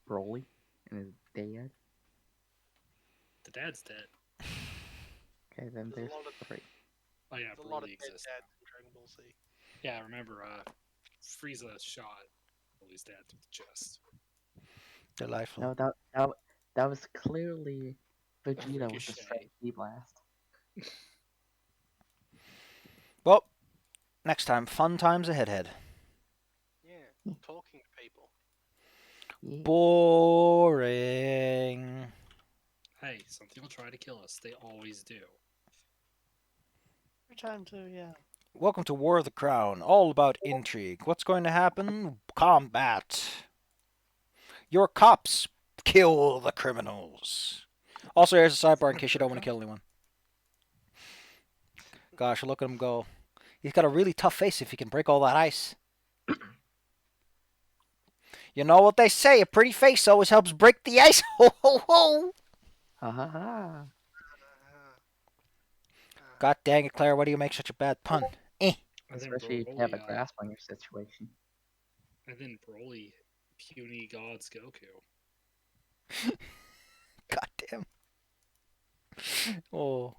Broly and his dad. The dad's dead. Okay, then There's there's a lot of 3. Oh yeah, There's a lot of Broly dead exists. dads in Dragon Ball Z. Yeah, I remember Frieza shot Broly's dad through the chest. Delightful. No, that was clearly Vegeta with a Ricochet. straight E blast. Well, next time, fun times ahead. Yeah, talking to people. Yeah. Boring. Hey, Hey, something will try to kill us. They always do. Every time too, yeah. Welcome to War of the Crown, all about intrigue. What's going to happen? Combat. Your cops kill the criminals. Also, here's a sidebar in case you don't want to kill anyone. Gosh, look at him go. He's got a really tough face if he can break all that ice. You know what they say, a pretty face always helps break the ice. Ho ho ho! Ha ha ha. God dang it, Claire, why do you make such a bad pun? Eh. And then Especially if you have a Broly, grasp on your situation. puny gods Goku. God damn. Oh.